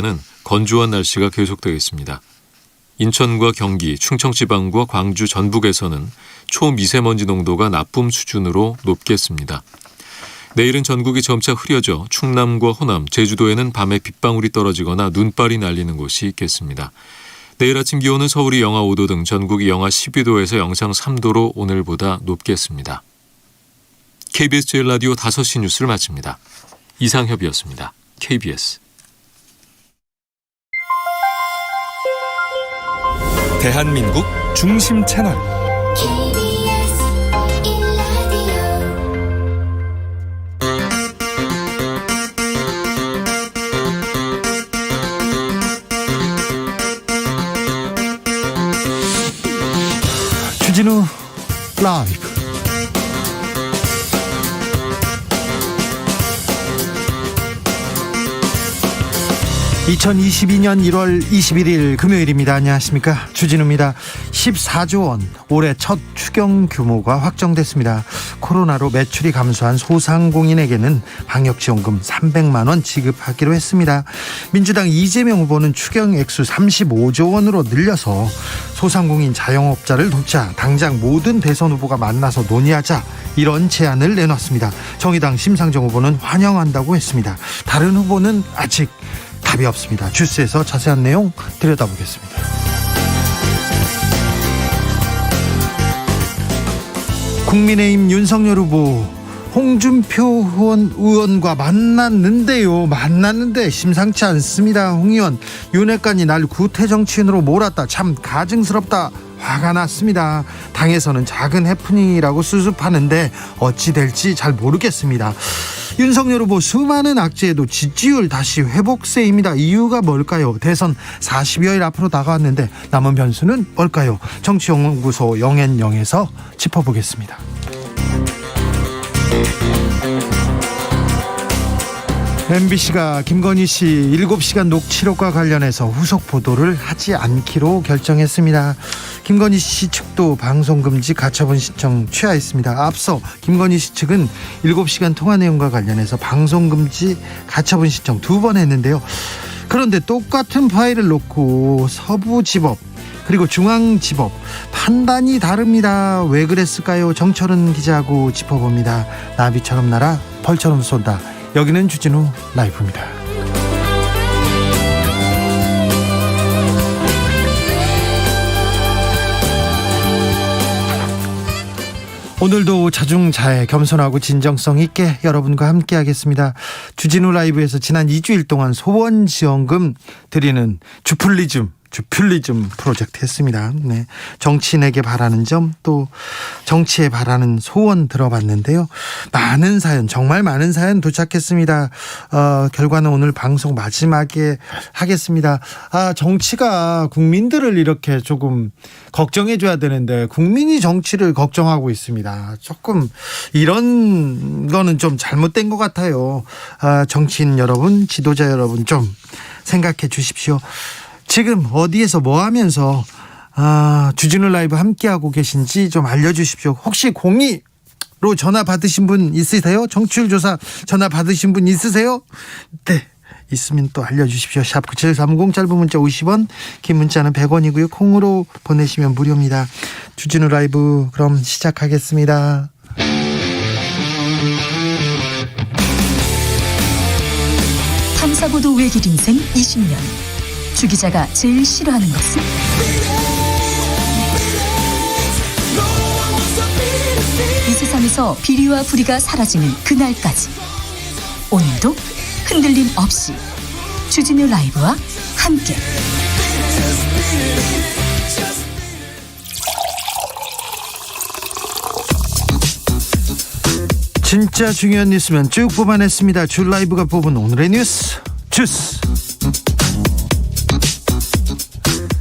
는 건조한 날씨가 계속되겠습니다. 인천과 경기, 충청지방과 광주 전북에서는 초미세먼지 농도가 나쁨 수준으로 높겠습니다. 내일은 전국이 점차 흐려져 충남과 호남, 제주도에는 밤에 빗방울이 떨어지거나 눈발이 날리는 곳이 있겠습니다. 내일 아침 기온은 서울이 영하 5도 등 전국이 영하 12도에서 영상 3도로 오늘보다 높겠습니다. KBS 제일라디오 5시 뉴스를 마칩니다. 이상협이었습니다. KBS. 대한민국 중심 채널 주진우 라이브. (2022년 1월 21일) 금요일입니다. 안녕하십니까, 주진우입니다. 14조 원, 올해 첫 추경 규모가 확정됐습니다. 코로나로 매출이 감소한 소상공인에게는 방역지원금 300만 원 지급하기로 했습니다. 민주당 이재명 후보는 추경 액수 35조 원으로 늘려서 소상공인 자영업자를 돕자 당장 모든 대선 후보가 만나서 논의하자, 이런 제안을 내놨습니다. 정의당 심상정 후보는 환영한다고 했습니다. 다른 후보는 아직 답이 없습니다. 주스에서 자세한 내용 들여다보겠습니다. 국민의힘 윤석열 후보 홍준표 의원과 만났는데 심상치 않습니다. 홍 의원, 윤핵관이 날 구태 정치인으로 몰았다, 참 가증스럽다, 화가 났습니다. 당에서는 작은 해프닝이라고 수습하는데 어찌 될지 잘 모르겠습니다. 윤석열 후보 수많은 악재에도 지지율 다시 회복세입니다. 이유가 뭘까요? 대선 40여일 앞으로 다가왔는데 남은 변수는 뭘까요? 정치연구소 영앤영에서 짚어보겠습니다. MBC가 김건희 씨 7시간 녹취록과 관련해서 후속 보도를 하지 않기로 결정했습니다. 김건희 씨 측도 방송금지 가처분 신청 취하했습니다. 앞서 김건희 씨 측은 7시간 통화 내용과 관련해서 방송금지 가처분 신청 2번 했는데요. 그런데 똑같은 파일을 놓고 서부지법 그리고 중앙지법 판단이 다릅니다. 왜 그랬을까요? 정철은 기자하고 짚어봅니다. 나비처럼 날아 벌처럼 쏜다. 여기는 주진우 라이브입니다. 오늘도 자중자애, 겸손하고 진정성 있게 여러분과 함께 하겠습니다. 주진우 라이브에서 지난 2주일 동안 소원지원금 드리는 주플리즘 프로젝트 했습니다. 네. 정치인에게 바라는 점, 또 정치에 바라는 소원 들어봤는데요. 많은 사연, 정말 많은 사연 도착했습니다. 결과는 오늘 방송 마지막에 하겠습니다. 정치가 국민들을 이렇게 조금 걱정해줘야 되는데 국민이 정치를 걱정하고 있습니다. 조금 이런 거는 좀 잘못된 것 같아요. 정치인 여러분, 지도자 여러분, 좀 생각해 주십시오. 지금 어디에서 뭐 하면서 주진우 라이브 함께하고 계신지 좀 알려주십시오. 혹시 02로 전화 받으신 분 있으세요? 정치율 조사 전화 받으신 분 있으세요? 네, 있으면 또 알려주십시오. 샵 9730, 짧은 문자 50원, 긴 문자는 100원이고요. 콩으로 보내시면 무료입니다. 주진우 라이브 그럼 시작하겠습니다. 탐사보도 외길 인생 20년. 주 기자가 제일 싫어하는 것은? 이 세상에서 비리와 부리가 사라지는 그날까지, 오늘도 흔들림 없이 주진우 라이브와 함께 진짜 중요한 뉴스면 쭉 뽑아냈습니다. 주 라이브가 뽑은 오늘의 뉴스 주스.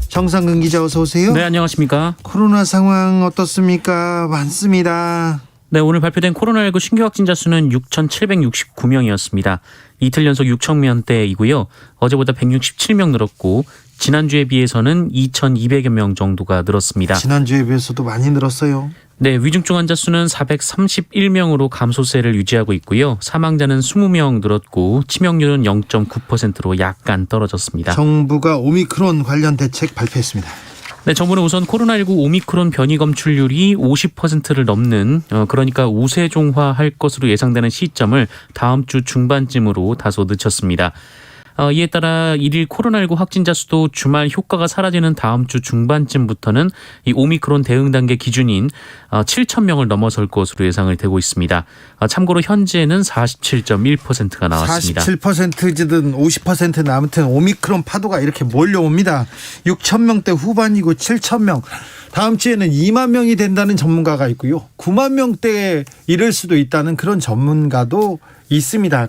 정상근 기자, 어서 오세요. 네, 안녕하십니까. 코로나 상황 어떻습니까? 많습니다. 네, 오늘 발표된 코로나19 신규 확진자 수는 6,769명이었습니다. 이틀 연속 6,000명대이고요. 어제보다 167명 늘었고 지난주에 비해서는 2,200여 명 정도가 늘었습니다. 지난주에 비해서도 많이 늘었어요. 네, 위중증 환자 수는 431명으로 감소세를 유지하고 있고요. 사망자는 20명 늘었고 치명률은 0.9%로 약간 떨어졌습니다. 정부가 오미크론 관련 대책 발표했습니다. 네, 정부는 우선 코로나19 오미크론 변이 검출률이 50%를 넘는 그러니까 우세종화할 것으로 예상되는 시점을 다음 주 중반쯤으로 다소 늦췄습니다. 이에 따라 일일 코로나19 확진자 수도 주말 효과가 사라지는 다음 주 중반쯤부터는 이 오미크론 대응 단계 기준인 7,000명을 넘어설 것으로 예상이 되고 있습니다. 참고로 현재는 47.1%가 나왔습니다. 47%든 50%는 아무튼 오미크론 파도가 이렇게 몰려옵니다. 6,000명대 후반이고 7,000명. 다음 주에는 2만 명이 된다는 전문가가 있고요. 9만 명대에 이를 수도 있다는 그런 전문가도 있습니다.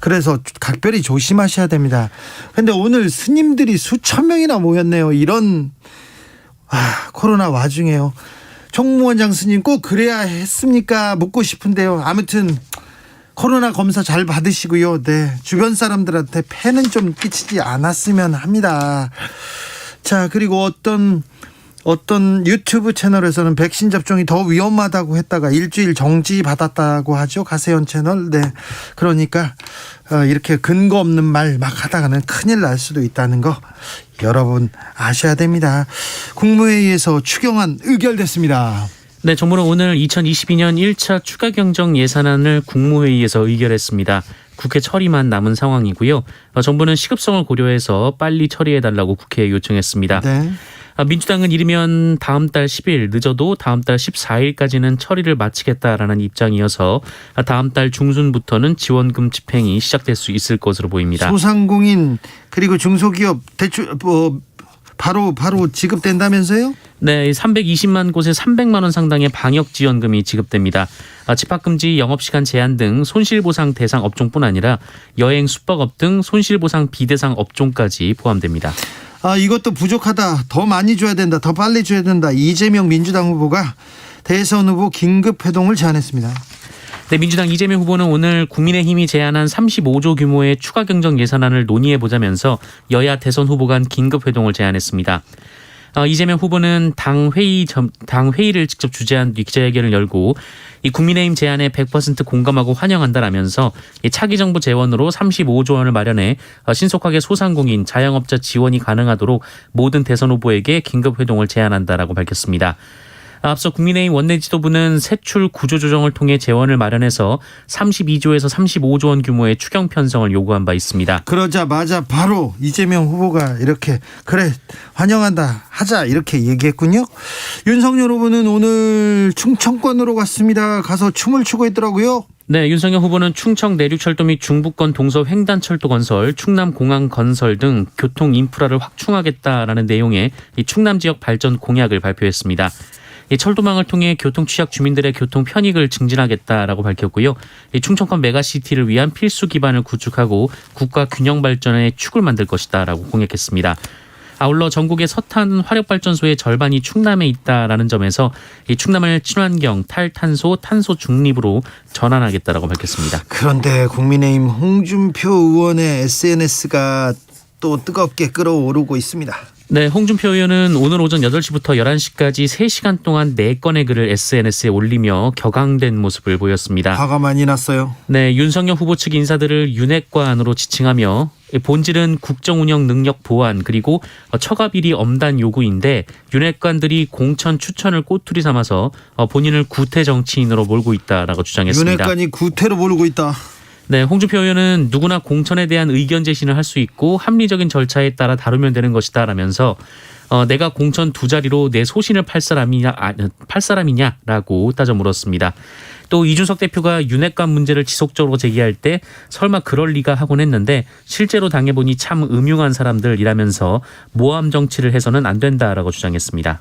그래서 각별히 조심하셔야 됩니다. 그런데 오늘 스님들이 수천 명이나 모였네요. 이런 코로나 와중에요. 총무원장 스님 꼭 그래야 했습니까? 묻고 싶은데요. 아무튼 코로나 검사 잘 받으시고요. 네, 주변 사람들한테 폐는 좀 끼치지 않았으면 합니다. 자, 그리고 어떤 유튜브 채널에서는 백신 접종이 더 위험하다고 했다가 일주일 정지받았다고 하죠. 가세현 채널. 네. 그러니까 이렇게 근거 없는 말 막 하다가는 큰일 날 수도 있다는 거 여러분 아셔야 됩니다. 국무회의에서 추경안 의결됐습니다. 네, 정부는 오늘 2022년 1차 추가 경정 예산안을 국무회의에서 의결했습니다. 국회 처리만 남은 상황이고요. 정부는 시급성을 고려해서 빨리 처리해달라고 국회에 요청했습니다. 네. 민주당은 이르면 다음 달 10일 늦어도 다음 달 14일까지는 처리를 마치겠다라는 입장이어서 다음 달 중순부터는 지원금 집행이 시작될 수 있을 것으로 보입니다. 소상공인 그리고 중소기업 대출 바로 지급된다면서요? 네, 320만 곳에 300만 원 상당의 방역 지원금이 지급됩니다. 집합금지, 영업시간 제한 등 손실보상 대상 업종뿐 아니라 여행, 숙박업 등 손실보상 비대상 업종까지 포함됩니다. 이것도 부족하다. 더 많이 줘야 된다. 더 빨리 줘야 된다. 이재명 민주당 후보가 대선 후보 긴급 회동을 제안했습니다. 네, 민주당 이재명 후보는 오늘 국민의힘이 제안한 35조 규모의 추가 경정 예산안을 논의해보자면서 여야 대선 후보 간 긴급 회동을 제안했습니다. 이재명 후보는 당 회의를 직접 주재한 뒤 기자회견을 열고 이 국민의힘 제안에 100% 공감하고 환영한다라면서 이 차기 정부 재원으로 35조 원을 마련해 신속하게 소상공인, 자영업자 지원이 가능하도록 모든 대선 후보에게 긴급 회동을 제안한다라고 밝혔습니다. 앞서 국민의힘 원내 지도부는 세출 구조 조정을 통해 재원을 마련해서 32조에서 35조 원 규모의 추경 편성을 요구한 바 있습니다. 그러자마자 바로 이재명 후보가 이렇게 그래 환영한다 하자 이렇게 얘기했군요. 윤석열 후보는 오늘 충청권으로 갔습니다. 가서 춤을 추고 있더라고요. 네, 윤석열 후보는 충청 내륙철도 및 중부권 동서 횡단철도 건설, 충남공항 건설 등 교통 인프라를 확충하겠다라는 내용의 이 충남 지역 발전 공약을 발표했습니다. 이 철도망을 통해 교통 취약 주민들의 교통 편익을 증진하겠다라고 밝혔고요. 이 충청권 메가시티를 위한 필수 기반을 구축하고 국가 균형 발전의 축을 만들 것이다라고 공약했습니다. 아울러 전국의 석탄 화력발전소의 절반이 충남에 있다라는 점에서 이 충남을 친환경, 탈탄소, 탄소 중립으로 전환하겠다라고 밝혔습니다. 그런데 국민의힘 홍준표 의원의 SNS가 또 뜨겁게 끓어오르고 있습니다. 네, 홍준표 의원은 오늘 오전 8시부터 11시까지 3시간 동안 4건의 글을 SNS에 올리며 격앙된 모습을 보였습니다. 화가 많이 났어요. 네, 윤석열 후보 측 인사들을 윤핵관으로 지칭하며 본질은 국정운영 능력 보완 그리고 처가 비리 엄단 요구인데 윤핵관들이 공천 추천을 꼬투리 삼아서 본인을 구태 정치인으로 몰고 있다라고 주장했습니다. 윤핵관이 구태로 몰고 있다. 네, 홍준표 의원은 누구나 공천에 대한 의견 제시는 할 수 있고 합리적인 절차에 따라 다루면 되는 것이다라면서 내가 공천 2자리로 내 소신을 팔 사람이냐라고 따져 물었습니다. 또 이준석 대표가 윤핵관 문제를 지속적으로 제기할 때 설마 그럴 리가 하곤 했는데 실제로 당해보니 참 음흉한 사람들이라면서 모함 정치를 해서는 안 된다라고 주장했습니다.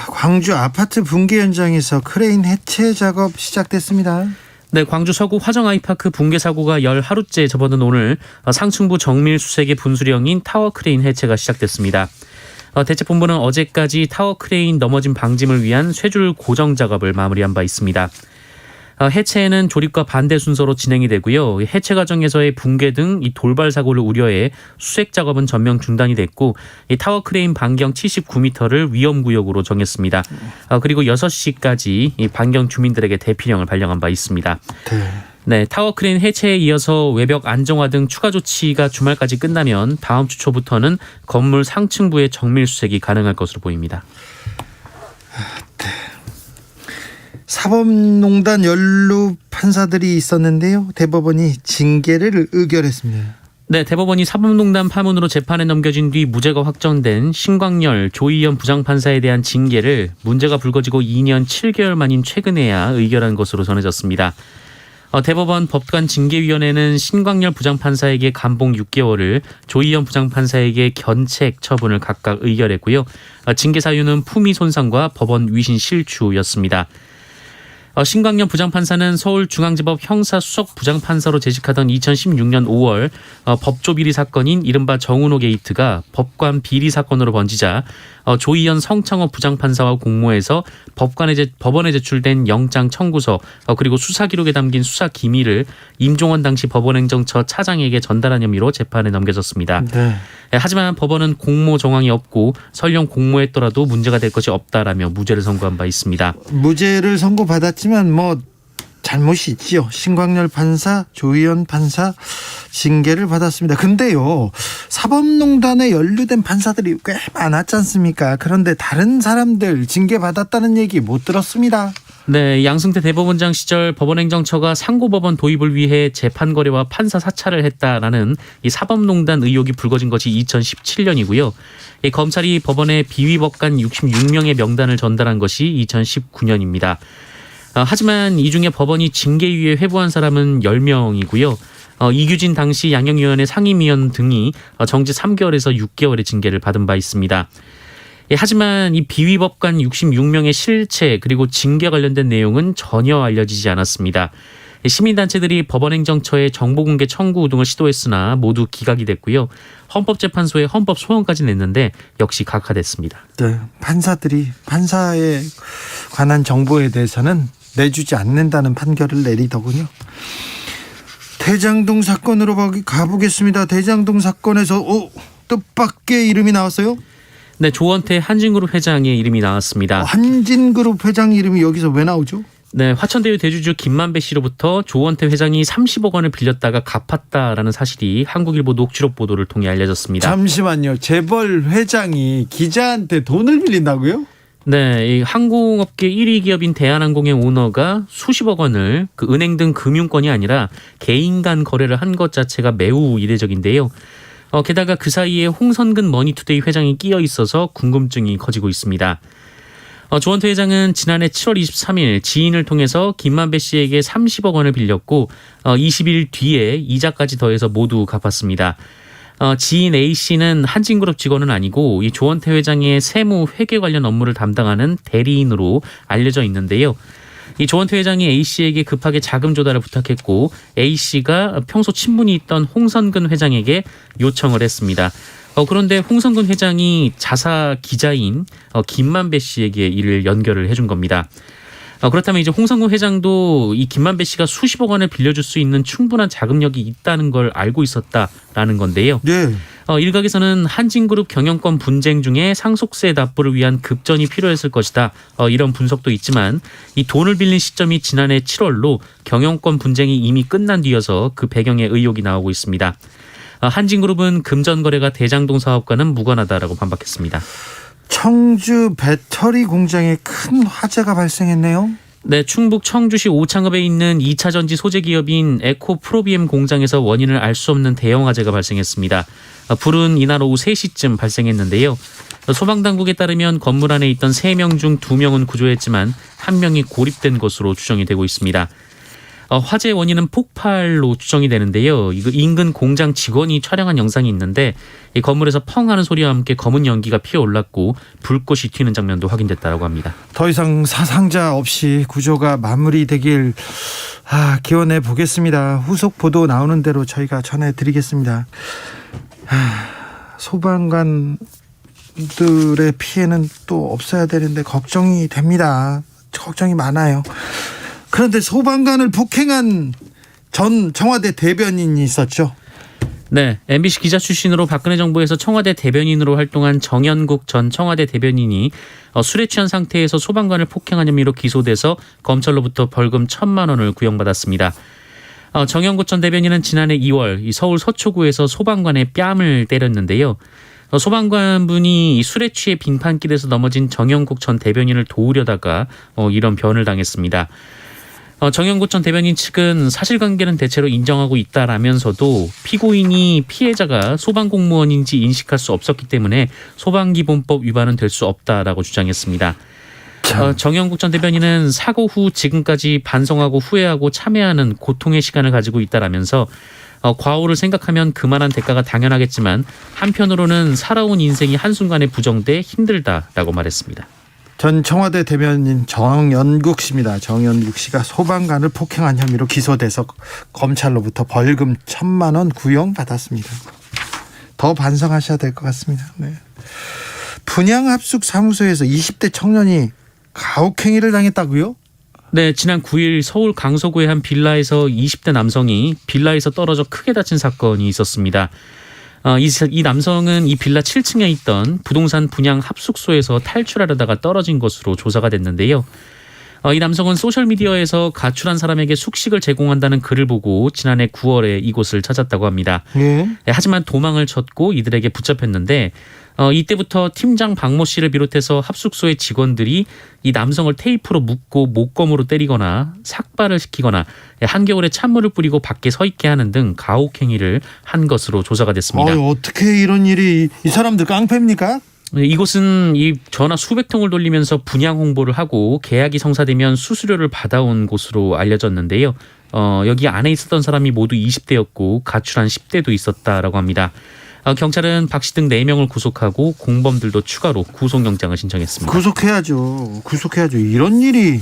광주 아파트 붕괴 현장에서 크레인 해체 작업 시작됐습니다. 네, 광주 서구 화정 아이파크 붕괴 사고가 열 하루째 접어든 오늘 상층부 정밀 수색의 분수령인 타워 크레인 해체가 시작됐습니다. 대책본부는 어제까지 타워 크레인 넘어짐 방짐을 위한 쇠줄 고정 작업을 마무리한 바 있습니다. 해체는 조립과 반대 순서로 진행이 되고요. 해체 과정에서의 붕괴 등 이 돌발 사고를 우려해 수색 작업은 전면 중단이 됐고 이 타워 크레인 반경 79m를 위험 구역으로 정했습니다. 그리고 6시까지 이 반경 주민들에게 대피령을 발령한 바 있습니다. 네, 타워 크레인 해체에 이어서 외벽 안정화 등 추가 조치가 주말까지 끝나면 다음 주 초부터는 건물 상층부의 정밀 수색이 가능할 것으로 보입니다. 사법농단 연루 판사들이 있었는데요. 대법원이 징계를 의결했습니다. 네, 대법원이 사법농단 파문으로 재판에 넘겨진 뒤 무죄가 확정된 신광열, 조희연 부장판사에 대한 징계를 문제가 불거지고 2년 7개월 만인 최근에야 의결한 것으로 전해졌습니다. 대법원 법관징계위원회는 신광열 부장판사에게 감봉 6개월을, 조희연 부장판사에게 견책 처분을 각각 의결했고요. 징계 사유는 품위 손상과 법원 위신 실추였습니다. 신광열 부장판사는 서울중앙지법 형사수석 부장판사로 재직하던 2016년 5월 법조 비리 사건인 이른바 정은호 게이트가 법관 비리 사건으로 번지자 조희연 성창업 부장판사와 공모해서 법원에 제출된 영장 청구서 그리고 수사 기록에 담긴 수사 기밀을 임종원 당시 법원행정처 차장에게 전달한 혐의로 재판에 넘겨졌습니다. 네. 하지만 법원은 공모 정황이 없고 설령 공모했더라도 문제가 될 것이 없다라며 무죄를 선고한 바 있습니다. 무죄를 선고받았지만 뭐 잘못이 있지요. 신광열 판사, 조희연 판사 징계를 받았습니다. 근데요, 사법농단에 연루된 판사들이 꽤 많았지 않습니까? 그런데 다른 사람들 징계 받았다는 얘기 못 들었습니다. 네, 양승태 대법원장 시절 법원행정처가 상고법원 도입을 위해 재판 거래와 판사 사찰을 했다라는 이 사법농단 의혹이 불거진 것이 2017년이고요. 이 검찰이 법원에 비위법관 66명의 명단을 전달한 것이 2019년입니다. 하지만 이 중에 법원이 징계위에 회부한 사람은 10명이고요. 이규진 당시 양형위원회 상임위원 등이 정지 3개월에서 6개월의 징계를 받은 바 있습니다. 하지만 이 비위법관 66명의 실체 그리고 징계 관련된 내용은 전혀 알려지지 않았습니다. 시민단체들이 법원행정처에 정보공개 청구 등을 시도했으나 모두 기각이 됐고요. 헌법재판소에 헌법 소원까지 냈는데 역시 각하됐습니다. 네, 판사에 관한 정보에 대해서는 내주지 않는다는 판결을 내리더군요. 대장동 사건으로 가보겠습니다. 대장동 사건에서 뜻밖의 이름이 나왔어요? 네, 조원태 한진그룹 회장의 이름이 나왔습니다. 한진그룹 회장 이름이 여기서 왜 나오죠? 네, 화천대유 대주주 김만배 씨로부터 조원태 회장이 30억 원을 빌렸다가 갚았다라는 사실이 한국일보 녹취록 보도를 통해 알려졌습니다. 잠시만요. 재벌 회장이 기자한테 돈을 빌린다고요? 네, 이 항공업계 1위 기업인 대한항공의 오너가 수십억 원을 그 은행 등 금융권이 아니라 개인 간 거래를 한 것 자체가 매우 이례적인데요. 게다가 그 사이에 홍선근 머니투데이 회장이 끼어 있어서 궁금증이 커지고 있습니다. 조원태 회장은 지난해 7월 23일 지인을 통해서 김만배 씨에게 30억 원을 빌렸고 20일 뒤에 이자까지 더해서 모두 갚았습니다. 지인 A씨는 한진그룹 직원은 아니고 이 조원태 회장의 세무 회계 관련 업무를 담당하는 대리인으로 알려져 있는데요. 이 조원태 회장이 A씨에게 급하게 자금 조달을 부탁했고 A씨가 평소 친분이 있던 홍선근 회장에게 요청을 했습니다. 그런데 홍성근 회장이 자사 기자인 김만배 씨에게 이를 연결을 해준 겁니다. 그렇다면 이제 홍성근 회장도 이 김만배 씨가 수십억 원을 빌려줄 수 있는 충분한 자금력이 있다는 걸 알고 있었다라는 건데요. 네. 일각에서는 한진그룹 경영권 분쟁 중에 상속세 납부를 위한 급전이 필요했을 것이다. 이런 분석도 있지만 이 돈을 빌린 시점이 지난해 7월로 경영권 분쟁이 이미 끝난 뒤여서 그 배경에 의혹이 나오고 있습니다. 한진그룹은 금전 거래가 대장동 사업과는 무관하다라고 반박했습니다. 청주 배터리 공장에 큰 화재가 발생했네요. 네, 충북 청주시 오창읍에 있는 2차 전지 소재 기업인 에코프로비엠 공장에서 원인을 알 수 없는 대형 화재가 발생했습니다. 불은 이날 오후 3시쯤 발생했는데요. 소방당국에 따르면 건물 안에 있던 3명 중 2명은 구조했지만 1명이 고립된 것으로 추정이 되고 있습니다. 화재 원인은 폭발로 추정이 되는데요. 이거 인근 공장 직원이 촬영한 영상이 있는데 이 건물에서 펑 하는 소리와 함께 검은 연기가 피어올랐고 불꽃이 튀는 장면도 확인됐다고 합니다. 더 이상 사상자 없이 구조가 마무리되길 기원해 보겠습니다. 후속 보도 나오는 대로 저희가 전해드리겠습니다. 소방관들의 피해는 또 없어야 되는데 걱정이 됩니다. 걱정이 많아요. 그런데 소방관을 폭행한 전 청와대 대변인이 있었죠. 네, MBC 기자 출신으로 박근혜 정부에서 청와대 대변인으로 활동한 정연국 전 청와대 대변인이 술에 취한 상태에서 소방관을 폭행한 혐의로 기소돼서 검찰로부터 벌금 1,000만 원을 구형받았습니다. 정연국 전 대변인은 지난해 2월 이 서울 서초구에서 소방관의 뺨을 때렸는데요. 소방관분이 술에 취해 빙판길에서 넘어진 정연국 전 대변인을 도우려다가 이런 변을 당했습니다. 정연국 전 대변인 측은 사실관계는 대체로 인정하고 있다라면서도 피고인이 피해자가 소방공무원인지 인식할 수 없었기 때문에 소방기본법 위반은 될 수 없다라고 주장했습니다. 정연국 전 대변인은 사고 후 지금까지 반성하고 후회하고 참회하는 고통의 시간을 가지고 있다라면서 과오를 생각하면 그만한 대가가 당연하겠지만 한편으로는 살아온 인생이 한순간에 부정돼 힘들다라고 말했습니다. 전 청와대 대변인 정연국 씨입니다. 정연국 씨가 소방관을 폭행한 혐의로 기소돼서 검찰로부터 벌금 1,000만 원 구형받았습니다. 더 반성하셔야 될 것 같습니다. 네. 분양합숙사무소에서 20대 청년이 가혹행위를 당했다고요? 네, 지난 9일 서울 강서구의 한 빌라에서 20대 남성이 빌라에서 떨어져 크게 다친 사건이 있었습니다. 이 남성은 이 빌라 7층에 있던 부동산 분양 합숙소에서 탈출하려다가 떨어진 것으로 조사가 됐는데요. 이 남성은 소셜미디어에서 가출한 사람에게 숙식을 제공한다는 글을 보고 지난해 9월에 이곳을 찾았다고 합니다. 예. 하지만 도망을 쳤고 이들에게 붙잡혔는데 이때부터 팀장 박모 씨를 비롯해서 합숙소의 직원들이 이 남성을 테이프로 묶고 목검으로 때리거나 삭발을 시키거나 한겨울에 찬물을 뿌리고 밖에 서 있게 하는 등 가혹행위를 한 것으로 조사가 됐습니다. 어떻게 이런 일이, 이 사람들 깡패입니까? 이곳은 이 전화 수백 통을 돌리면서 분양 홍보를 하고 계약이 성사되면 수수료를 받아온 곳으로 알려졌는데요. 여기 안에 있었던 사람이 모두 20대였고 가출한 10대도 있었다라고 합니다. 경찰은 박 씨 등 4명을 구속하고 공범들도 추가로 구속영장을 신청했습니다. 구속해야죠. 이런 일이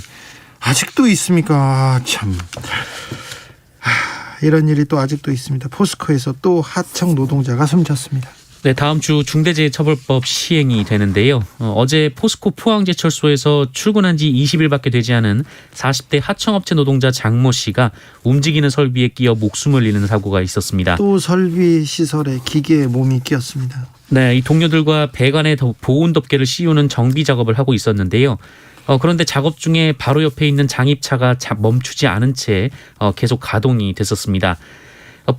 아직도 있습니까? 참. 이런 일이 또 아직도 있습니다. 포스코에서 또 하청 노동자가 숨졌습니다. 네, 다음 주 중대재해처벌법 시행이 되는데요. 어제 포스코 포항제철소에서 출근한 지 20일밖에 되지 않은 40대 하청업체 노동자 장모 씨가 움직이는 설비에 끼어 목숨을 잃는 사고가 있었습니다. 또 설비 시설에 기계에 몸이 끼었습니다. 네, 이 동료들과 배관에 보온 덮개를 씌우는 정비 작업을 하고 있었는데요. 그런데 작업 중에 바로 옆에 있는 장입차가 멈추지 않은 채 계속 가동이 됐었습니다.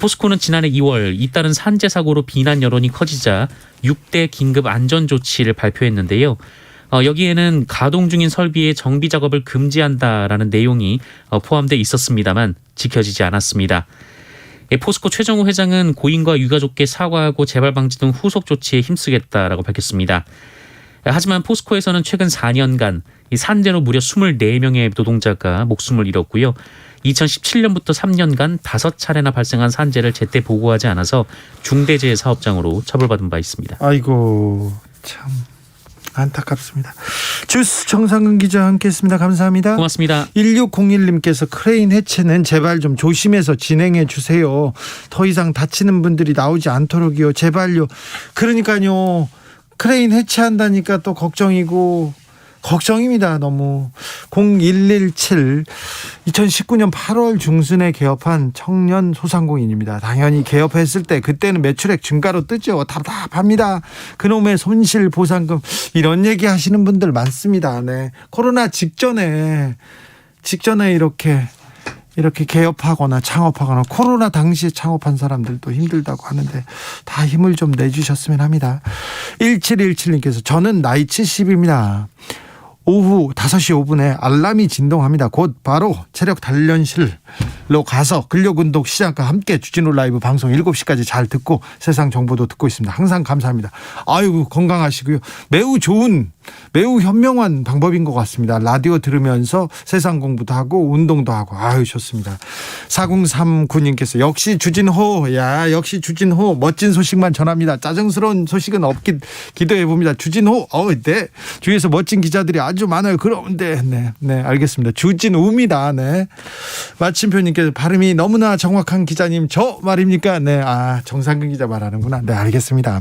포스코는 지난해 2월 잇따른 산재 사고로 비난 여론이 커지자 6대 긴급 안전 조치를 발표했는데요. 여기에는 가동 중인 설비의 정비 작업을 금지한다라는 내용이 포함돼 있었습니다만 지켜지지 않았습니다. 포스코 최정우 회장은 고인과 유가족께 사과하고 재발 방지 등 후속 조치에 힘쓰겠다라고 밝혔습니다. 하지만 포스코에서는 최근 4년간 이 산재로 무려 24명의 노동자가 목숨을 잃었고요. 2017년부터 3년간 5차례나 발생한 산재를 제때 보고하지 않아서 중대재해 사업장으로 처벌받은 바 있습니다. 아이고, 참 안타깝습니다. 주스 정상근 기자와 함께했습니다. 감사합니다. 고맙습니다. 1601님께서 크레인 해체는 제발 좀 조심해서 진행해 주세요. 더 이상 다치는 분들이 나오지 않도록요. 제발요. 그러니까요. 크레인 해체한다니까 또 걱정입니다. 너무. 0117 2019년 8월 중순에 개업한 청년 소상공인입니다. 당연히 개업했을 때 그때는 매출액 증가로 뜨죠. 답답합니다. 그놈의 손실 보상금 이런 얘기 하시는 분들 많습니다. 네. 코로나 직전에 이렇게 개업하거나 창업하거나 코로나 당시에 창업한 사람들도 힘들다고 하는데 다 힘을 좀 내주셨으면 합니다. 1717님께서 저는 나이 70입니다. 오후 5시 5분에 알람이 진동합니다. 곧 바로 체력 단련실로 가서 근력운동 시작과 함께 주진우 라이브 방송 7시까지 잘 듣고 세상 정보도 듣고 있습니다. 항상 감사합니다. 아이고 건강하시고요. 매우 현명한 방법인 것 같습니다. 라디오 들으면서 세상 공부도 하고 운동도 하고 아유 좋습니다. 4039님께서 역시 주진호 멋진 소식만 전합니다. 짜증스러운 소식은 없긴 기도해 봅니다. 주진호 네 주위에서 멋진 기자들이 아주 많아요. 네, 알겠습니다. 주진우입니다. 네. 마침표님께서 발음이 너무나 정확한 기자님, 저 말입니까? 네, 정상근 기자 말하는구나. 네, 알겠습니다.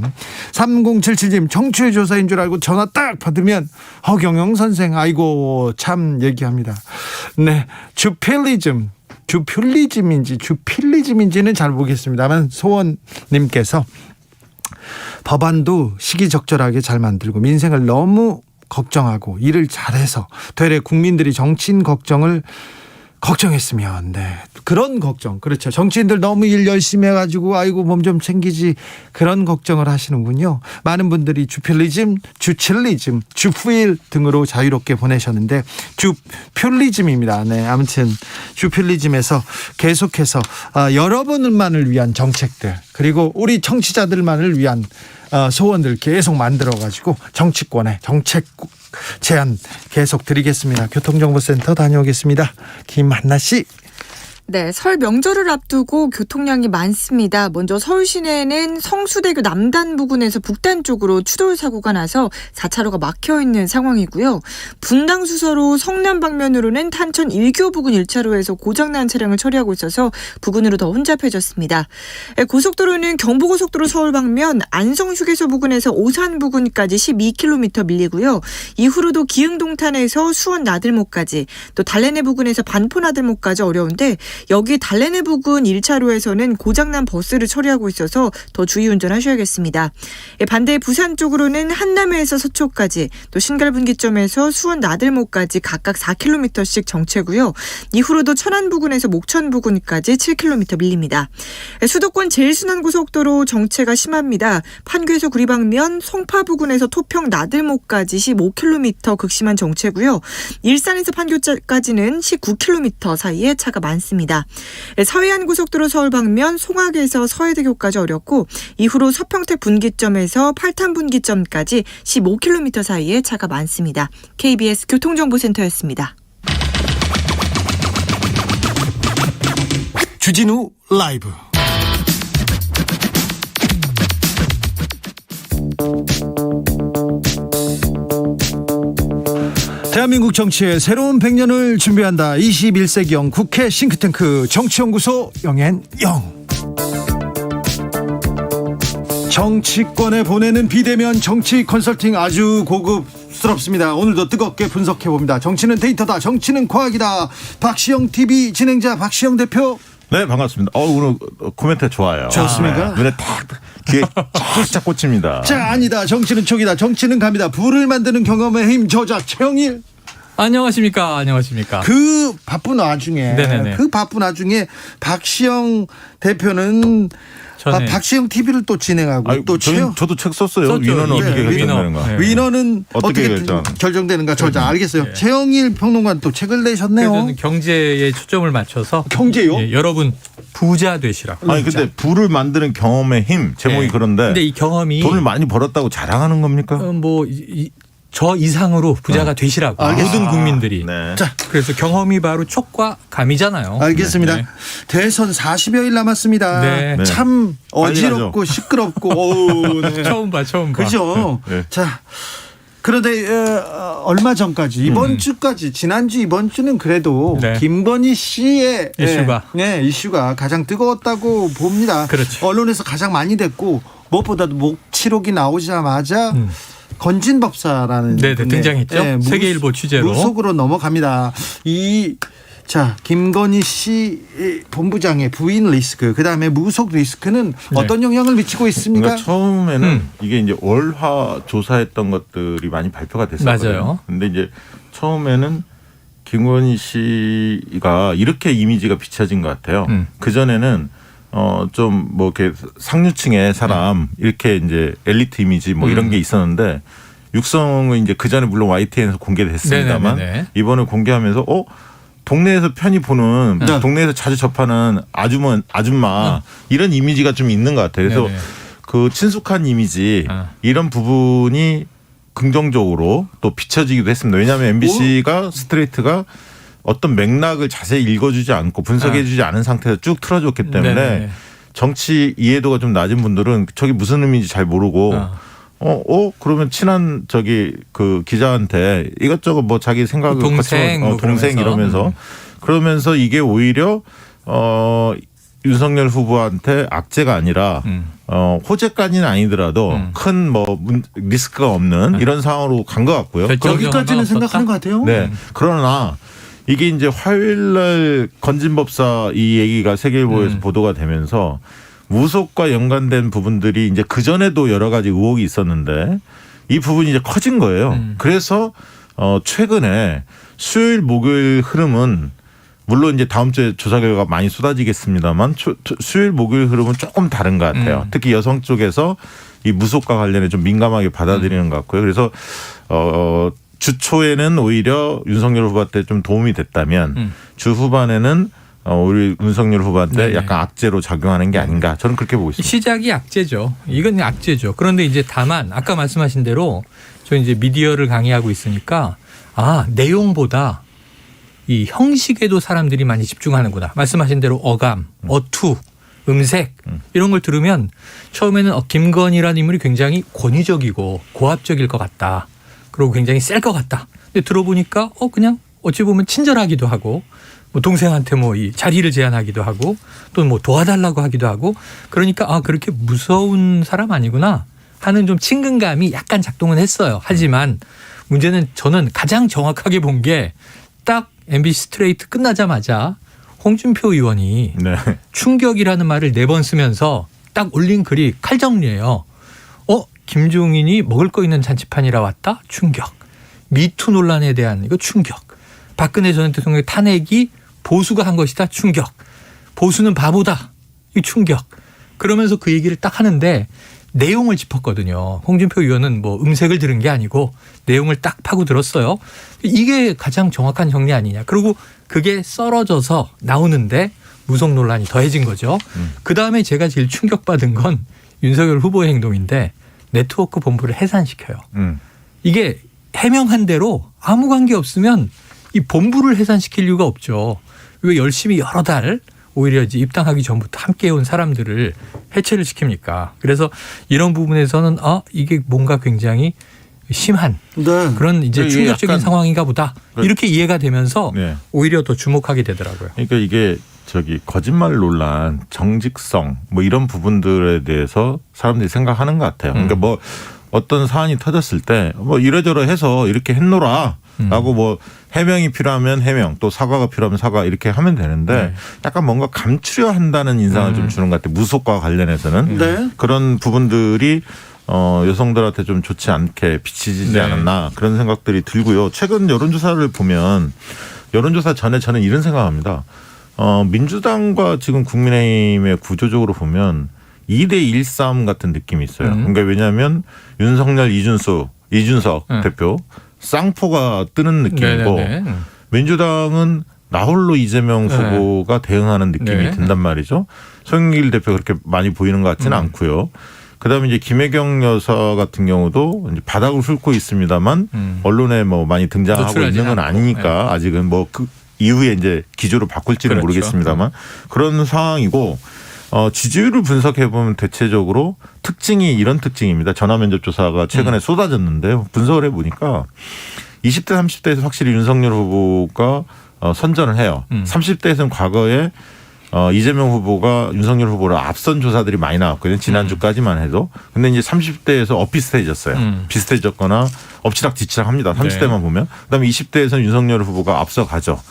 3077님, 청취율 조사인 줄 알고 전화 딱 받으면 허경영 선생, 아이고, 참 얘기합니다. 네, 주필리즘인지는 잘 모르겠습니다만 소원님께서 법안도 시기적절하게 잘 만들고 민생을 너무 걱정하고 일을 잘해서 되레 국민들이 정치인 걱정했으면, 네, 그런 걱정, 그렇죠. 정치인들 너무 일 열심히 해가지고 아이고 몸 좀 챙기지, 그런 걱정을 하시는군요. 많은 분들이 주필리즘, 주칠리즘, 주프일 등으로 자유롭게 보내셨는데 주필리즘입니다. 네, 아무튼 주필리즘에서 계속해서 여러분만을 위한 정책들, 그리고 우리 청취자들만을 위한 소원들 계속 만들어가지고 정치권의 정책 제안 계속 드리겠습니다. 교통정보센터 다녀오겠습니다. 김한나 씨. 네, 설 명절을 앞두고 교통량이 많습니다. 먼저 서울 시내는 성수대교 남단 부근에서 북단 쪽으로 추돌 사고가 나서 4차로가 막혀 있는 상황이고요. 분당 수서로 성남 방면으로는 탄천 1교 부근 1차로에서 고장난 차량을 처리하고 있어서 부근으로 더 혼잡해졌습니다. 고속도로는 경부고속도로 서울 방면 안성 휴게소 부근에서 오산 부근까지 12km 밀리고요. 이후로도 기흥동탄에서 수원 나들목까지, 또 달래내 부근에서 반포 나들목까지 어려운데, 여기 달래내 부근 1차로에서는 고장난 버스를 처리하고 있어서 더 주의 운전하셔야겠습니다. 반대 부산 쪽으로는 한남에서 서초까지, 또 신갈분기점에서 수원 나들목까지 각각 4km씩 정체고요. 이후로도 천안 부근에서 목천 부근까지 7km 밀립니다. 수도권 제일순환고속도로 정체가 심합니다. 판교에서 구리 방면 송파 부근에서 토평 나들목까지 15km 극심한 정체고요. 일산에서 판교까지는 19km 사이에 차가 많습니다. 서해안고속도로 서울 방면 송악에서 서해대교까지 어렵고, 이후로 서평택 분기점에서 팔탄 분기점까지 15km 사이에 차가 많습니다. KBS 교통정보센터였습니다. 주진우 라이브. 대한민국 정치의 새로운 100년을 준비한다. 21세기형 국회 싱크탱크 정치연구소 영앤영. 정치권에 보내는 비대면 정치 컨설팅 아주 고급스럽습니다. 오늘도 뜨겁게 분석해봅니다. 정치는 데이터다, 정치는 과학이다. 박시영 TV 진행자 박시영 대표. 네, 반갑습니다. 오늘 코멘트 좋아요. 좋습니까? 네, 눈에 탁 귀에 쫙 꽂힙니다. 자, 아니다. 정치는 촉이다. 정치는 갑니다. 불을 만드는 경험의 힘 저자 최영일. 안녕하십니까. 그 바쁜 와중에 박시영 대표는 박시영 TV를 또 진행하고, 아이고, 또 저도 책 썼어요. 썼죠. 위너는 어떻게 결정되는가? 네. 위너는 어떻게 결정되는가? 저자 알겠어요. 네. 최영일 평론가는 또 책을 내셨네요. 저는 경제에 초점을 맞춰서 경제요? 예, 여러분 부자 되시라고. 아니 근데 불을 만드는 경험의 힘 제목이 네. 그런데 근데 이 경험이 돈을 많이 벌었다고 자랑하는 겁니까? 저 이상으로 부자가 되시라고 모든 국민들이. 네. 자, 그래서 경험이 바로 촉과 감이잖아요. 알겠습니다. 네. 대선 40여일 남았습니다. 네. 참 빨리 어지럽고 가죠. 시끄럽고. 어우, 네. 처음 봐. 그죠? 네. 자, 그런데 얼마 전까지, 이번 주까지, 지난주 이번 주는 그래도 네. 김건희 씨의 이슈가. 가장 뜨거웠다고 봅니다. 그렇죠. 언론에서 가장 많이 됐고, 무엇보다도 목취록이 나오자마자 건진법사라는 네, 분의, 등장했죠. 세계일보 취재로. 무속으로 넘어갑니다. 자, 김건희 씨 본부장의 부인 리스크, 그다음에 무속 리스크는 어떤 영향을 미치고 있습니까? 그러니까 처음에는 이게 이제 월화 조사했던 것들이 많이 발표가 됐었거든요. 맞아요. 근데 이제 처음에는 김건희 씨가 이렇게 이미지가 비춰진 것 같아요. 그 전에는 좀 뭐 이렇게 상류층의 사람 이렇게 이제 엘리트 이미지 뭐 이런 게 있었는데, 육성은 이제 그 전에 물론 YTN에서 공개됐습니다만 네네네네. 이번에 공개하면서 동네에서 편히 보는 네. 동네에서 자주 접하는 아줌마 이런 이미지가 좀 있는 것 같아요. 그래서 네네. 그 친숙한 이미지 이런 부분이 긍정적으로 또 비춰지기도 했습니다. 왜냐하면 MBC가 스트레이트가 어떤 맥락을 자세히 읽어주지 않고 분석해주지 않은 상태에서 쭉 틀어줬기 때문에 네네. 정치 이해도가 좀 낮은 분들은 저게 무슨 의미인지 잘 모르고 그러면 친한 그 기자한테 이것저것 뭐 자기 생각을 동생, 뭐 동생 이러면서 그러면서 이게 오히려 윤석열 후보한테 악재가 아니라 호재까지는 아니더라도 큰 뭐 리스크가 없는 이런 상황으로 간 것 같고요. 여기까지는 생각하는 것 같아요. 네. 그러나 이게 이제 화요일날 건진법사 이 얘기가 세계일보에서 보도가 되면서 무속과 연관된 부분들이 이제 그 전에도 여러 가지 의혹이 있었는데 이 부분이 이제 커진 거예요. 그래서 최근에 수요일 목요일 흐름은 물론 이제 다음 주에 조사 결과가 많이 쏟아지겠습니다만 수요일 목요일 흐름은 조금 다른 것 같아요. 특히 여성 쪽에서 이 무속과 관련해 좀 민감하게 받아들이는 것 같고요. 그래서 주 초에는 오히려 윤석열 후보한테 좀 도움이 됐다면 주 후반에는 우리 윤석열 후보한테 네. 약간 악재로 작용하는 게 아닌가 저는 그렇게 보고 있습니다. 시작이 악재죠. 이건 악재죠. 그런데 이제 다만 아까 말씀하신 대로 저 이제 미디어를 강의하고 있으니까 내용보다 이 형식에도 사람들이 많이 집중하는구나. 말씀하신 대로 어감, 어투, 음색 이런 걸 들으면 처음에는 김건희라는 인물이 굉장히 권위적이고 고압적일 것 같다. 그리고 굉장히 셀 것 같다. 근데 들어보니까 그냥 어찌 보면 친절하기도 하고 뭐 동생한테 뭐 이 자리를 제안하기도 하고 또 뭐 도와달라고 하기도 하고 그러니까 그렇게 무서운 사람 아니구나 하는 좀 친근감이 약간 작동은 했어요. 하지만 문제는 저는 가장 정확하게 본 게 딱 MBC 스트레이트 끝나자마자 홍준표 의원이 네. 충격이라는 말을 4번 쓰면서 딱 올린 글이 칼정리예요. 김종인이 먹을 거 있는 잔치판이라 왔다? 충격. 미투 논란에 대한 이거 충격. 박근혜 전 대통령의 탄핵이 보수가 한 것이다. 충격. 보수는 바보다. 이 충격. 그러면서 그 얘기를 딱 하는데 내용을 짚었거든요. 홍준표 의원은 뭐 음색을 들은 게 아니고 내용을 딱 파고들었어요. 이게 가장 정확한 정리 아니냐. 그리고 그게 썰어져서 나오는데 무속 논란이 더해진 거죠. 그다음에 제가 제일 충격받은 건 윤석열 후보의 행동인데 네트워크 본부를 해산시켜요. 이게 해명한 대로 아무 관계 없으면 이 본부를 해산시킬 이유가 없죠. 왜 열심히 여러 달 오히려 이제 입당하기 전부터 함께 온 사람들을 해체를 시킵니까? 그래서 이런 부분에서는 이게 뭔가 굉장히 심한 그런 이제 충격적인 상황인가 보다. 이렇게 이해가 되면서 네. 오히려 더 주목하게 되더라고요. 그러니까 이게 거짓말 논란, 정직성 뭐 이런 부분들에 대해서 사람들이 생각하는 것 같아요. 그러니까 뭐 어떤 사안이 터졌을 때 뭐 이러저러 해서 이렇게 했노라. 라고 뭐 해명이 필요하면 해명 또 사과가 필요하면 사과 이렇게 하면 되는데 약간 뭔가 감추려 한다는 인상을 좀 주는 것 같아요. 무속과 관련해서는 그런 부분들이 여성들한테 좀 좋지 않게 비치지 않았나 그런 생각들이 들고요. 최근 여론조사를 보면 여론조사 전에 저는 이런 생각합니다. 민주당과 지금 국민의힘의 구조적으로 보면 2대1 싸움 같은 느낌이 있어요. 그러니까 왜냐하면 윤석열, 이준석 대표 쌍포가 뜨는 느낌이고 민주당은 나홀로 이재명 후보가 대응하는 느낌이 든단 말이죠. 송영길 대표 그렇게 많이 보이는 것 같지는 않고요. 그다음에 이제 김혜경 여사 같은 경우도 이제 바닥을 훑고 있습니다만 언론에 뭐 많이 등장하고 있는 건 아니니까 아직은 뭐 그 이후에 이제 기조를 바꿀지는 모르겠습니다만 그런 상황이고 지지율을 분석해 보면 대체적으로 특징이 이런 특징입니다. 전화면접 조사가 최근에 쏟아졌는데요. 분석을 해 보니까 20대 30대에서 확실히 윤석열 후보가 선전을 해요. 30대에서는 과거에 이재명 후보가 윤석열 후보를 앞선 조사들이 많이 나왔거든요. 지난주까지만 해도. 근데 이제 30대에서 엇비슷해졌어요. 비슷해졌거나 엎치락뒤치락 합니다. 30대만 보면. 그다음에 20대에서는 윤석열 후보가 앞서가죠.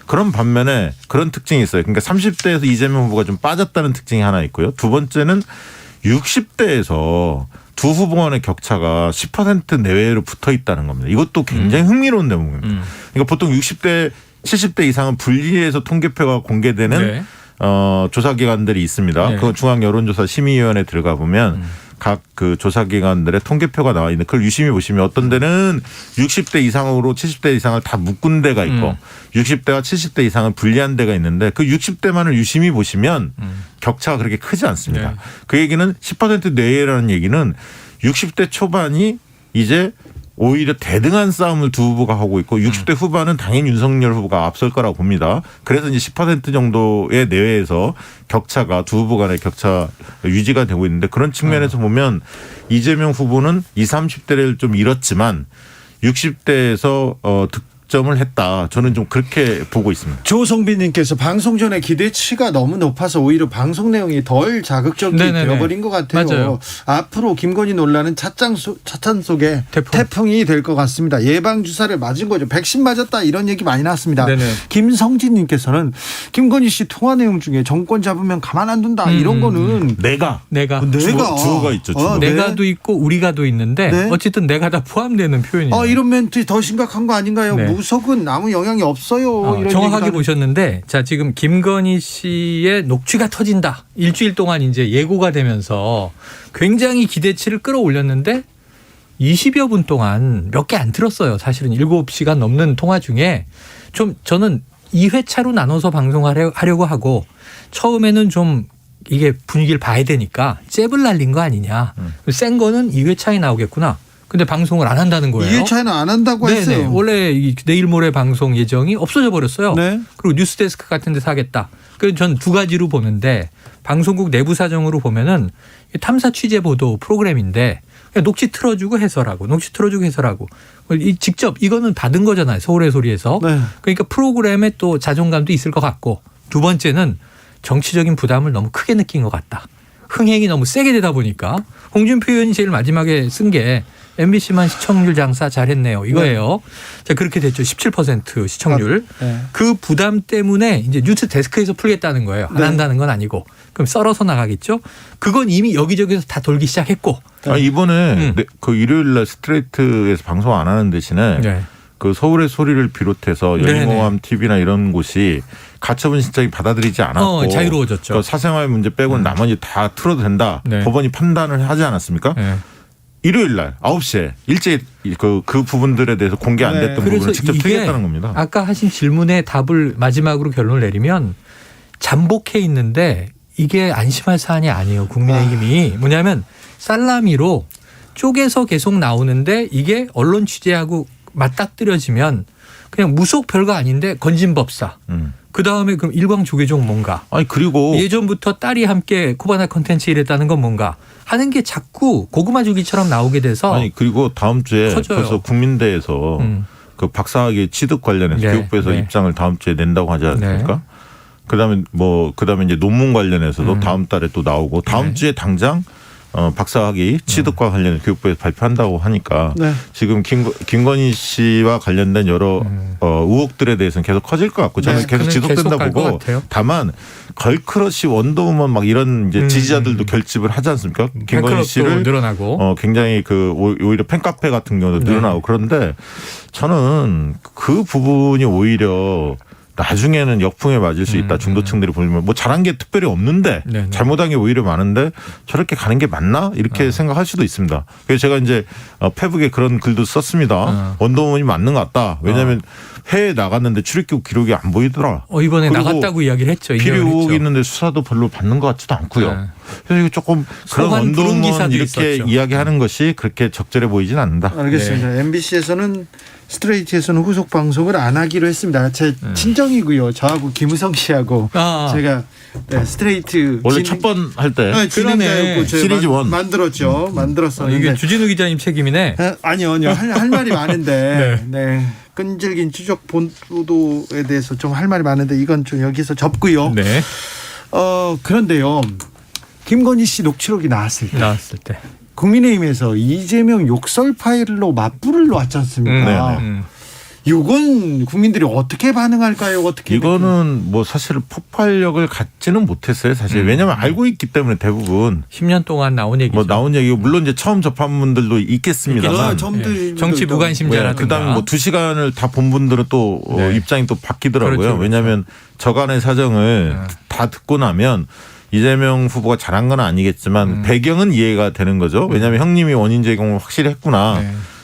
그런 반면에 그런 특징이 있어요. 그러니까 30대에서 이재명 후보가 좀 빠졌다는 특징이 하나 있고요. 두 번째는 60대에서 두 후보 간의 격차가 10% 내외로 붙어 있다는 겁니다. 이것도 굉장히 흥미로운 대목입니다. 그러니까 보통 60대, 70대 이상은 분리해서 통계표가 공개되는 조사기관들이 있습니다. 그 중앙여론조사 심의위원회 들어가 보면 각 그 조사기관들의 통계표가 나와 있는데 그걸 유심히 보시면 어떤 데는 60대 이상으로 70대 이상을 다 묶은 데가 있고 60대와 70대 이상을 분리한 데가 있는데 그 60대만을 유심히 보시면 격차가 그렇게 크지 않습니다. 그 얘기는 10% 내외라는 얘기는 60대 초반이 이제 오히려 대등한 싸움을 두 후보가 하고 있고 60대 후반은 당연히 윤석열 후보가 앞설 거라고 봅니다. 그래서 이제 10% 정도의 내외에서 격차가 두 후보 간의 격차 유지가 되고 있는데 그런 측면에서 보면 이재명 후보는 20, 30대를 좀 잃었지만 60대에서 득점을 했다. 저는 좀 그렇게 보고 있습니다. 조성빈님께서 방송 전에 기대치가 너무 높아서 오히려 방송 내용이 덜 자극적이 네네네. 되어버린 것 같아요. 맞아요. 앞으로 김건희 논란은 찻잔 속에 태풍이 될 것 같습니다. 예방 주사를 맞은 거죠. 백신 맞았다 이런 얘기 많이 나왔습니다. 네네. 김성진님께서는 김건희 씨 통화 내용 중에 정권 잡으면 가만 안 둔다 이런 거는 내가 주어가 있죠. 주어. 내가도 있고 우리가도 있는데 네. 어쨌든 내가 다 포함되는 표현이에요. 이런 멘트 더 심각한 거 아닌가요? 네. 무속은 아무 영향이 없어요. 이런 정확하게 얘기가 보셨는데 자 지금 김건희 씨의 녹취가 터진다. 일주일 동안 이제 예고가 되면서 굉장히 기대치를 끌어올렸는데 20여 분 동안 몇 개 안 들었어요. 사실은 7시간 넘는 통화 중에 좀 저는 2회차로 나눠서 방송하려고 하고 처음에는 좀 이게 분위기를 봐야 되니까 잽을 날린 거 아니냐. 센 거는 2회차에 나오겠구나. 근데 방송을 안 한다는 거예요. 2회차에는 안 한다고 네네. 했어요. 원래 내일 모레 방송 예정이 없어져 버렸어요. 네. 그리고 뉴스데스크 같은 데서 하겠다. 그래서 저는 두 가지로 보는데 방송국 내부 사정으로 보면은 탐사 취재 보도 프로그램인데 그냥 녹취 틀어주고 해설하고 녹취 틀어주고 해설하고 직접 이거는 받은 거잖아요. 서울의 소리에서. 네. 그러니까 프로그램에 또 자존감도 있을 것 같고 두 번째는 정치적인 부담을 너무 크게 느낀 것 같다. 흥행이 너무 세게 되다 보니까 홍준표 의원이 제일 마지막에 쓴 게 MBC만 시청률 장사 잘했네요. 이거예요. 자, 그렇게 됐죠. 17% 시청률. 네. 그 부담 때문에 이제 뉴스 데스크에서 풀겠다는 거예요. 안 네. 한다는 건 아니고. 그럼 썰어서 나가겠죠. 그건 이미 여기저기서 다 돌기 시작했고. 이번에 그 일요일 날 스트레이트에서 방송 안 하는 대신에 네. 그 서울의 소리를 비롯해서 네네. 연예모함 TV나 이런 곳이 가처분 신청이 받아들이지 않았고 자유로워졌죠. 그 사생활 문제 빼고는 나머지 다 틀어도 된다. 네. 법원이 판단을 하지 않았습니까? 네. 일요일 날 9시에 일제히 그 부분들에 대해서 공개 안 됐던 부분을 직접 이게 특이했다는 겁니다. 아까 하신 질문에 답을 마지막으로 결론을 내리면 잠복해 있는데 이게 안심할 사안이 아니에요. 국민의힘이. 뭐냐면 살라미로 쪼개서 계속 나오는데 이게 언론 취재하고 맞닥뜨려지면 그냥 무속 별거 아닌데 건진법사. 그다음에 그럼 일광조계종 뭔가. 아니 그리고 예전부터 딸이 함께 코바나 컨텐츠 일했다는 건 뭔가 하는 게 자꾸 고구마 주기처럼 나오게 돼서 아니 그리고 다음 주에 커져요. 벌써 국민대에서 그 박사학위 취득 관련해서 네, 교육부에서 네. 입장을 다음 주에 낸다고 하지 않습니까? 네. 그다음에 이제 논문 관련해서도 다음 달에 또 나오고 다음 네. 주에 당장 박사학위 취득과 관련해 교육부에서 발표한다고 하니까 네. 지금 김건희 씨와 관련된 여러 의혹들에 대해서는 계속 커질 것 같고 저는 네, 계속 그는 지속된다 계속 갈것 보고 같아요. 다만 걸크러쉬 원더우먼 막 이런 이제 지지자들도 결집을 하지 않습니까? 김건희 팬클럽도 씨를 늘어나고 굉장히 그 오히려 팬카페 같은 경우도 늘어나고 그런데 저는 그 부분이 오히려 나중에는 역풍에 맞을 수 있다. 중도층들이 보면 뭐 잘한 게 특별히 없는데 네네. 잘못한 게 오히려 많은데 저렇게 가는 게 맞나 이렇게 생각할 수도 있습니다. 그래서 제가 이제 페북에 그런 글도 썼습니다. 원더우먼이 맞는 것 같다. 왜냐하면 해외에 나갔는데 출입국 기록이 안 보이더라. 이번에 그리고 나갔다고 이야기를 했죠. 비리 인정을 의혹이 했죠. 있는데 수사도 별로 받는 것 같지도 않고요. 네. 그래서 이거 조금 그런 소환 부른 원더우먼 기사도 이렇게 있었죠. 이야기하는 것이 그렇게 적절해 보이진 않는다. 알겠습니다. MBC에서는 스트레이트에서는 후속 방송을 안 하기로 했습니다. 제 친정이고요. 저하고 김우성 씨하고 제가 스트레이트 원래 첫 번 할 때 진행자였고 시리즈 1 만들었죠. 만들었었는데 이게 주진우 기자님 책임이네. 아니요. 할 말이 많은데 네. 끈질긴 추적 보도에 대해서 좀 할 말이 많은데 이건 좀 여기서 접고요. 네. 그런데요. 김건희 씨 녹취록이 나왔을 때 국민의힘에서 이재명 욕설 파일로 맞불을 놨지 않습니까? 이건 국민들이 어떻게 반응할까요? 어떻게 이거는 뭐 사실 폭발력을 갖지는 못했어요. 사실 왜냐하면 알고 있기 때문에 대부분 10년 동안 나온 얘기죠. 뭐 나온 얘기고 물론 이제 처음 접한 분들도 있겠습니다만 정치 무관심자라든가 그다음 뭐 2시간을 다 본 분들은 또 입장이 또 바뀌더라고요. 그렇죠. 왜냐하면 저간의 사정을 다 듣고 나면 이재명 후보가 잘한 건 아니겠지만 배경은 이해가 되는 거죠. 왜냐하면 형님이 원인 제공을 확실히 했구나.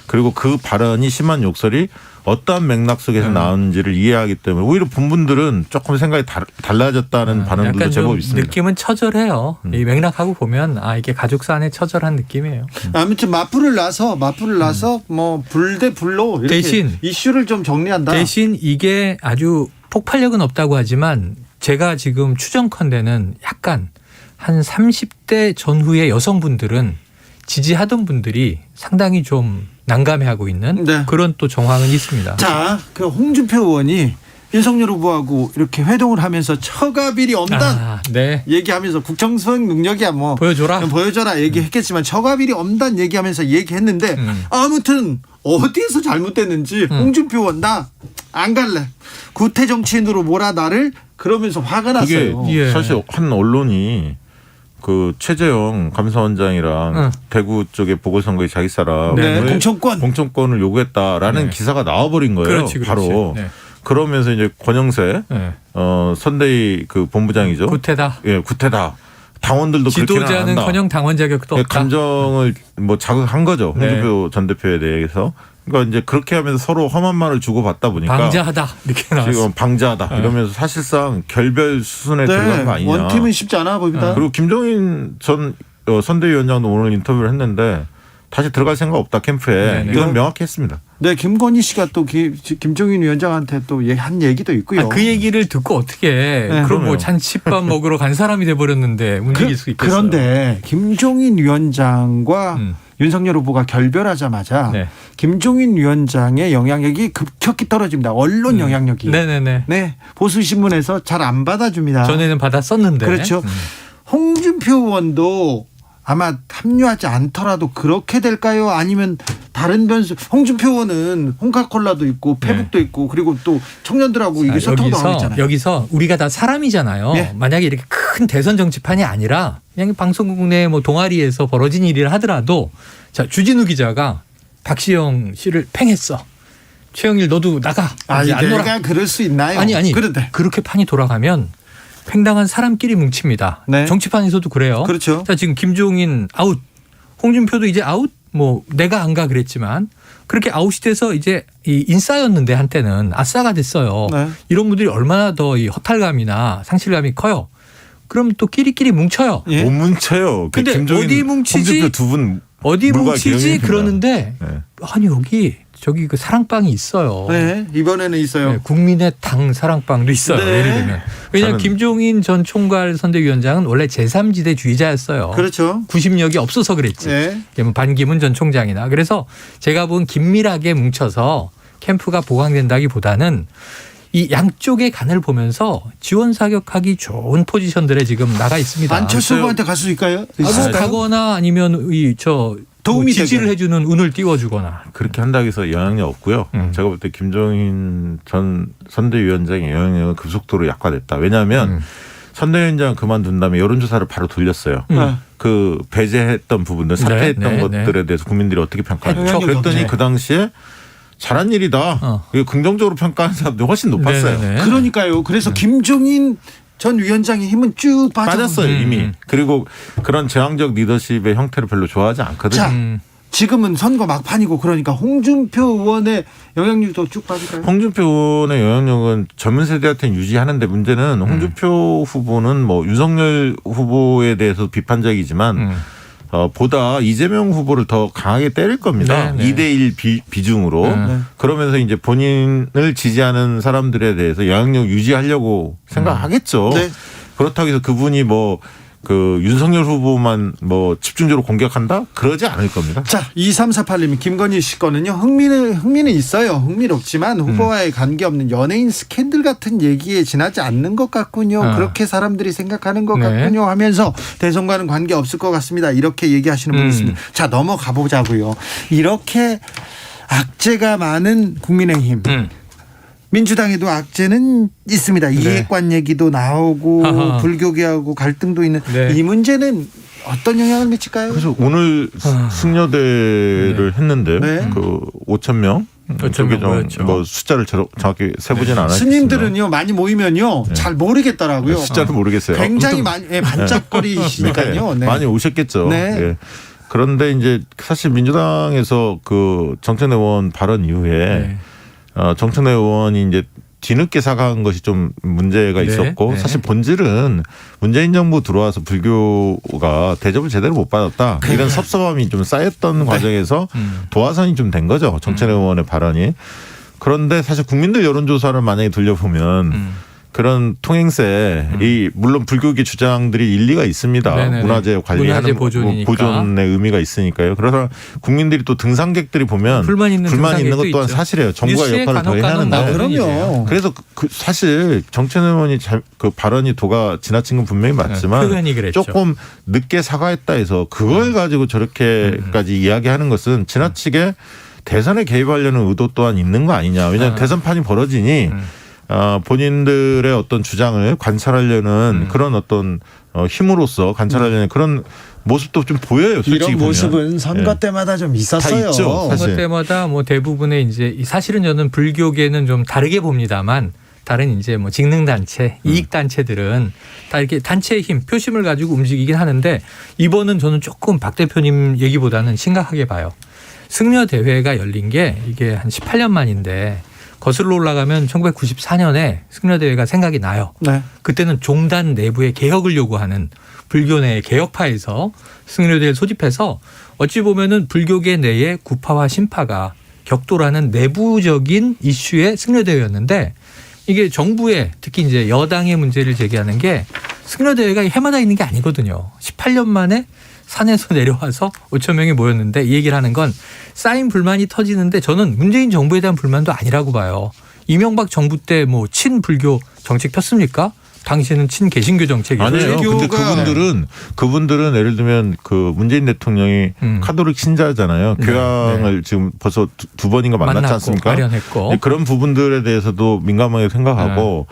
그리고 그 발언이 심한 욕설이 어떠한 맥락 속에서 나오는지를 이해하기 때문에 오히려 본분들은 조금 생각이 달라졌다는 반응들도 약간 제법 좀 있습니다. 느낌은 처절해요. 이 맥락하고 보면 이게 가족사 안에 처절한 느낌이에요. 아무튼 맞불을 놔서 뭐 불 대 불로 이렇게 대신 이슈를 좀 정리한다. 대신 이게 아주 폭발력은 없다고 하지만 제가 지금 추정컨대는 약간 한 30대 전후의 여성분들은 지지하던 분들이 상당히 좀 난감해하고 있는 네. 그런 또 정황은 있습니다. 자, 그 홍준표 의원이 윤석열 후보하고 이렇게 회동을 하면서 처가비리 엄단 네. 얘기하면서 국정수행 능력이야 뭐 보여줘라 얘기했겠지만 처가비리 엄단 얘기하면서 얘기했는데 아무튼 어디에서 잘못됐는지 홍준표 의원 나 안 갈래. 구태 정치인으로 몰아 나를 그러면서 화가 그게 났어요. 예. 사실 한 언론이 그 최재형 감사원장이랑 대구 쪽에 보궐선거에 자기 사람을 공천권을 요구했다라는 기사가 나와버린 거예요. 그렇지. 바로 네. 그러면서 이제 권영세 네. 선대위 그 본부장이죠. 구태다. 예, 구태다. 당원들도 그렇게는 안 한다. 지도자는커녕 당원 자격도 없다. 감정을 뭐 자극한 거죠. 홍준표 전 대표에 대해서. 그러니까 이제 그렇게 하면서 서로 험한 말을 주고받다 보니까 방자하다 이렇게 나왔어. 지금 방자하다 이러면서 사실상 결별 수순에 들어간 거 아니냐. 원팀은 쉽지 않아 보입니다. 그리고 김종인 전 선대위원장도 오늘 인터뷰를 했는데 다시 들어갈 생각 없다 캠프에. 네네. 이건 명확히 했습니다. 네, 김건희 씨가 또 김종인 위원장한테 또 한 얘기도 있고요. 그 얘기를 듣고 어떻게 그럼 뭐 잔치밥 먹으러 간 사람이 돼버렸는데 움직일 수 있겠어요. 그런데 김종인 위원장과 윤석열 후보가 결별하자마자 김종인 위원장의 영향력이 급격히 떨어집니다. 언론 영향력이. 네네네. 네, 보수 신문에서 잘 안 받아줍니다. 전에는 받았었는데. 그렇죠. 홍준표 의원도 아마 합류하지 않더라도 그렇게 될까요? 아니면 다른 변수? 홍준표 의원은 홍카콜라도 있고 페북도 있고 그리고 또 청년들하고 이게 소통도 하고 있잖아요. 여기서 우리가 다 사람이잖아요. 네. 만약에 이렇게 큰 대선 정치판이 아니라 그냥 방송국 내 뭐 동아리에서 벌어진 일이라 하더라도 자 주진우 기자가 박시영 씨를 팽했어. 최영일 너도 나가. 이제 안 놀아. 내가 그럴 수 있나요? 아니. 그런데 그렇게 판이 돌아가면 팽당한 사람끼리 뭉칩니다. 네. 정치판에서도 그래요. 그렇죠. 자 지금 김종인 아웃, 홍준표도 이제 아웃. 뭐 내가 안 가 그랬지만 그렇게 아웃이 돼서 이제 이 인싸였는데 한때는 아싸가 됐어요. 네. 이런 분들이 얼마나 더 이 허탈감이나 상실감이 커요. 그럼 또 끼리끼리 뭉쳐요. 예? 못 뭉쳐요. 근데 김종인, 어디 뭉치지? 홍준표 두 분 어디 물과 뭉치지 기름입니다. 그러는데 네. 아니 저기 그 사랑방이 있어요. 네, 이번에는 있어요. 네, 국민의 당 사랑방도 있어요. 네. 예를 들면 왜냐하면 김종인 전 총괄 선대위원장은 원래 제3지대주의자였어요. 그렇죠. 구심력이 없어서 그랬지. 네. 반기문 전 총장이나. 그래서 제가 본 긴밀하게 뭉쳐서 캠프가 보강된다기보다는 이 양쪽의 간을 보면서 지원 사격하기 좋은 포지션들에 지금 나가 있습니다. 안철수 후보한테 갈 수 있을까요? 뭐 가거나 아니면 도움이 지지를 되게. 해주는 운을 띄워주거나. 그렇게 한다고 해서 영향력 없고요. 제가 볼 때 김종인 전 선대위원장의 영향력은 급속도로 약화됐다. 왜냐하면 선대위원장 그만둔 다음에 여론조사를 바로 돌렸어요. 그 배제했던 부분들, 사퇴했던 것들에 대해서 국민들이 어떻게 평가하는지. 그랬더니 그 당시에 잘한 일이다. 긍정적으로 평가하는 사람들이 훨씬 높았어요. 네네. 그러니까요. 그래서 김종인 전 위원장의 힘은 쭉 빠졌어요 이미. 그리고 그런 제왕적 리더십의 형태를 별로 좋아하지 않거든요. 자, 지금은 선거 막판이고 그러니까 홍준표 의원의 영향력도 쭉 빠질까요? 홍준표 의원의 영향력은 젊은 세대한테는 유지하는데 문제는 홍준표 후보는 뭐 윤석열 후보에 대해서 비판적이지만 보다 이재명 후보를 더 강하게 때릴 겁니다. 네, 네. 2대1 비중으로. 그러면서 이제 본인을 지지하는 사람들에 대해서 영향력 유지하려고 생각하겠죠. 네. 그렇다고 해서 그분이 뭐 그 윤석열 후보만 뭐 집중적으로 공격한다? 그러지 않을 겁니다. 자, 2348님 김건희 씨 거는요. 흥미는 있어요. 흥미롭지만 후보와의 관계없는 연예인 스캔들 같은 얘기에 지나지 않는 것 같군요. 그렇게 사람들이 생각하는 것 같군요 하면서 대선과는 관계없을 것 같습니다. 이렇게 얘기하시는 분이 있습니다. 자, 넘어가 보자고요. 이렇게 악재가 많은 국민의힘. 민주당에도 악재는 있습니다. 이해관 얘기도 나오고 불교계하고 갈등도 있는 이 문제는 어떤 영향을 미칠까요? 그래서 오늘 승려대를 했는데 그 5천 명. 저게 뭐 숫자를 정확히 세보지는 않았지만 스님들은요 많이 모이면요 잘 모르겠더라고요. 숫자를 모르겠어요. 굉장히 많이 반짝거리시니까요. 많이 오셨겠죠. 네. 그런데 이제 사실 민주당에서 그 정청래 의원 발언 이후에 정청래 의원이 이제 뒤늦게 사과한 것이 좀 문제가 있었고 사실 본질은 문재인 정부 들어와서 불교가 대접을 제대로 못 받았다. 이런 섭섭함이 좀 쌓였던 과정에서 도화선이 좀 된 거죠. 정청래 의원의 발언이. 그런데 사실 국민들 여론조사를 만약에 돌려보면 그런 통행세, 물론 불교계 주장들이 일리가 있습니다. 네네네. 문화재 관리하는 문화재 보존의 의미가 있으니까요. 그래서 국민들이 또 등산객들이 보면 불만 있는 것 또한 있죠. 사실이에요. 정부가 뉴스에 역할을 더 해야 간혹 하는데. 그럼요. 그래서 사실 정청래 의원이 그 발언이 도가 지나친 건 분명히 맞지만 표현이 그랬죠. 조금 늦게 사과했다 해서 그걸 가지고 저렇게까지 이야기하는 것은 지나치게 대선에 개입하려는 의도 또한 있는 거 아니냐. 왜냐하면 대선판이 벌어지니 본인들의 어떤 주장을 관찰하려는 그런 어떤 힘으로서 관찰하려는 그런 모습도 좀 보여요. 솔직히 이런 보면. 모습은 선거 때마다 좀 있었어요. 다 있죠, 사실. 선거 때마다 뭐 대부분의 이제 사실은 저는 불교계는 좀 다르게 봅니다만 다른 이제 뭐 직능단체, 이익단체들은 다 이렇게 단체의 힘, 표심을 가지고 움직이긴 하는데 이번은 저는 조금 박 대표님 얘기보다는 심각하게 봐요. 승려 대회가 열린 게 이게 한 18년 만인데 거슬러 올라가면 1994년에 승려대회가 생각이 나요. 네. 그때는 종단 내부의 개혁을 요구하는 불교 내의 개혁파에서 승려대회를 소집해서 어찌 보면은 불교계 내의 구파와 신파가 격돌하는 내부적인 이슈의 승려대회였는데 이게 정부의 특히 이제 여당의 문제를 제기하는 게 승려대회가 해마다 있는 게 아니거든요. 18년 만에 산에서 내려와서 5천 명이 모였는데 이 얘기를 하는 건 쌓인 불만이 터지는데 저는 문재인 정부에 대한 불만도 아니라고 봐요. 이명박 정부 때 뭐 친불교 정책 폈습니까? 당시에는 친개신교 정책이죠. 아니에요. 근데 그분들은 예를 들면 그 문재인 대통령이 카톨릭 신자잖아요. 교황을 지금 벌써 두 번인가 만났지 않습니까? 마련했고. 그런 부분들에 대해서도 민감하게 생각하고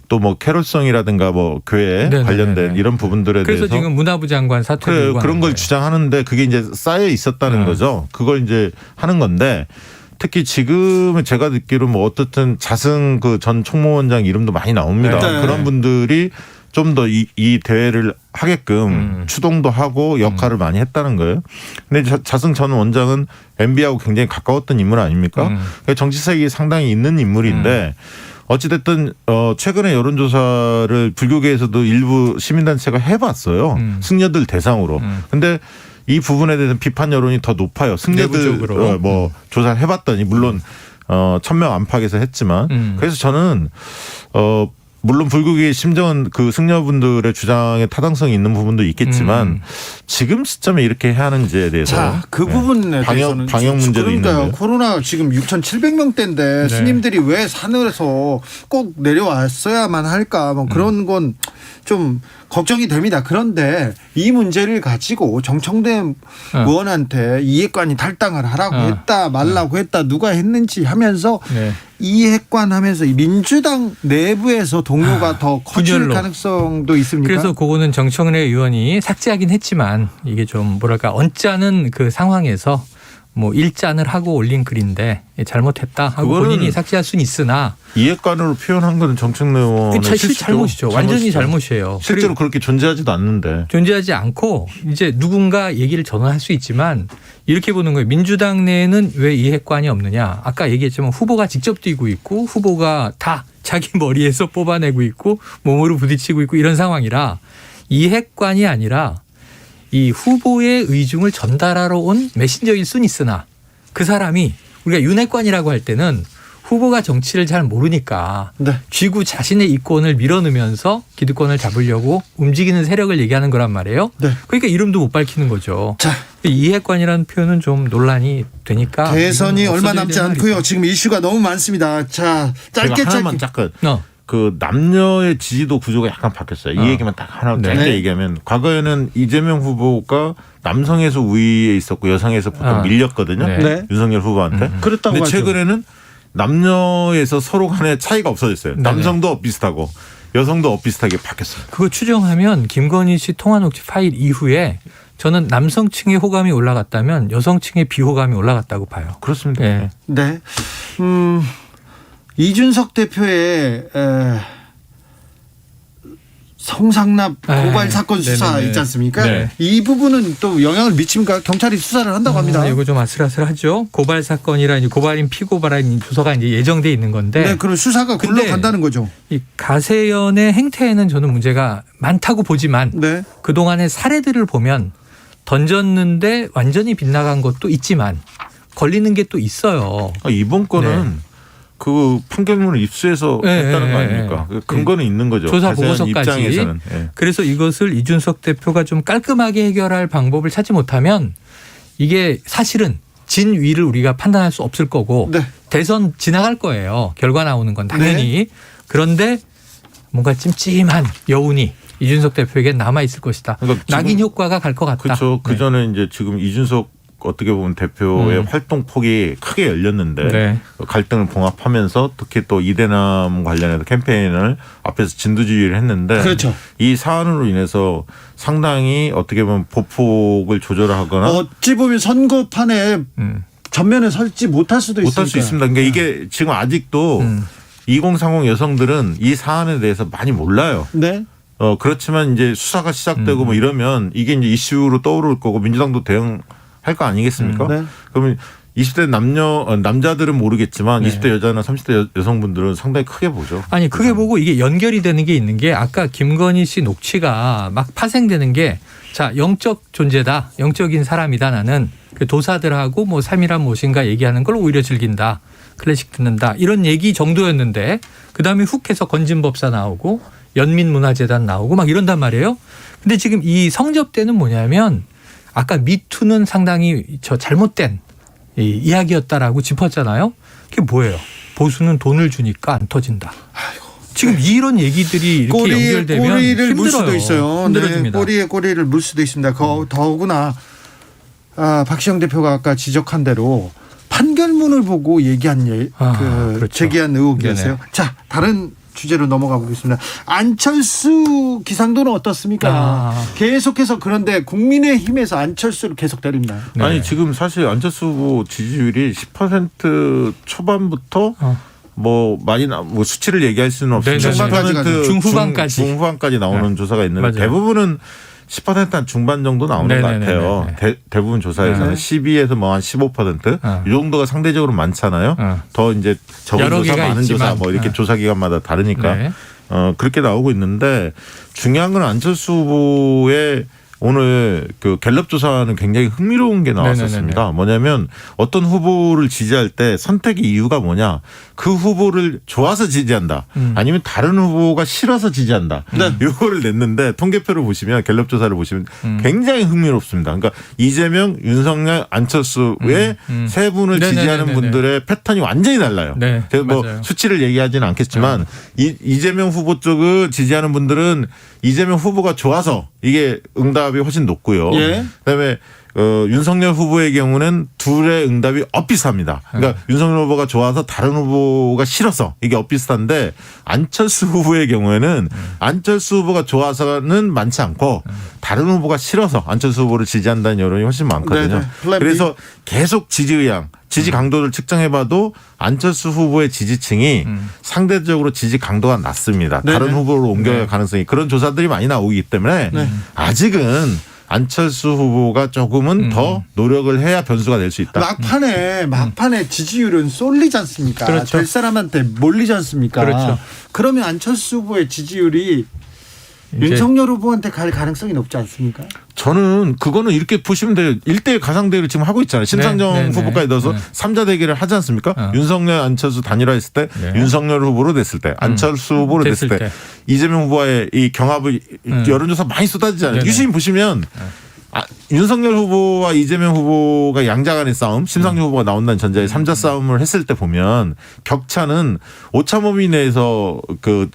또 뭐 캐롤성이라든가 뭐 교회 관련된 이런 부분들에 그래서 대해서 지금 문화부 장관 사퇴 그런 걸 주장하는데 그게 이제 쌓여 있었다는 거죠. 그걸 이제 하는 건데 특히 지금은 제가 듣기로 뭐 어떻든 자승 그 전 총무원장 이름도 많이 나옵니다. 네. 그런 분들이 좀 더 이 대회를 하게끔 추동도 하고 역할을 많이 했다는 거예요. 근데 자승 전 원장은 MB하고 굉장히 가까웠던 인물 아닙니까? 정치색이 상당히 있는 인물인데 어찌됐든 최근에 여론조사를 불교계에서도 일부 시민단체가 해봤어요. 승려들 대상으로. 근데 이 부분에 대해서 비판 여론이 더 높아요. 승려들 뭐 조사를 해봤더니 물론 1,000명 안팎에서 했지만 그래서 저는 물론 불교계의 심정은 그 승려분들의 주장에 타당성이 있는 부분도 있겠지만 지금 시점에 이렇게 해야 하는지에 대해서 자, 그 부분에 대해서는 방역 문제도 있는데 코로나 지금 6,700명대인데 스님들이 왜 산에서 꼭 내려왔어야만 할까 뭐 그런 건 좀 걱정이 됩니다. 그런데 이 문제를 가지고 정청래 의원한테 이해관이 탈당을 하라고 했다 말라고 했다 누가 했는지 하면서 이해관하면서 민주당 내부에서 동료가 더 커질 분열로. 가능성도 있습니까? 그래서 그거는 정청래 의원이 삭제하긴 했지만 이게 좀 뭐랄까 언짢은 그 상황에서 뭐 일잔을 하고 올린 글인데 잘못했다 하고 본인이 삭제할 수는 있으나 이해관으로 표현한 거는 정청래 의원의 잘못이죠. 완전히 잘못이에요. 실제로 그렇게 존재하지도 않는데. 존재하지 않고 이제 누군가 얘기를 전환할 수 있지만 이렇게 보는 거예요. 민주당 내에는 왜 이해관이 없느냐. 아까 얘기했지만 후보가 직접 뛰고 있고 후보가 다 자기 머리에서 뽑아내고 있고 몸으로 부딪히고 있고 이런 상황이라 이해관이 아니라 이 후보의 의중을 전달하러 온 메신저일 수는 있으나 그 사람이 우리가 윤핵관이라고 할 때는 후보가 정치를 잘 모르니까 쥐고 자신의 이권을 밀어넣으면서 기득권을 잡으려고 움직이는 세력을 얘기하는 거란 말이에요. 그러니까 이름도 못 밝히는 거죠. 자, 이해관이라는 표현은 좀 논란이 되니까. 대선이 얼마 남지 않고요. 지금 이슈가 너무 많습니다. 자, 짧게 하나만 잠깐. 그 남녀의 지지도 구조가 약간 바뀌었어요. 이 얘기만 딱 하나 짧게 얘기하면 과거에는 이재명 후보가 남성에서 우위에 있었고 여성에서 보통 밀렸거든요. 윤석열 후보한테. 그렇다고 근데 하죠. 최근에는 남녀에서 서로 간에 차이가 없어졌어요. 남성도 비슷하고 여성도 비슷하게 바뀌었어요. 그거 추정하면 김건희 씨 통화 녹취 파일 이후에 저는 남성층의 호감이 올라갔다면 여성층의 비호감이 올라갔다고 봐요. 그렇습니다. 네. 이준석 대표의 성상납 고발 네. 사건 수사 네네네. 있지 않습니까? 네. 이 부분은 또 영향을 미칩니까? 경찰이 수사를 한다고 합니다. 이거 좀 아슬아슬하죠. 고발 사건이라 이제 고발인 피고발인 조서가 이제 예정돼 있는 건데. 네, 그럼 수사가 근데 굴러간다는 거죠. 이 가세연의 행태에는 저는 문제가 많다고 보지만 네. 그동안의 사례들을 보면 던졌는데 완전히 빗나간 것도 있지만 걸리는 게 또 있어요. 이번 건은 그 판결문을 입수해서 했다는 거 아닙니까? 그 근거는 있는 거죠. 조사 가세현 보고서까지. 입장에서는. 예. 그래서 이것을 이준석 대표가 좀 깔끔하게 해결할 방법을 찾지 못하면 이게 사실은 진위를 우리가 판단할 수 없을 거고 네. 대선 지나갈 거예요. 결과 나오는 건 당연히. 그런데 뭔가 찜찜한 여운이 이준석 대표에게 남아 있을 것이다. 그러니까 지금- 낙인 효과가 갈 것 같다. 그렇죠. 그 전에 이제 지금 이준석 어떻게 보면 대표의 활동 폭이 크게 열렸는데 네. 갈등을 봉합하면서 특히 또 이대남 관련해서 캠페인을 앞에서 진두지휘를 했는데 그렇죠. 이 사안으로 인해서 상당히 어떻게 보면 보폭을 조절하거나 어찌 보면 선거판에 전면에 설지 못할 수도 있습니다. 못할 수 있습니다. 그러니까 이게 지금 아직도 2030 여성들은 이 사안에 대해서 많이 몰라요. 네. 그렇지만 이제 수사가 시작되고 뭐 이러면 이게 이제 이슈로 떠오를 거고 민주당도 대응할 거 아니겠습니까? 네. 그러면 20대 남자들은 모르겠지만 20대 여자나 30대 여성분들은 상당히 크게 보죠. 아니 크게 보고 이게 연결이 되는 게 있는 게 아까 김건희 씨 녹취가 막 파생되는 게 자 영적 존재다. 영적인 사람이다 나는. 그 도사들하고 뭐 삶이란 무엇인가 얘기하는 걸 오히려 즐긴다. 클래식 듣는다. 이런 얘기 정도였는데 그다음에 훅 해서 건진법사 나오고 연민문화재단 나오고 막 이런단 말이에요. 근데 지금 이 성접대는 뭐냐면 아까 미투는 상당히 저 잘못된 이 이야기였다라고 짚었잖아요. 그게 뭐예요? 보수는 돈을 주니까 안 터진다. 지금 이런 얘기들이 이렇게 연결되면 꼬리를 물 힘들어요. 수도 있어요. 힘들어집니다. 꼬리에 꼬리를 물 수도 있습니다. 더구나 박시영 대표가 아까 지적한 대로 판결문을 보고 얘기한 그렇죠. 제기한 의혹이었어요. 네네. 자, 다른 주제로 넘어가 보겠습니다. 안철수 기상도는 어떻습니까? 계속해서 그런데 국민의힘에서 안철수를 계속 때립니다. 네. 아니 지금 사실 안철수 후보 지지율이 10% 초반부터 뭐 많이 뭐 수치를 얘기할 수는 없습니다. 네네네. 10% 중후반까지. 중후반까지 나오는 조사가 있는데 맞아요. 대부분은 10%한 중반 정도 나오는 네네네네. 것 같아요. 대부분 조사에서는 12에서 뭐 한 15%이 정도가 상대적으로 많잖아요. 더 이제 적은 여러 조사, 개가 많은 있지만. 조사 뭐 이렇게 조사 기관마다 다르니까 네. 그렇게 나오고 있는데 중요한 건 안철수 후보의 오늘 그 갤럽 조사는 굉장히 흥미로운 게 나왔었습니다. 네네네네. 뭐냐면 어떤 후보를 지지할 때 선택의 이유가 뭐냐. 그 후보를 좋아서 지지한다. 아니면 다른 후보가 싫어서 지지한다. 이거를 냈는데 통계표를 보시면 갤럽 조사를 보시면 굉장히 흥미롭습니다. 그러니까 이재명, 윤석열, 안철수의 세 분을 네네네네네. 지지하는 분들의 패턴이 완전히 달라요. 네, 그래서 뭐 맞아요. 수치를 얘기하지는 않겠지만 이재명 후보 쪽을 지지하는 분들은 이재명 후보가 좋아서 이게 응답이 훨씬 높고요. 예. 그다음에 윤석열 후보의 경우는 둘의 응답이 엇비슷합니다. 그러니까 윤석열 후보가 좋아서 다른 후보가 싫어서 이게 엇비슷한데 안철수 후보의 경우에는 안철수 후보가 좋아서는 많지 않고 다른 후보가 싫어서 안철수 후보를 지지한다는 여론이 훨씬 많거든요. 네네. 플랜 B. 그래서 계속 지지 의향, 지지 강도를 측정해봐도 안철수 후보의 지지층이 상대적으로 지지 강도가 낮습니다. 네네. 다른 후보로 옮겨갈 가능성이 그런 조사들이 많이 나오기 때문에 아직은 안철수 후보가 조금은 더 노력을 해야 변수가 될 수 있다. 막판에 지지율은 쏠리지 않습니까? 그렇죠. 될 사람한테 몰리지 않습니까? 그렇죠. 그러면 안철수 후보의 지지율이 이제 윤석열 후보한테 갈 가능성이 높지 않습니까? 저는 그거는 이렇게 보시면 돼요. 1대1 가상대결을 지금 하고 있잖아요. 심상정 네, 네, 후보까지 넣어서 네. 3자 대결을 하지 않습니까? 윤석열, 안철수 단일화했을 때 네. 윤석열 후보로 됐을 때 안철수 후보로 됐을 때 이재명 후보와의 이 경합을 여론조사 많이 쏟아지잖아요. 네네. 유심히 보시면 윤석열 후보와 이재명 후보가 양자 간의 싸움, 심상정 후보가 나온다는 전제에 3자 싸움을 했을 때 보면 격차는 오차범위 내에서 그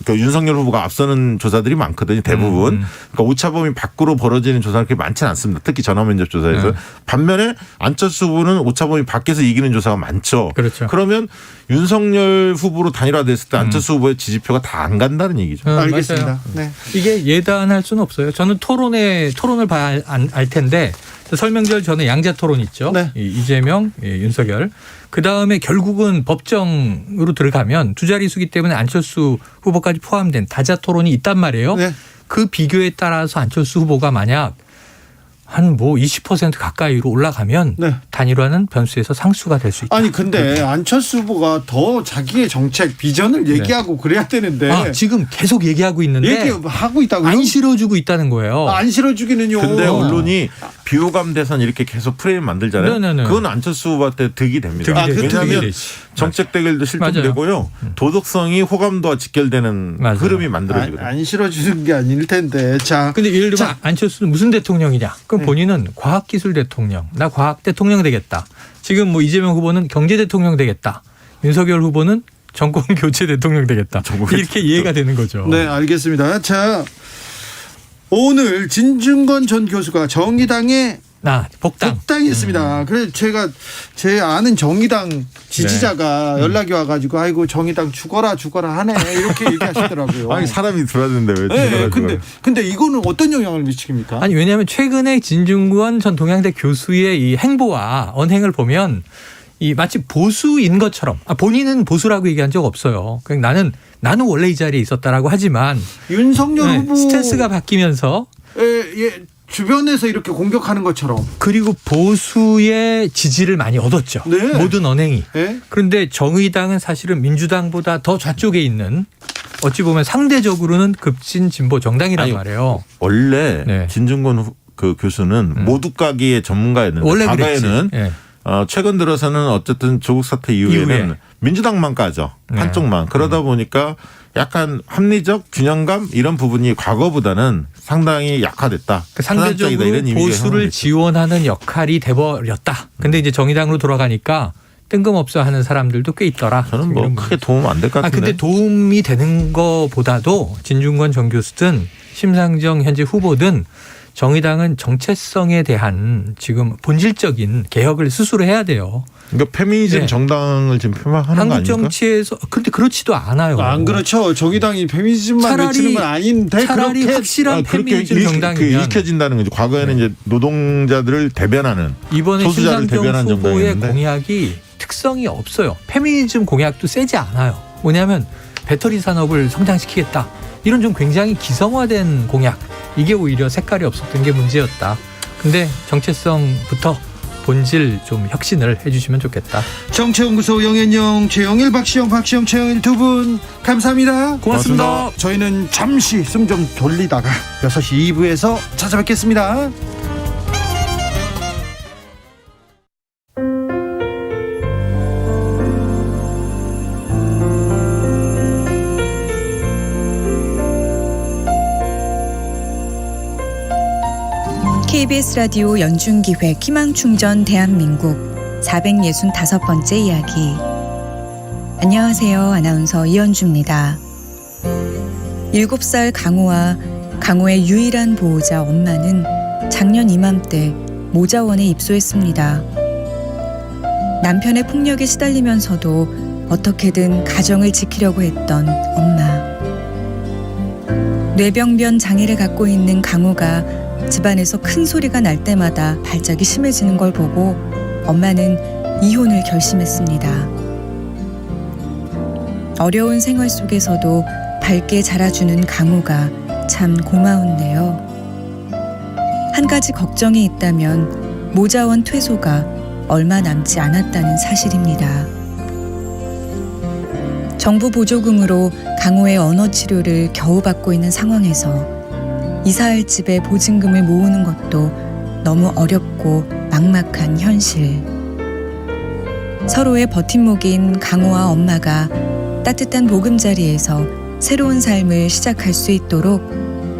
윤석열 후보가 앞서는 조사들이 많거든요. 대부분. 그러니까 오차범위 밖으로 벌어지는 조사가 그렇게 많지는 않습니다. 특히 전화면접 조사에서. 반면에 안철수 후보는 오차범위 밖에서 이기는 조사가 많죠. 그렇죠. 그러면 윤석열 후보로 단일화됐을 때 안철수 후보의 지지표가 다 안 간다는 얘기죠. 알겠습니다. 맞아요. 네. 이게 예단할 수는 없어요. 저는 토론을 봐야 알 텐데 설명절 전에 양자 토론 있죠. 네. 이재명, 윤석열. 그다음에 결국은 법정으로 들어가면 두 자릿수기 때문에 안철수 후보까지 포함된 다자 토론이 있단 말이에요. 네. 그 비교에 따라서 안철수 후보가 만약 한 20% 가까이로 올라가면 네. 단일화는 변수에서 상수가 될 수 있다. 아니 근데 안철수 후보가 더 자기의 정책 비전을 얘기하고 그래야 되는데 지금 계속 얘기하고 있는데 얘기하고 있다고요? 안 실어주고 있다는 거예요. 안 실어주기는요. 근데 언론이 비호감 대선 이렇게 계속 프레임 만들잖아요. 네네네. 그건 안철수 후보한테 득이 됩니다. 득이 왜냐하면 되지. 정책 대결도 실종되고요. 도덕성이 호감도와 직결되는 맞아요. 흐름이 만들어지거든요. 안 실어주는 게 아닐 텐데. 자, 근데 예를 들면 안철수는 무슨 대통령이냐? 그럼 본인은 과학기술 대통령, 나 과학 대통령 되겠다. 지금 이재명 후보는 경제 대통령 되겠다. 윤석열 후보는 정권 교체 대통령 되겠다. 이렇게 이해가 되는 거죠. 네, 알겠습니다. 자, 오늘 진중권 전 교수가 정의당에 복당했습니다. 그래서 제가 제 아는 정의당 지지자가 연락이 와가지고 아이고 정의당 죽어라 하네 이렇게 얘기하시더라고요. 아니 사람이 들어왔는데 왜 네, 근데 이거는 어떤 영향을 미치십니까? 아니 왜냐하면 최근에 진중권 전 동양대 교수의 이 행보와 언행을 보면 이 마치 보수인 것처럼 본인은 보수라고 얘기한 적 없어요. 그냥 나는 원래 이 자리에 있었다라고 하지만 윤석열 후보 스탠스가 바뀌면서 주변에서 이렇게 공격하는 것처럼 그리고 보수의 지지를 많이 얻었죠. 네. 모든 언행이. 네. 그런데 정의당은 사실은 민주당보다 더 좌쪽에 있는 어찌 보면 상대적으로는 급진 진보 정당이란 말이에요. 원래 진중권 그 교수는 모두가기의 전문가였는데 원래 과거에는 최근 들어서는 어쨌든 조국 사태 이후에는 민주당만 까죠. 한쪽만. 그러다 보니까 약간 합리적 균형감 이런 부분이 과거보다는 상당히 약화됐다. 상대적으로 이런 보수를 지원하는 역할이 돼버렸다. 근데 이제 정의당으로 돌아가니까 뜬금없어 하는 사람들도 꽤 있더라. 저는 크게 도움 안 될 것 같은데. 근데 도움이 되는 것보다도 진중권 전 교수든 심상정 현재 후보든 정의당은 정체성에 대한 지금 본질적인 개혁을 스스로 해야 돼요. 그러니까 페미니즘 정당을 지금 표방하는 거 아닙니까? 한국 정치에서 그런데 그렇지도 않아요. 안 그렇죠. 정의당이 페미니즘만 외치는 건 아닌데 차라리 그렇게 확실한 페미니즘 정당이면 읽혀진다는 거죠. 과거에는 이제 노동자들을 대변하는 이번에 소수자를 심상정 대변하는 후보의 정당이었는데 공약이 특성이 없어요. 페미니즘 공약도 세지 않아요. 뭐냐면 배터리 산업을 성장시키겠다. 이런 좀 굉장히 기성화된 공약. 이게 오히려 색깔이 없었던 게 문제였다. 근데 정체성부터 본질 좀 혁신을 해주시면 좋겠다. 정치연구소 영앤영 최영일 박시영 최영일 두 분 감사합니다. 고맙습니다. 저희는 잠시 숨 좀 돌리다가 6시 2부에서 찾아뵙겠습니다. KBS 라디오 연중기획 희망충전 대한민국 465번째 이야기. 안녕하세요. 아나운서 이현주입니다. 7살 강호와 강호의 유일한 보호자 엄마는 작년 이맘때 모자원에 입소했습니다. 남편의 폭력에 시달리면서도 어떻게든 가정을 지키려고 했던 엄마. 뇌병변 장애를 갖고 있는 강호가 집안에서 큰 소리가 날 때마다 발작이 심해지는 걸 보고 엄마는 이혼을 결심했습니다. 어려운 생활 속에서도 밝게 자라주는 강호가 참 고마운데요. 한 가지 걱정이 있다면 모자원 퇴소가 얼마 남지 않았다는 사실입니다. 정부 보조금으로 강호의 언어 치료를 겨우 받고 있는 상황에서 이사할 집에 보증금을 모으는 것도 너무 어렵고 막막한 현실. 서로의 버팀목인 강호와 엄마가 따뜻한 보금자리에서 새로운 삶을 시작할 수 있도록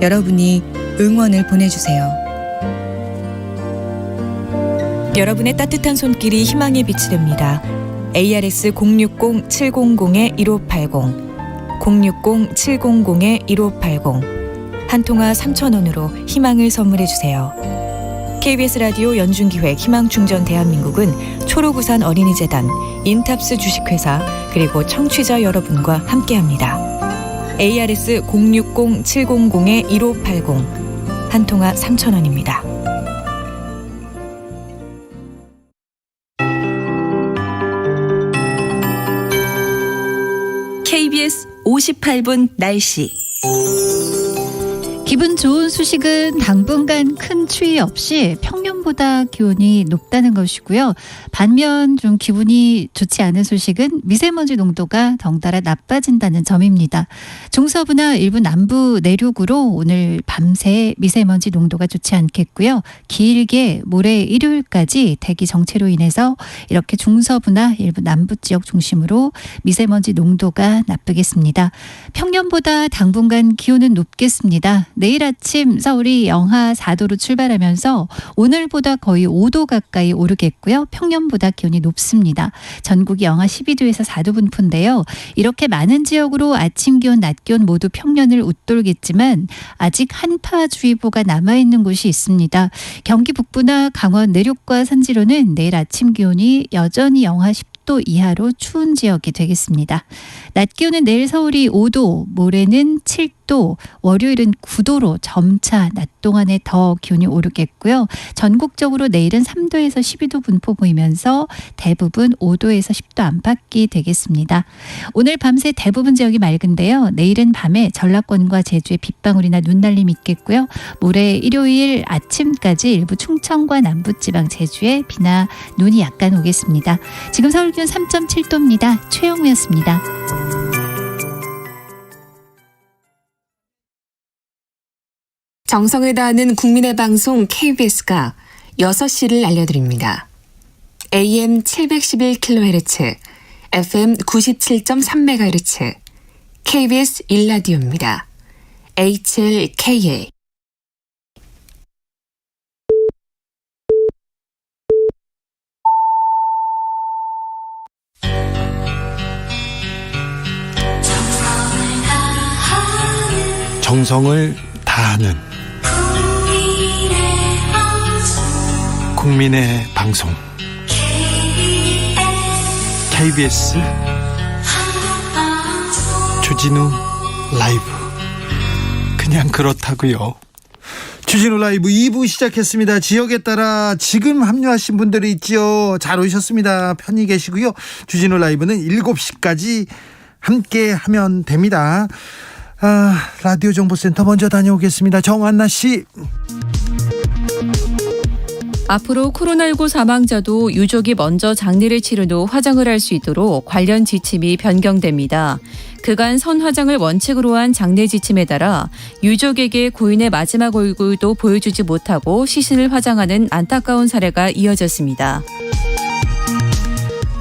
여러분이 응원을 보내주세요. 여러분의 따뜻한 손길이 희망의 빛이 됩니다. ARS 060-700-1580 060-700-1580 한 통화 3,000원으로 희망을 선물해 주세요. KBS 라디오 연중기획 희망충전 대한민국은 초록우산 어린이재단, 인탑스 주식회사 그리고 청취자 여러분과 함께합니다. ARS 060-700-1580 한 통화 3,000원입니다. KBS 58분 날씨. 기분 좋은 소식은 당분간 큰 추위 없이 평년보다 기온이 높다는 것이고요. 반면 좀 기분이 좋지 않은 소식은 미세먼지 농도가 덩달아 나빠진다는 점입니다. 중서부나 일부 남부 내륙으로 오늘 밤새 미세먼지 농도가 좋지 않겠고요. 길게 모레 일요일까지 대기 정체로 인해서 이렇게 중서부나 일부 남부 지역 중심으로 미세먼지 농도가 나쁘겠습니다. 평년보다 당분간 기온은 높겠습니다. 내일 아침 서울이 영하 4도로 출발하면서 오늘보다 거의 5도 가까이 오르겠고요. 평년보다 기온이 높습니다. 전국이 영하 12도에서 4도 분포인데요. 이렇게 많은 지역으로 아침 기온, 낮 기온 모두 평년을 웃돌겠지만 아직 한파주의보가 남아있는 곳이 있습니다. 경기 북부나 강원 내륙과 산지로는 내일 아침 기온이 여전히 영하 10도 이하로 추운 지역이 되겠습니다. 낮 기온은 내일 서울이 5도, 모레는 7도, 월요일은 9도로 점차 낮 동안에 더 기온이 오르겠고요. 전국적으로 내일은 3도에서 12도 분포 보이면서 대부분 5도에서 10도 안팎이 되겠습니다. 오늘 밤새 대부분 지역이 맑은데요. 내일은 밤에 전라권과 제주에 빗방울이나 눈날림 있겠고요. 모레 일요일 아침까지 일부 충청과 남부지방 제주에 비나 눈이 약간 오겠습니다. 지금 서울 기온 3.7도입니다. 최영우였습니다. 정성을 다하는 국민의 방송 KBS가 6시를 알려드립니다. AM 711kHz, FM 97.3MHz, KBS 1라디오입니다. HLKA. 정성을 다하는 국민의 방송 KBS 주진우 라이브. 그냥 그렇다고요. 주진우 라이브 2부 시작했습니다. 지역에 따라 지금 합류하신 분들이 있죠. 잘 오셨습니다. 편히 계시고요. 주진우 라이브는 7시까지 함께 하면 됩니다. 라디오 정보센터 먼저 다녀오겠습니다. 정한나 씨. 앞으로 코로나19 사망자도 유족이 먼저 장례를 치른 후 화장을 할 수 있도록 관련 지침이 변경됩니다. 그간 선화장을 원칙으로 한 장례 지침에 따라 유족에게 고인의 마지막 얼굴도 보여주지 못하고 시신을 화장하는 안타까운 사례가 이어졌습니다.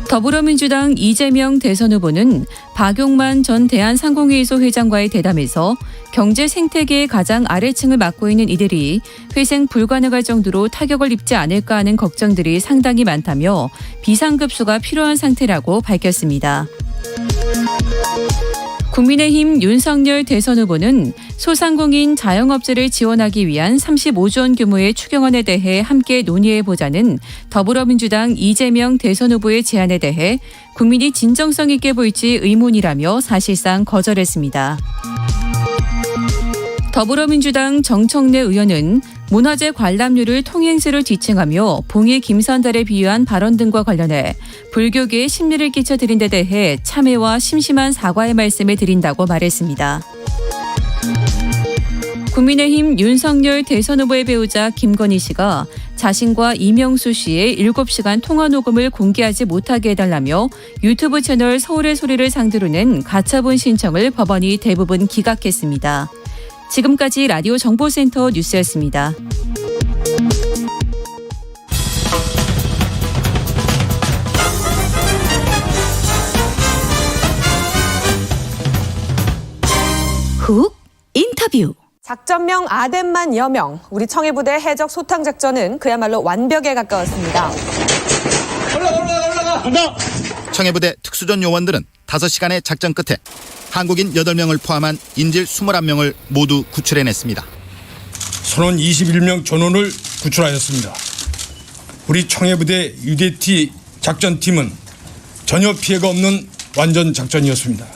더불어민주당 이재명 대선 후보는 박용만 전 대한상공회의소 회장과의 대담에서 경제 생태계의 가장 아래층을 맡고 있는 이들이 회생 불가능할 정도로 타격을 입지 않을까 하는 걱정들이 상당히 많다며 비상급수가 필요한 상태라고 밝혔습니다. 국민의힘 윤석열 대선 후보는 소상공인 자영업자를 지원하기 위한 35조 원 규모의 추경안에 대해 함께 논의해보자는 더불어민주당 이재명 대선 후보의 제안에 대해 국민이 진정성 있게 볼지 의문이라며 사실상 거절했습니다. 더불어민주당 정청래 의원은 문화재 관람료를 통행세로 지칭하며 봉이 김선달에 비유한 발언 등과 관련해 불교계에 심려를 끼쳐드린 데 대해 참회와 심심한 사과의 말씀을 드린다고 말했습니다. 국민의힘 윤석열 대선 후보의 배우자 김건희 씨가 자신과 이명수 씨의 7시간 통화 녹음을 공개하지 못하게 해달라며 유튜브 채널 서울의 소리를 상대로 낸 가처분 신청을 법원이 대부분 기각했습니다. 지금까지 라디오 정보센터 뉴스였습니다. 훅 인터뷰. 작전명 아덴만 여명, 우리 청해부대 해적 소탕 작전은 그야말로 완벽에 가까웠습니다. 올라가! 청해부대 특수전 요원들은 5시간의 작전 끝에 한국인 8명을 포함한 인질 21명을 모두 구출해냈습니다. 선원 21명 전원을 구출하였습니다. 우리 청해부대 UDT 작전팀은 전혀 피해가 없는 완전 작전이었습니다.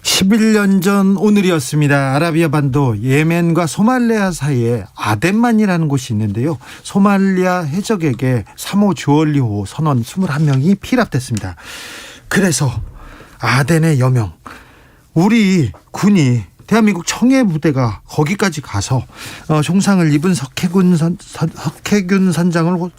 11년 전 오늘이었습니다. 아라비아 반도 예멘과 소말리아 사이에 아덴만이라는 곳이 있는데요. 소말리아 해적에게 3호 주얼리호 선원 21명이 피랍됐습니다. 그래서 아덴의 여명. 우리 군이 대한민국 청해부대가 거기까지 가서 총상을 입은 석해균 선장을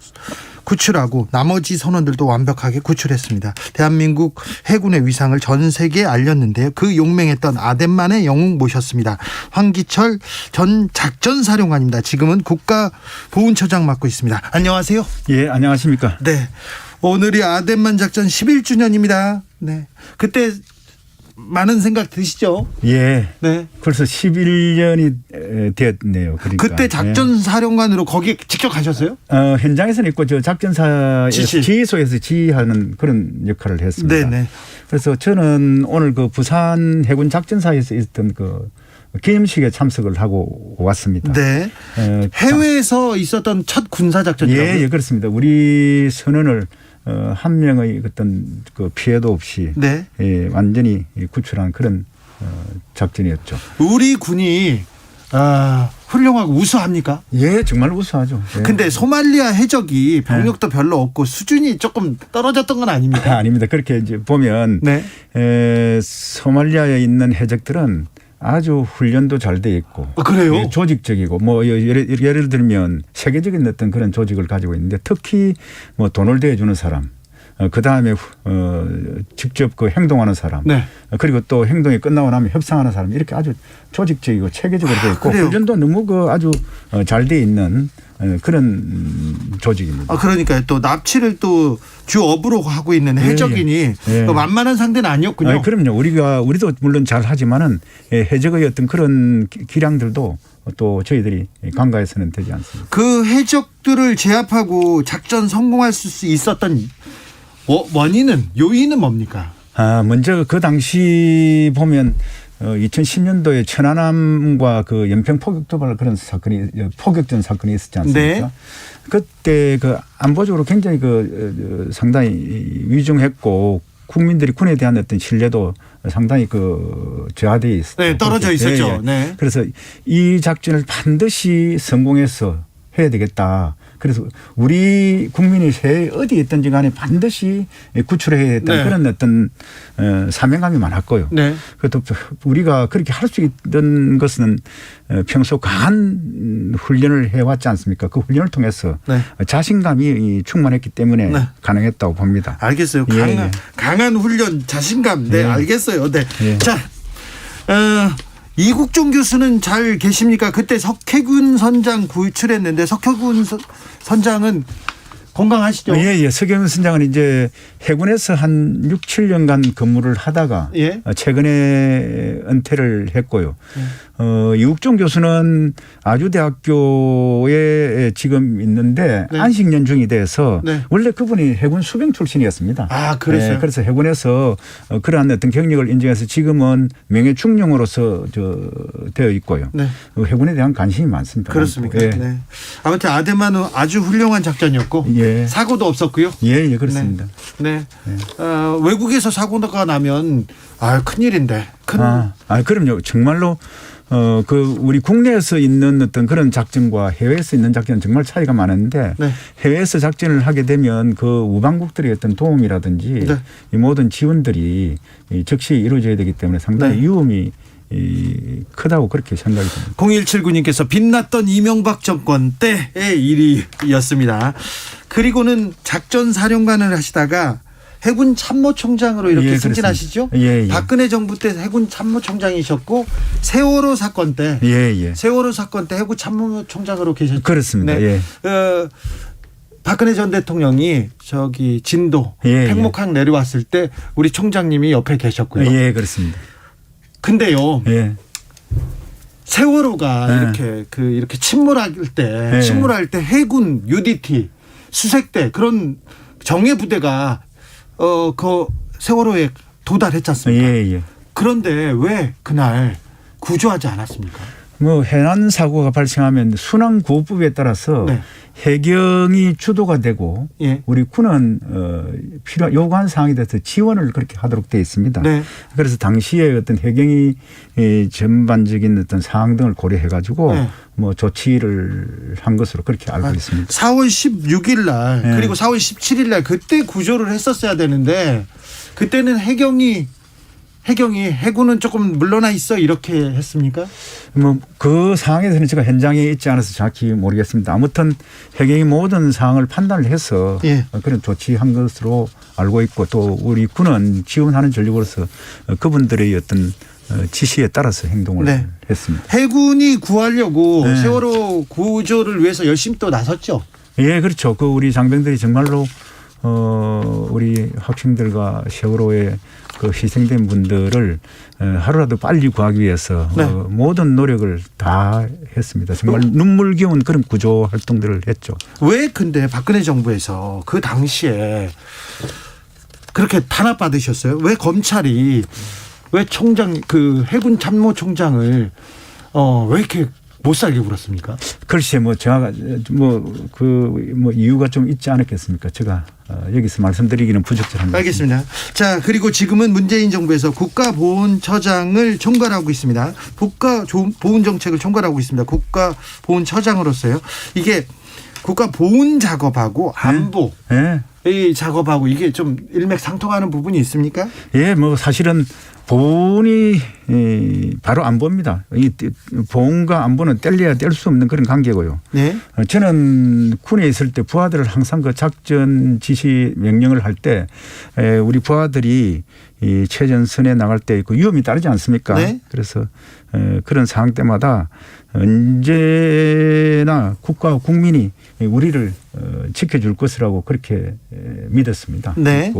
구출하고 나머지 선원들도 완벽하게 구출했습니다. 대한민국 해군의 위상을 전 세계에 알렸는데요. 그 용맹했던 아덴만의 영웅 모셨습니다. 황기철 전 작전사령관입니다. 지금은 국가보훈처장 맡고 있습니다. 안녕하세요. 예, 안녕하십니까. 네, 오늘이 아덴만 작전 11주년입니다. 네, 그때 많은 생각 드시죠? 예. 네. 벌써 11년이 되었네요. 그러니까. 그때 작전사령관으로 거기 직접 가셨어요? 현장에서는 있고 저 작전사의 지휘소에서 지휘하는 그런 역할을 했습니다. 네네. 그래서 저는 오늘 그 부산 해군 작전사에서 있었던 그 기념식에 참석을 하고 왔습니다. 네. 해외에서 있었던 첫 군사작전이라고요? 예, 그렇습니다. 우리 선원을 한 명의 어떤 그 피해도 없이 네. 예, 완전히 구출한 그런 작전이었죠. 우리 군이 훌륭하고 우수합니까? 예, 정말 우수하죠. 예. 근데 소말리아 해적이 병력도 별로 없고 수준이 조금 떨어졌던 건 아닙니까? 아닙니다. 그렇게 이제 보면 소말리아에 있는 해적들은 아주 훈련도 잘 돼 있고 그래요? 예, 조직적이고 뭐 예를 들면 세계적인 어떤 그런 조직을 가지고 있는데 특히 뭐 돈을 대주는 사람 그 다음에 직접 그 행동하는 사람 그리고 또 행동이 끝나고 나면 협상하는 사람 이렇게 아주 조직적이고 체계적으로 돼 있고 훈련도 너무 그 아주 잘 돼 있는 그런 조직입니다. 그러니까요. 또 납치를 또 주업으로 하고 있는 해적인이 만만한 상대는 아니었군요. 그럼요. 우리도 물론 잘 하지만은 해적의 어떤 그런 기량들도 또 저희들이 간과해서는 되지 않습니다. 그 해적들을 제압하고 작전 성공할 수 있었던 요인은 뭡니까? 먼저 그 당시 보면 2010년도에 천안함과 그 연평 포격도발 그런 사건이 포격전 사건이 있었지 않습니까? 네. 그때 그 안보적으로 굉장히 그 상당히 위중했고 국민들이 군에 대한 어떤 신뢰도 상당히 그 저하되어 있었죠. 네, 떨어져 있었죠. 네. 그래서 이 작전을 반드시 성공해서 해야 되겠다. 그래서 우리 국민이 어디에 있든지 간에 반드시 구출해야 했던 그런 어떤 사명감이 많았고요. 그것도 우리가 그렇게 할 수 있던 것은 평소 강한 훈련을 해왔지 않습니까? 그 훈련을 통해서 자신감이 충만했기 때문에 가능했다고 봅니다. 알겠어요. 강한 훈련, 자신감. 네, 알겠어요. 네. 자, 이국종 교수는 잘 계십니까? 그때 석해균 선장 구출했는데 석해균 선장은 건강하시죠? 예. 석해균 선장은 이제 해군에서 한 6, 7년간 근무를 하다가 최근에 은퇴를 했고요. 이국종 교수는 아주대학교에 지금 있는데 안식연중이 돼서 원래 그분이 해군 수병 출신이었습니다. 그래서요? 그래서 해군에서 그러한 어떤 경력을 인정해서 지금은 명예중령으로서 되어 있고요. 해군에 대한 관심이 많습니다. 그렇습니까? 네. 아무튼 아덴만은 아주 훌륭한 작전이었고 사고도 없었고요. 예, 그렇습니다. 네. 외국에서 사고가 나면 큰일인데. 그럼요. 정말로 그 우리 국내에서 있는 어떤 그런 작전과 해외에서 있는 작전은 정말 차이가 많은데 해외에서 작전을 하게 되면 그 우방국들의 어떤 도움이라든지 이 모든 지원들이 즉시 이루어져야 되기 때문에 상당히 위험이 크다고 그렇게 생각이 듭니다. 0179님께서 빛났던 이명박 정권 때의 일이었습니다. 그리고는 작전사령관을 하시다가 해군 참모총장으로 이렇게 승진하시죠? 박근혜 정부 때 해군 참모총장이셨고 세월호 사건 때 세월호 사건 때 해군 참모총장으로 계셨죠? 그렇습니다. 박근혜 전 대통령이 진도 팽목항 내려왔을 때 우리 총장님이 옆에 계셨고요. 그렇습니다. 근데요. 세월호가 이렇게 침몰할 때 해군 UDT 수색대 그런 정예 부대가 그 세월호에 도달했지 않습니까? 그런데 왜 그날 구조하지 않았습니까? 해난 사고가 발생하면 순환 구호법에 따라서 해경이 주도가 되고 우리 군은 요구한 사항에 대해서 지원을 그렇게 하도록 되어 있습니다. 그래서 당시에 어떤 해경이 전반적인 어떤 사항 등을 고려해 가지고 조치를 한 것으로 그렇게 알고 있습니다. 4월 16일 날 그리고 4월 17일 날 그때 구조를 했었어야 되는데 그때는 해경이 해군은 조금 물러나 있어 이렇게 했습니까? 뭐 그 상황에서는 제가 현장에 있지 않아서 정확히 모르겠습니다. 아무튼 해경이 모든 사항을 판단을 해서 그런 조치한 것으로 알고 있고 또 우리 군은 지원하는 전력으로서 그분들의 어떤 지시에 따라서 행동을 했습니다. 해군이 구하려고 세월호 구조를 위해서 열심히 또 나섰죠. 예, 그렇죠. 그 우리 장병들이 정말로 우리 학생들과 세월호에 그 희생된 분들을 하루라도 빨리 구하기 위해서 모든 노력을 다 했습니다. 정말 눈물겨운 그런 구조 활동들을 했죠. 왜 근데 박근혜 정부에서 그 당시에 그렇게 탄압받으셨어요? 왜 검찰이 왜 총장 그 해군 참모총장을 왜 이렇게 못 살게 굴었습니까? 글쎄 제가 이유가 좀 있지 않았겠습니까? 제가 여기서 말씀드리기는 부적절한 것 같습니다. 알겠습니다. 자, 그리고 지금은 문재인 정부에서 국가보훈처장을 총괄하고 있습니다. 국가보훈정책을 총괄하고 있습니다. 국가보훈처장으로서요. 이게 국가보훈 작업하고 안보 이 작업하고 이게 좀 일맥상통하는 부분이 있습니까? 예, 사실은 보훈이 바로 안보입니다. 이 보훈과 안보는 뗄래야 뗄 수 없는 그런 관계고요. 네. 저는 군에 있을 때 부하들을 항상 그 작전 지시 명령을 할 때 우리 부하들이 이 최전선에 나갈 때 그 위험이 따르지 않습니까? 네. 그래서 그런 상황 때마다 언제나 국가와 국민이 우리를 지켜줄 것이라고 그렇게 믿었습니다. 네.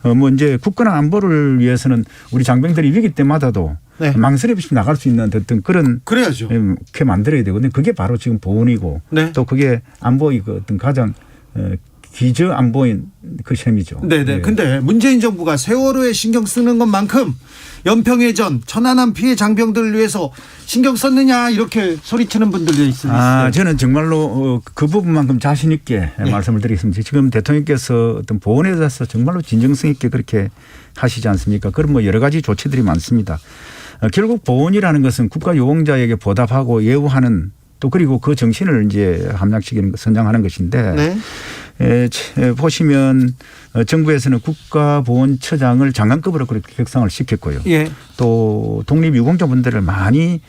그리고 이제 국가나 안보를 위해서는 우리 장병들이 위기 때마다도 망설임 없이 나갈 수 있는 어떤 그런 그래야죠. 게 만들어야 되거든요. 그게 바로 지금 보훈이고 또 그게 안보의 그 어떤 가장 기저 안보인 그 셈이죠. 네네. 근데 문재인 정부가 세월호에 신경 쓰는 것만큼 연평해전 천안함 피해 장병들을 위해서 신경 썼느냐 이렇게 소리치는 분들도 있습니다. 저는 정말로 그 부분만큼 자신 있게 말씀을 드리겠습니다. 지금 대통령께서 어떤 보훈에 대해서 정말로 진정성 있게 그렇게 하시지 않습니까? 그런 여러 가지 조치들이 많습니다. 결국 보훈이라는 것은 국가 유공자에게 보답하고 예우하는 또 그리고 그 정신을 이제 함양시키는 선장하는 것인데 보시면 정부에서는 국가보훈처장을 장관급으로 그렇게 격상을 시켰고요. 또 독립유공자분들을 많이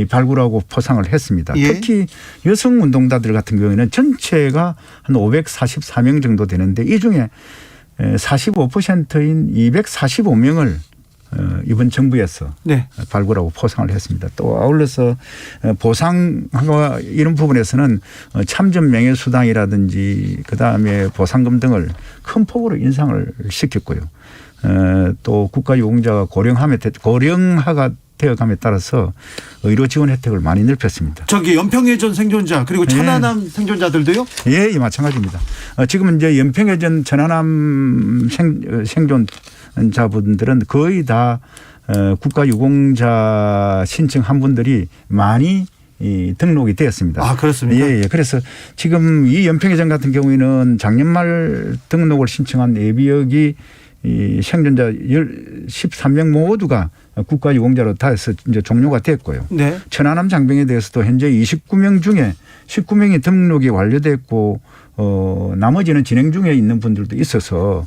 발굴하고 포상을 했습니다. 특히 여성운동가들 같은 경우에는 전체가 한 544명 정도 되는데 이 중에 45%인 245명을 이번 정부에서 발굴하고 포상을 했습니다. 또 아울러서 보상과 이런 부분에서는 참전 명예수당이라든지 그다음에 보상금 등을 큰 폭으로 인상을 시켰고요. 또 국가유공자가 고령화가 되어감에 따라서 의료 지원 혜택을 많이 넓혔습니다. 저기 연평해전 생존자 그리고 천안함 생존자들도요? 예, 마찬가지입니다. 지금 이제 연평해전 천안함 생존자분들은 거의 다 국가유공자 신청한 분들이 많이 등록이 되었습니다. 그렇습니까? 예. 그래서 지금 이 연평해전 같은 경우에는 작년 말 등록을 신청한 예비역이 이 생존자 13명 모두가 국가유공자로 다 해서 이제 종료가 됐고요. 천안함 장병에 대해서도 현재 29명 중에 19명이 등록이 완료됐고 나머지는 진행 중에 있는 분들도 있어서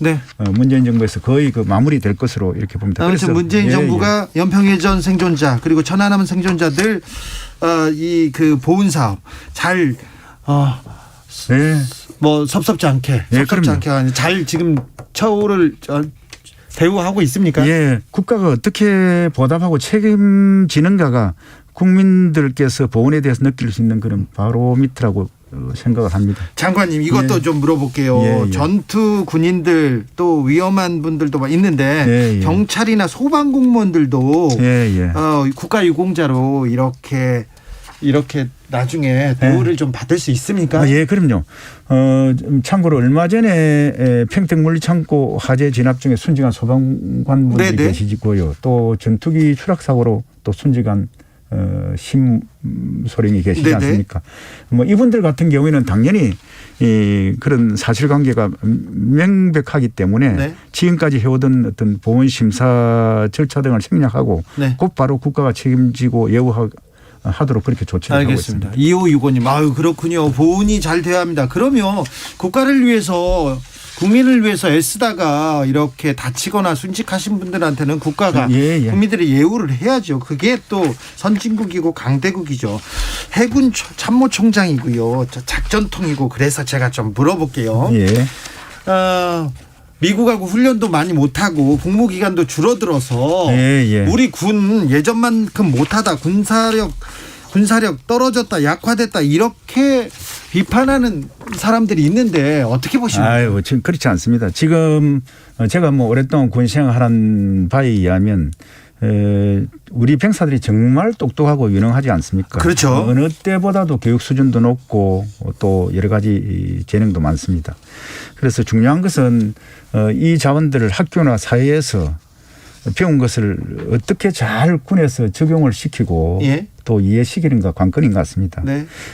문재인 정부에서 거의 그 마무리될 것으로 이렇게 봅니다. 그래서 문재인 정부가 연평해전 생존자 그리고 천안함 생존자들 이 그 보훈 사업 잘 섭섭지 않게 잘 지금 처우를 대우하고 있습니까? 예, 국가가 어떻게 보답하고 책임지는가가 국민들께서 보훈에 대해서 느낄 수 있는 그런 바로미터라고 생각을 합니다. 장관님 이것도 좀 물어볼게요. 전투 군인들 또 위험한 분들도 있는데 경찰이나 소방공무원들도 국가유공자로 이렇게 나중에 대우를 좀 받을 수 있습니까? 예, 그럼요. 참고로 얼마 전에 평택물류창고 화재 진압 중에 순직한 소방관분들이 계시고요. 또 전투기 추락사고로 또 순직한 심소령이 계시지 않습니까? 이분들 같은 경우에는 당연히 그런 사실관계가 명백하기 때문에 지금까지 해오던 어떤 보훈 심사 절차 등을 생략하고 곧바로 국가가 책임지고 예우하도록 그렇게 조치를 하고 있습니다. 2565님, 그렇군요. 보훈이 잘 돼야 합니다. 그러면 국가를 위해서 국민을 위해서 애쓰다가 이렇게 다치거나 순직하신 분들한테는 국가가 국민들이 예우를 해야죠. 그게 또 선진국이고 강대국이죠. 해군 참모총장이고요. 작전통이고 그래서 제가 좀 물어볼게요. 미국하고 훈련도 많이 못하고 복무기간도 줄어들어서 우리 군 예전만큼 못하다, 군사력 떨어졌다, 약화됐다 이렇게 비판하는 사람들이 있는데 어떻게 보십니까? 지금 그렇지 않습니다. 지금 제가 오랫동안 군 생활한 바에 의하면 우리 병사들이 정말 똑똑하고 유능하지 않습니까? 그렇죠. 어느 때보다도 교육 수준도 높고 또 여러 가지 재능도 많습니다. 그래서 중요한 것은 이 자원들을 학교나 사회에서 배운 것을 어떻게 잘 군에서 적용을 시키고 또 이해시키는가 관건인 것 같습니다.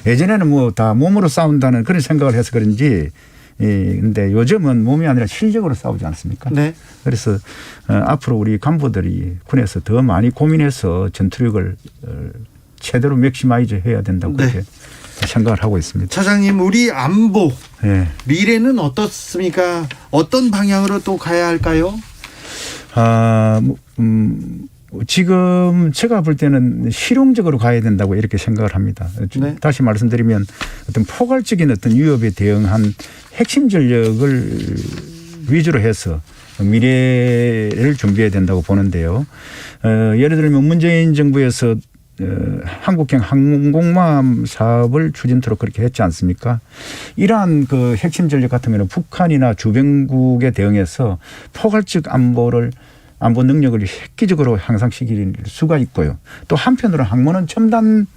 예전에는 다 몸으로 싸운다는 그런 생각을 해서 그런지 근데 요즘은 몸이 아니라 실력으로 싸우지 않습니까? 그래서 앞으로 우리 간부들이 군에서 더 많이 고민해서 전투력을 최대로 맥시마이즈 해야 된다고 그렇게 생각을 하고 있습니다. 차장님, 우리 안보 미래는 어떻습니까? 어떤 방향으로 또 가야 할까요? 지금 제가 볼 때는 실용적으로 가야 된다고 이렇게 생각을 합니다. 다시 말씀드리면 어떤 포괄적인 어떤 위협에 대응한 핵심 전력을 위주로 해서 미래를 준비해야 된다고 보는데요. 예를 들면 문재인 정부에서 한국형 항공모함 사업을 추진토록 그렇게 했지 않습니까? 이러한 그 핵심 전력 같은 경우는 북한이나 주변국에 대응해서 포괄적 안보 능력을 획기적으로 향상시킬 수가 있고요. 또 한편으로 항모는 첨단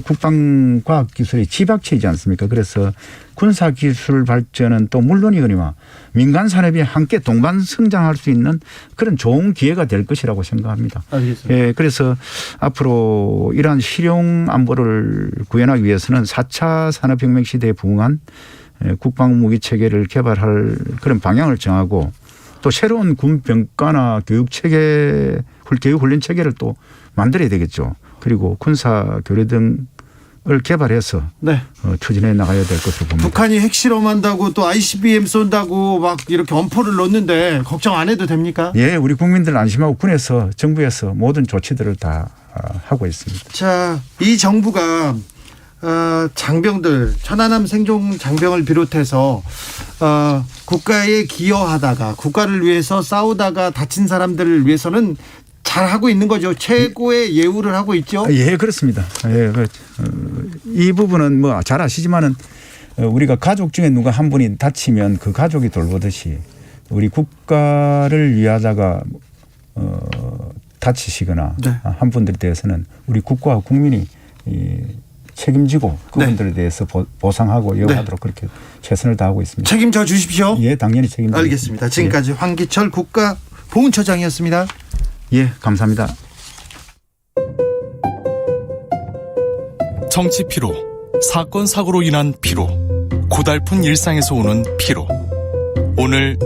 국방과학기술의 집약체이지 않습니까? 그래서 군사기술 발전은 또 물론이거니와 민간 산업이 함께 동반 성장할 수 있는 그런 좋은 기회가 될 것이라고 생각합니다. 알겠습니다. 그래서 앞으로 이러한 실용 안보를 구현하기 위해서는 4차 산업혁명 시대에 부응한 국방무기 체계를 개발할 그런 방향을 정하고 또 새로운 군 병과나 교육 체계, 교육 훈련 체계를 또 만들어야 되겠죠. 그리고 군사 교류 등을 개발해서 추진해 나가야 될 것으로 봅니다. 북한이 핵실험한다고 또 ICBM 쏜다고 막 이렇게 엄포를 놓는데 걱정 안 해도 됩니까? 우리 국민들 안심하고 군에서 정부에서 모든 조치들을 다 하고 있습니다. 자, 이 정부가 장병들, 천안함 생존 장병을 비롯해서 국가에 기여하다가 국가를 위해서 싸우다가 다친 사람들을 위해서는 잘 하고 있는 거죠. 최고의 예우를 하고 있죠. 그렇습니다. 이 부분은 잘 아시지만은 우리가 가족 중에 누가 한 분이 다치면 그 가족이 돌보듯이 우리 국가를 위하다가 다치시거나 한 분들에 대해서는 우리 국가와 국민이 책임지고 그분들에 대해서 보상하고 예우하도록 그렇게 최선을 다하고 있습니다. 책임져 주십시오. 당연히 책임져. 알겠습니다. 지금까지 황기철 국가보훈처장이었습니다. 감사합니다. 정치 피로, 사건 사고로 인한 피로, 고달픈 일상에서 오는 피로. 오늘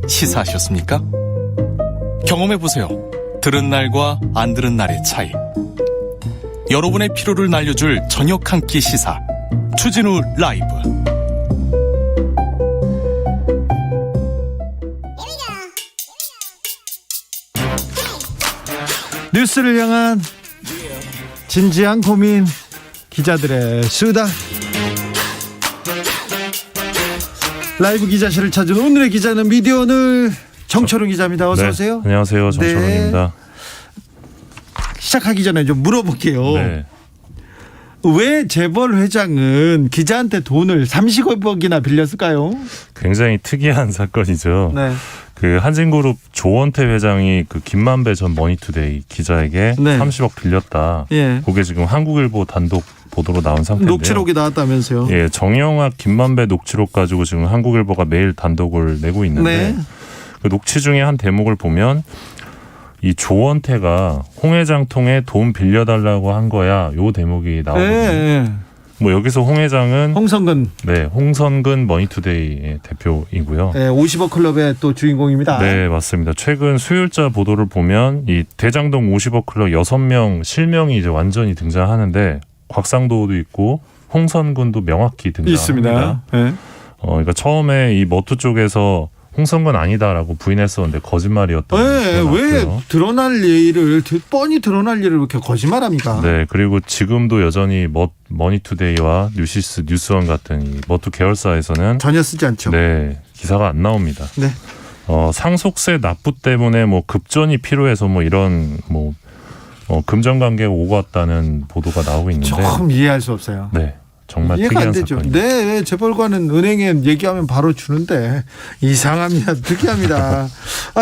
시사하셨습니까? 경험해보세요. 들은 날과 안 들은 날의 차이. 여러분의 피로를 날려줄 저녁 한 끼 시사 추진우 라이브. 뉴스를 향한 진지한 고민, 기자들의 수다. 라이브 기자실을 찾은 오늘의 기자는 미디어오늘 정철웅 기자입니다. 어서 오세요. 안녕하세요. 정철웅입니다. 시작하기 전에 좀 물어볼게요. 왜 재벌 회장은 기자한테 돈을 30억이나 빌렸을까요? 굉장히 특이한 사건이죠. 그 한진그룹 조원태 회장이 그 김만배 전 머니투데이 기자에게 30억 빌렸다. 그게 지금 한국일보 단독 보도로 나온 상태인데요. 녹취록이 나왔다면서요? 정영학 김만배 녹취록 가지고 지금 한국일보가 매일 단독을 내고 있는데 그 녹취 중에 한 대목을 보면 이 조원태가 홍 회장 통해 돈 빌려달라고 한 거야. 요 대목이 나오거든요. 여기서 홍 회장은 홍선근 머니투데이의 대표이고요. 50억 클럽의 또 주인공입니다. 네, 맞습니다. 최근 수요일자 보도를 보면 이 대장동 50억 클럽 6명 실명이 이제 완전히 등장하는데 곽상도도 있고 홍선근도 명확히 등장합니다. 있습니다. 그러니까 처음에 이 머투 쪽에서 홍성근 아니다라고 부인했었는데 거짓말이었던 네, 왜 드러날 일을 뻔히 드러날 일을 이렇게 거짓말합니까? 네, 그리고 지금도 여전히 머니투데이와 뉴시스, 뉴스원 같은 이 머투 계열사에서는 전혀 쓰지 않죠. 네, 기사가 안 나옵니다. 네. 상속세 납부 때문에 뭐 급전이 필요해서 뭐 이런 뭐 금전 관계가 오고 왔다는 보도가 나오고 있는데 조금 이해할 수 없어요. 네. 정말 이해가 안 특이한 되죠. 사건입니다. 네, 재벌가는 은행에 얘기하면 바로 주는데 이상합니다. 특이합니다.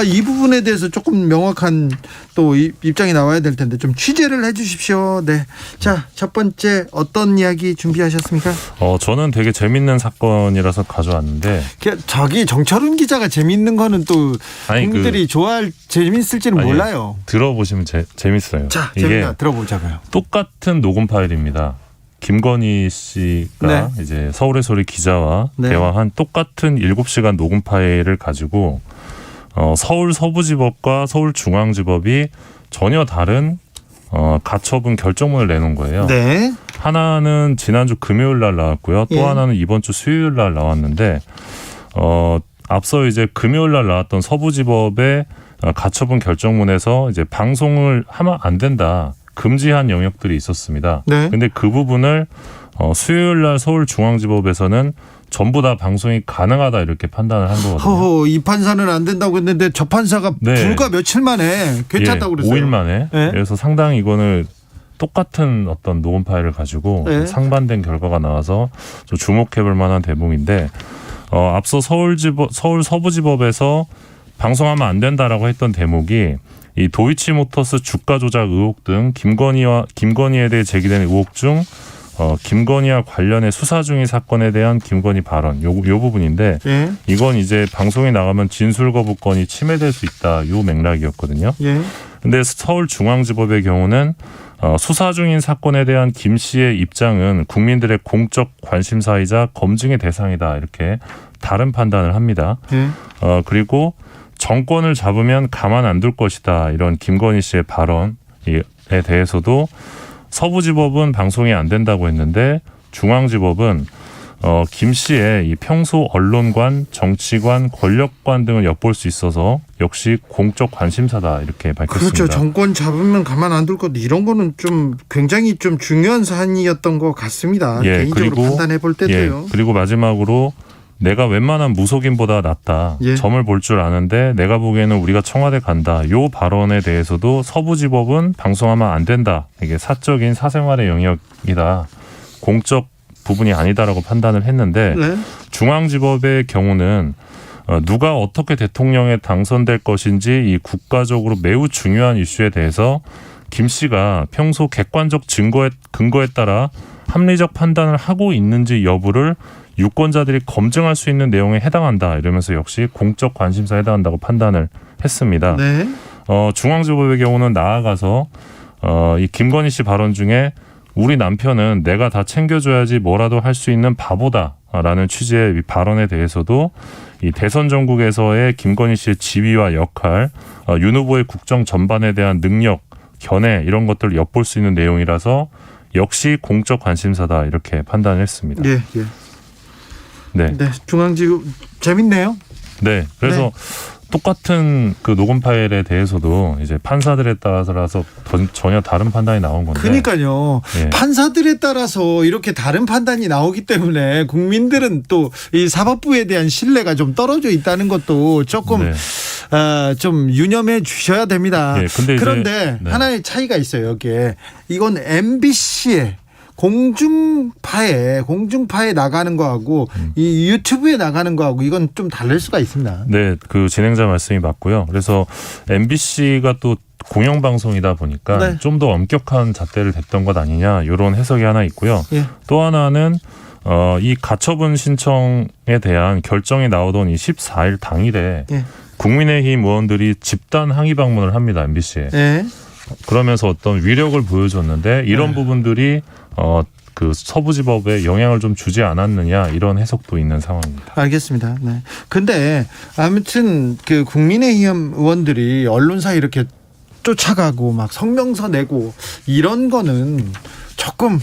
이 부분에 대해서 조금 명확한 또 입장이 나와야 될 텐데 좀 취재를 해주십시오. 네, 자, 첫 번째 어떤 이야기 준비하셨습니까? 저는 되게 재밌는 사건이라서 가져왔는데 저기 정철훈 기자가 재밌는 거는 또 국민들이 좋아할 재밌을지는 몰라요. 들어보시면 재밌어요. 자, 이게 재밌다. 들어보자고요. 똑같은 녹음 파일입니다. 김건희 씨가 이제 서울의 소리 기자와 대화한 똑같은 7시간 녹음 파일을 가지고 서울 서부지법과 서울중앙지법이 전혀 다른 가처분 결정문을 내놓은 거예요. 네. 하나는 지난주 금요일 날 나왔고요. 또 하나는 이번 주 수요일 날 나왔는데 앞서 이제 금요일 날 나왔던 서부지법의 가처분 결정문에서 이제 방송을 하면 안 된다. 금지한 영역들이 있었습니다. 네. 근데 그 부분을 수요일 날 서울중앙지법에서는 전부 다 방송이 가능하다 이렇게 판단을 한 거거든요. 이 판사는 안 된다고 했는데 저 판사가 불과 며칠 만에 괜찮다고 그랬어요. 5일 만에. 네. 그래서 상당히 이거는 똑같은 어떤 녹음 파일을 가지고 상반된 결과가 나와서 좀 주목해볼 만한 대목인데 앞서 서울 서부지법에서 방송하면 안 된다라고 했던 대목이 이 도이치모터스 주가 조작 의혹 등 김건희에 대해 제기된 의혹 중 김건희와 관련해 수사 중인 사건에 대한 김건희 발언 요 부분인데 이건 이제 방송에 나가면 진술 거부권이 침해될 수 있다 요 맥락이었거든요. 근데 서울중앙지법의 경우는 수사 중인 사건에 대한 김 씨의 입장은 국민들의 공적 관심사이자 검증의 대상이다 이렇게 다른 판단을 합니다. 그리고 정권을 잡으면 가만 안 둘 것이다 이런 김건희 씨의 발언에 대해서도 서부지법은 방송이 안 된다고 했는데 중앙지법은 김 씨의 이 평소 언론관, 정치관, 권력관 등을 엿볼 수 있어서 역시 공적 관심사다 이렇게 밝혔습니다. 그렇죠. 정권 잡으면 가만 안 둘 것 이런 거는 좀 굉장히 좀 중요한 사안이었던 것 같습니다. 개인적으로 판단해 볼 때도요. 그리고 마지막으로 내가 웬만한 무속인보다 낫다. 점을 볼 줄 아는데 내가 보기에는 우리가 청와대 간다. 요 발언에 대해서도 서부지법은 방송하면 안 된다. 이게 사적인 사생활의 영역이다. 공적 부분이 아니다라고 판단을 했는데 중앙지법의 경우는 누가 어떻게 대통령에 당선될 것인지 이 국가적으로 매우 중요한 이슈에 대해서 김 씨가 평소 객관적 근거에 따라 합리적 판단을 하고 있는지 여부를 유권자들이 검증할 수 있는 내용에 해당한다 이러면서 역시 공적 관심사에 해당한다고 판단을 했습니다. 중앙지법의 경우는 나아가서 이 김건희 씨 발언 중에 우리 남편은 내가 다 챙겨줘야지 뭐라도 할 수 있는 바보다라는 취지의 발언에 대해서도 이 대선 전국에서의 김건희 씨의 지위와 역할, 윤 후보의 국정 전반에 대한 능력, 견해 이런 것들을 엿볼 수 있는 내용이라서 역시 공적 관심사다 이렇게 판단을 했습니다. 네, 중앙지법 재밌네요. 네, 그래서 똑같은 그 녹음 파일에 대해서도 이제 판사들에 따라서 전혀 다른 판단이 나온 건데. 그러니까요. 판사들에 따라서 이렇게 다른 판단이 나오기 때문에 국민들은 또 이 사법부에 대한 신뢰가 좀 떨어져 있다는 것도 조금 좀 유념해 주셔야 됩니다. 그런데 하나의 차이가 있어요. 여기에 이건 MBC의 공중파에 나가는 거하고 이 유튜브에 나가는 거하고 이건 좀 다를 수가 있습니다. 네, 그 진행자 말씀이 맞고요. 그래서 MBC가 또 공영방송이다 보니까 좀 더 엄격한 잣대를 댔던 것 아니냐 이런 해석이 하나 있고요. 또 하나는 이 가처분 신청에 대한 결정이 나오던 이 14일 당일에 국민의힘 의원들이 집단 항의 방문을 합니다. MBC에. 그러면서 어떤 위력을 보여줬는데 이런 부분들이 그 서부지법에 영향을 좀 주지 않았느냐 이런 해석도 있는 상황입니다. 알겠습니다. 네. 근데 아무튼 그 국민의힘 의원들이 언론사 이렇게 쫓아가고 막 성명서 내고 이런 거는 조금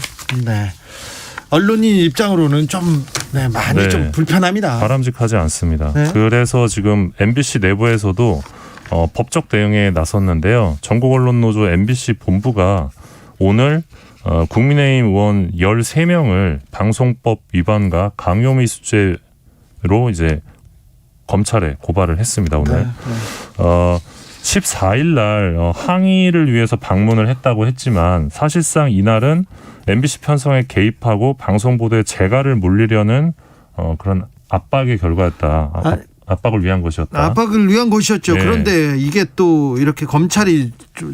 언론인 입장으로는 좀 많이 네. 좀 불편합니다. 바람직하지 않습니다. 네. 그래서 지금 MBC 내부에서도 법적 대응에 나섰는데요. 전국언론노조 MBC 본부가 오늘 국민의힘 의원 13명을 방송법 위반과 강요미수죄로 이제 검찰에 고발을 했습니다. 오늘. 14일 날 항의를 위해서 방문을 했다고 했지만 사실상 이날은 MBC 편성에 개입하고 방송 보도에 재갈을 물리려는 그런 압박의 결과였다. 압박을 위한 것이었다. 압박을 위한 것이었죠. 네. 그런데 이게 또 이렇게 검찰이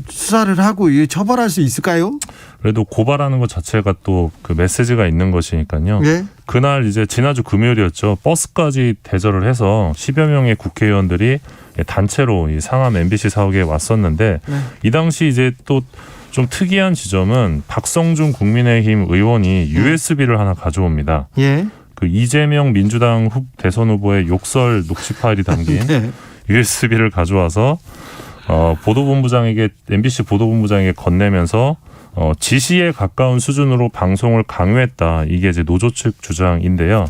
수사를 하고 처벌할 수 있을까요? 그래도 고발하는 것 자체가 또 그 메시지가 있는 것이니까요. 네. 그날 이제 지난주 금요일이었죠. 버스까지 대절을 해서 10여 명의 국회의원들이 단체로 이 상암 MBC 사옥에 왔었는데 이 당시 이제 또 좀 특이한 지점은 박성준 국민의힘 의원이 USB를 하나 가져옵니다. 예. 그 이재명 민주당 대선 후보의 욕설 녹취 파일이 담긴 USB를 가져와서 보도본부장에게 MBC 보도본부장에게 건네면서 지시에 가까운 수준으로 방송을 강요했다. 이게 이제 노조 측 주장인데요.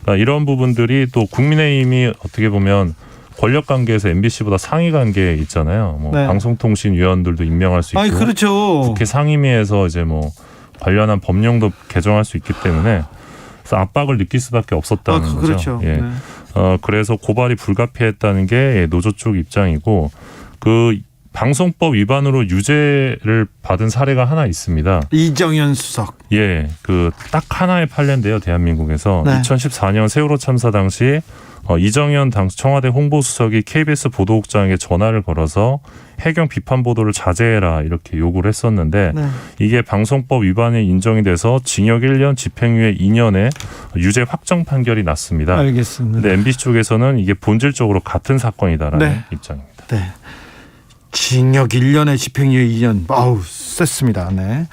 그러니까 이런 부분들이 또 국민의힘이 어떻게 보면 권력 관계에서 MBC보다 상위 관계에 있잖아요. 뭐 네. 방송통신위원들도 임명할 수 있고, 그렇죠. 국회 상임위에서 이제 뭐 관련한 법령도 개정할 수 있기 때문에 그래서 압박을 느낄 수밖에 없었다는 거죠. 그렇죠. 예. 네. 그래서 고발이 불가피했다는 게 노조 쪽 입장이고 그 방송법 위반으로 유죄를 받은 사례가 하나 있습니다. 이정현 수석. 예, 그 딱 하나의 판례인데요, 대한민국에서. 네. 2014년 세월호 참사 당시 이정현 당시 청와대 홍보수석이 KBS 보도국장에게 전화를 걸어서 해경 비판 보도를 자제해라 이렇게 요구를 했었는데 이게 방송법 위반이 인정이 돼서 징역 1년, 집행유예 2년의 유죄 확정 판결이 났습니다. 알겠습니다. 근데 MBC 쪽에서는 이게 본질적으로 같은 사건이다라는 네. 입장입니다. 네. 징역 1년에 집행유예 2년. 아우, 셌습니다. 네.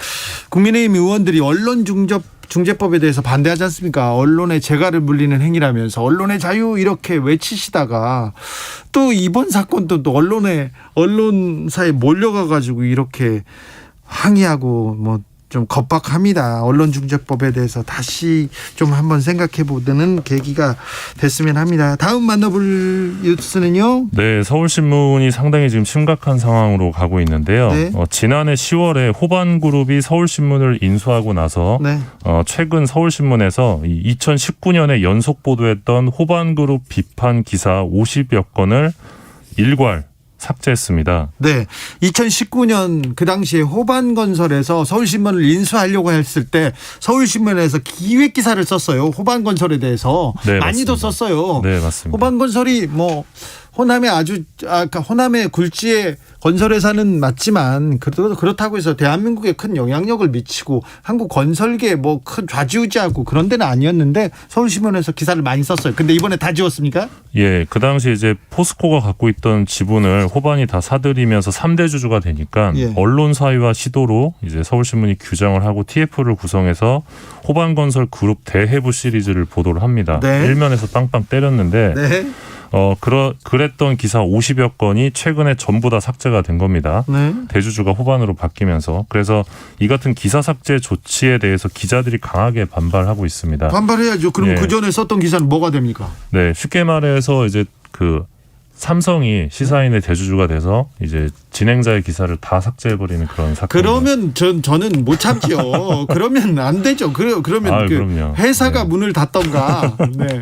국민의힘 의원들이 언론중재법에 대해서 반대하지 않습니까? 언론의 재갈을 물리는 행위라면서 언론의 자유 이렇게 외치시다가 또 이번 사건도 또 언론사에 몰려가 가지고 이렇게 항의하고 뭐 좀 겁박합니다. 언론중재법에 대해서 다시 좀 한번 생각해 보는 계기가 됐으면 합니다. 다음 만나볼 뉴스는요. 네, 서울신문이 상당히 지금 심각한 상황으로 가고 있는데요. 네. 지난해 10월에 호반그룹이 서울신문을 인수하고 나서 최근 서울신문에서 2019년에 연속 보도했던 호반그룹 비판 기사 50여 건을 일괄 삭제했습니다. 네. 2019년 그 당시에 호반건설에서 서울신문을 인수하려고 했을 때 서울신문에서 기획 기사를 썼어요. 호반건설에 대해서. 네, 많이도 맞습니다. 썼어요. 네, 맞습니다. 호반건설이 뭐 호남의 굴지의 건설회사는 맞지만 그렇다고 해서 대한민국에 큰 영향력을 미치고 한국 건설계에 뭐 큰 좌지우지하고 그런 데는 아니었는데 서울신문에서 기사를 많이 썼어요. 근데 이번에 다 지웠습니까? 예, 그 당시 이제 포스코가 갖고 있던 지분을 호반이 다 사들이면서 3대 주주가 되니까 언론사위와 시도로 이제 서울신문이 규정을 하고 TF를 구성해서 호반건설 그룹 대해부 시리즈를 보도를 합니다. 네. 일면에서 빵빵 때렸는데 네. 그랬던 기사 50여 건이 최근에 전부 다 삭제가 된 겁니다. 네. 대주주가 호반으로 바뀌면서. 그래서 이 같은 기사 삭제 조치에 대해서 기자들이 강하게 반발하고 있습니다. 반발해야죠. 그럼 예. 그 전에 썼던 기사는 뭐가 됩니까? 네, 쉽게 말해서 이제 그 삼성이 시사인의 대주주가 돼서 이제 진행자의 기사를 다 삭제해버리는 그런 사건. 그러면 저는 못 참지요. 그러면 안 되죠. 그러면 그럼요. 회사가 문을 닫던가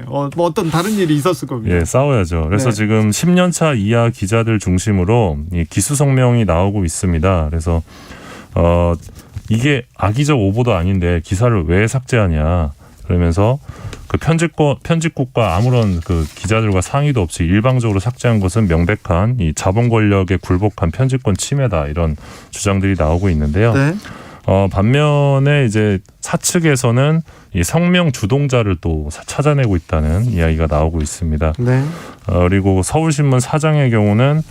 뭐 어떤 다른 일이 있었을 겁니다. 예, 싸워야죠. 그래서 네. 지금 10년차 이하 기자들 중심으로 이 기수 성명이 나오고 있습니다. 그래서 이게 악의적 오보도 아닌데 기사를 왜 삭제하냐 그러면서 그 편집국과 아무런 그 기자들과 상의도 없이 일방적으로 삭제한 것은 명백한 이 자본 권력에 굴복한 편집권 침해다 이런 주장들이 나오고 있는데요. 네. 반면에 이제 사측에서는 이 성명 주동자를 또 찾아내고 있다는 이야기가 나오고 있습니다. 네. 그리고 서울신문 사장의 경우는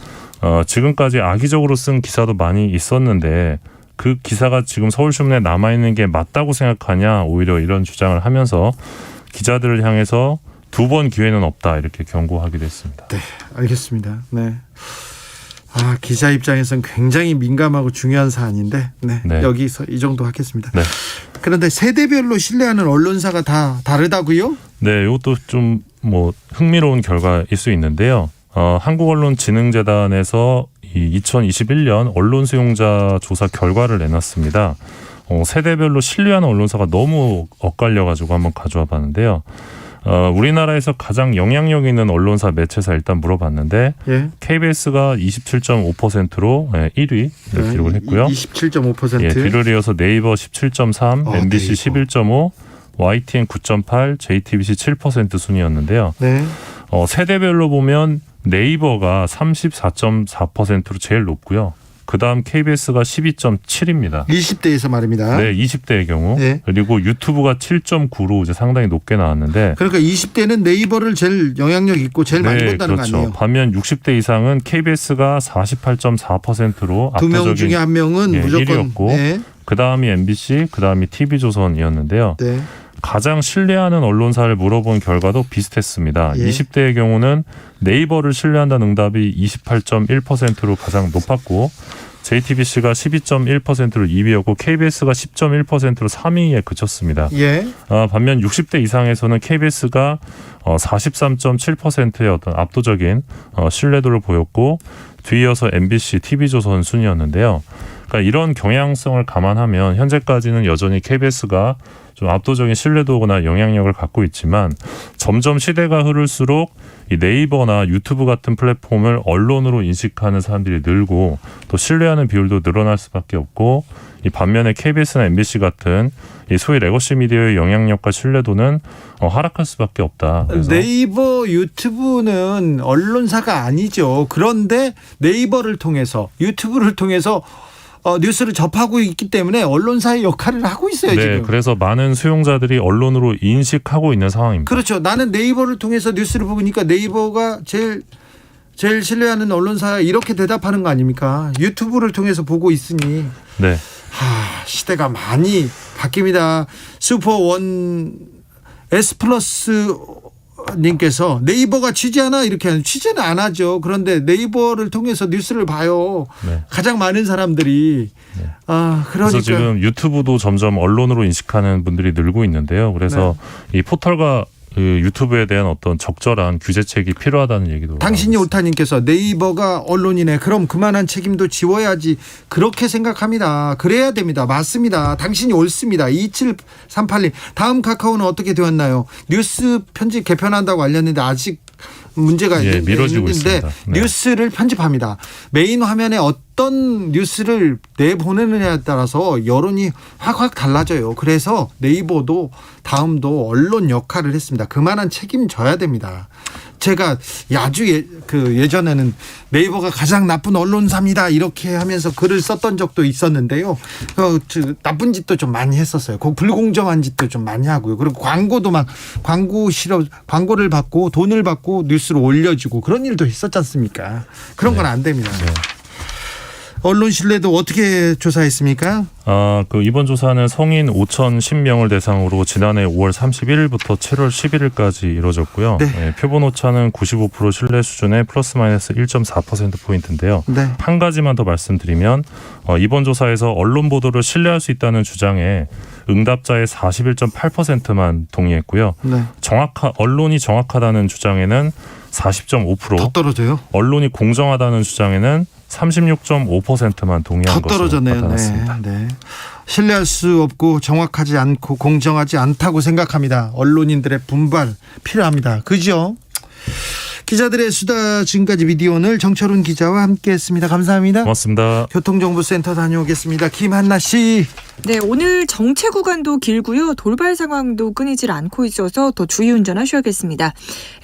지금까지 악의적으로 쓴 기사도 많이 있었는데 그 기사가 지금 서울신문에 남아있는 게 맞다고 생각하냐 오히려 이런 주장을 하면서 기자들을 향해서 2번 기회는 없다 이렇게 경고하기도 했습니다. 네, 알겠습니다. 네. 기자 입장에서는 굉장히 민감하고 중요한 사안인데 여기서 이 정도 하겠습니다. 네. 그런데 세대별로 신뢰하는 언론사가 다 다르다고요? 네, 이것도 좀 뭐 흥미로운 결과일 수 있는데요. 한국언론진흥재단에서 이 2021년 언론 수용자 조사 결과를 내놨습니다. 세대별로 신뢰하는 언론사가 너무 엇갈려가지고 한번 가져와 봤는데요. 우리나라에서 가장 영향력 있는 언론사 매체사 일단 물어봤는데 예. KBS가 27.5%로 1위 기록을 했고요. 27.5%. 예, 뒤를 이어서 네이버 17.3, MBC 네이버. 11.5, YTN 9.8, JTBC 7% 순이었는데요. 네. 세대별로 보면 네이버가 34.4%로 제일 높고요. 그다음 KBS가 12.7입니다. 20대에서 말입니다. 네, 20대의 경우. 네. 그리고 유튜브가 7.9로 이제 상당히 높게 나왔는데. 그러니까 20대는 네이버를 제일 영향력 있고 제일 많이 본다는 그렇죠. 거 아니에요? 반면 60대 이상은 KBS가 48.4%로 두 명 압도적인 중에 한 명은 무조건 1위였고 네. 그다음이 MBC, 그다음이 TV조선이었는데요. 네. 가장 신뢰하는 언론사를 물어본 결과도 비슷했습니다. 예. 20대의 경우는 네이버를 신뢰한다는 응답이 28.1%로 가장 높았고 JTBC가 12.1%로 2위였고 KBS가 10.1%로 3위에 그쳤습니다. 예. 반면 60대 이상에서는 KBS가 43.7%의 어떤 압도적인 신뢰도를 보였고 뒤이어서 MBC, TV조선 순이었는데요. 그러니까 이런 경향성을 감안하면 현재까지는 여전히 KBS가 좀 압도적인 신뢰도나 영향력을 갖고 있지만 점점 시대가 흐를수록 이 네이버나 유튜브 같은 플랫폼을 언론으로 인식하는 사람들이 늘고 또 신뢰하는 비율도 늘어날 수밖에 없고 이 반면에 KBS나 MBC 같은 이 소위 레거시 미디어의 영향력과 신뢰도는 하락할 수밖에 없다. 그래서 네이버, 유튜브는 언론사가 아니죠. 그런데 네이버를 통해서 유튜브를 통해서 뉴스를 접하고 있기 때문에 언론사의 역할을 하고 있어요. 네, 지금. 그래서 많은 수용자들이 언론으로 인식하고 있는 상황입니다. 그렇죠. 나는 네이버를 통해서 뉴스를 보니까 네이버가 제일 신뢰하는 언론사 이렇게 대답하는 거 아닙니까? 유튜브를 통해서 보고 있으니 네. 시대가 많이 바뀝니다. 슈퍼원 S+ 님께서 네이버가 취재하나 이렇게 하는 취재는 안 하죠. 그런데 네이버를 통해서 뉴스를 봐요. 네. 가장 많은 사람들이. 네. 그러니까 그래서 지금 유튜브도 점점 언론으로 인식하는 분들이 늘고 있는데요. 그래서 이 포털과 그 유튜브에 대한 어떤 적절한 규제책이 필요하다는 얘기도. 당신이 옳다님께서 네이버가 언론이네. 그럼 그만한 책임도 지워야지. 그렇게 생각합니다. 그래야 됩니다. 맞습니다. 당신이 옳습니다. 2738님. 다음 카카오는 어떻게 되었나요? 뉴스 편집 개편한다고 알렸는데 아직 문제가 미뤄지고 있는데 있습니다. 네. 뉴스를 편집합니다. 메인 화면에 어떤 뉴스를 내보내느냐에 따라서 여론이 확 달라져요. 그래서 네이버도 다음도 언론 역할을 했습니다. 그만한 책임져야 됩니다. 제가 아주 예전에는 네이버가 가장 나쁜 언론사입니다 이렇게 하면서 글을 썼던 적도 있었는데요. 나쁜 짓도 좀 많이 했었어요. 불공정한 짓도 좀 많이 하고요. 그리고 광고도 막 광고를 받고 돈을 받고 뉴스를 올려주고 그런 일도 있었지 않습니까? 그런 건 안 됩니다. 네. 언론 신뢰도 어떻게 조사했습니까? 이번 조사는 성인 5,010명을 대상으로 지난해 5월 31일부터 7월 11일까지 이루어졌고요. 네. 네, 표본 오차는 95% 신뢰 수준의 플러스 마이너스 1.4%포인트인데요. 네. 한 가지만 더 말씀드리면 이번 조사에서 언론 보도를 신뢰할 수 있다는 주장에 응답자의 41.8%만 동의했고요. 네. 언론이 정확하다는 주장에는 40.5%, 더 떨어져요? 언론이 공정하다는 주장에는 36.5%만 동의한 더 것으로 떨어졌네요. 나타났습니다. 네. 신뢰할 수 없고 정확하지 않고 공정하지 않다고 생각합니다. 언론인들의 분발 필요합니다. 그죠? 기자들의 수다 지금까지 미디어오늘 정철훈 기자와 함께했습니다. 감사합니다. 고맙습니다. 교통정보센터 다녀오겠습니다. 김한나 씨. 네, 오늘 정체 구간도 길고요. 돌발 상황도 끊이질 않고 있어서 더 주의 운전하셔야겠습니다.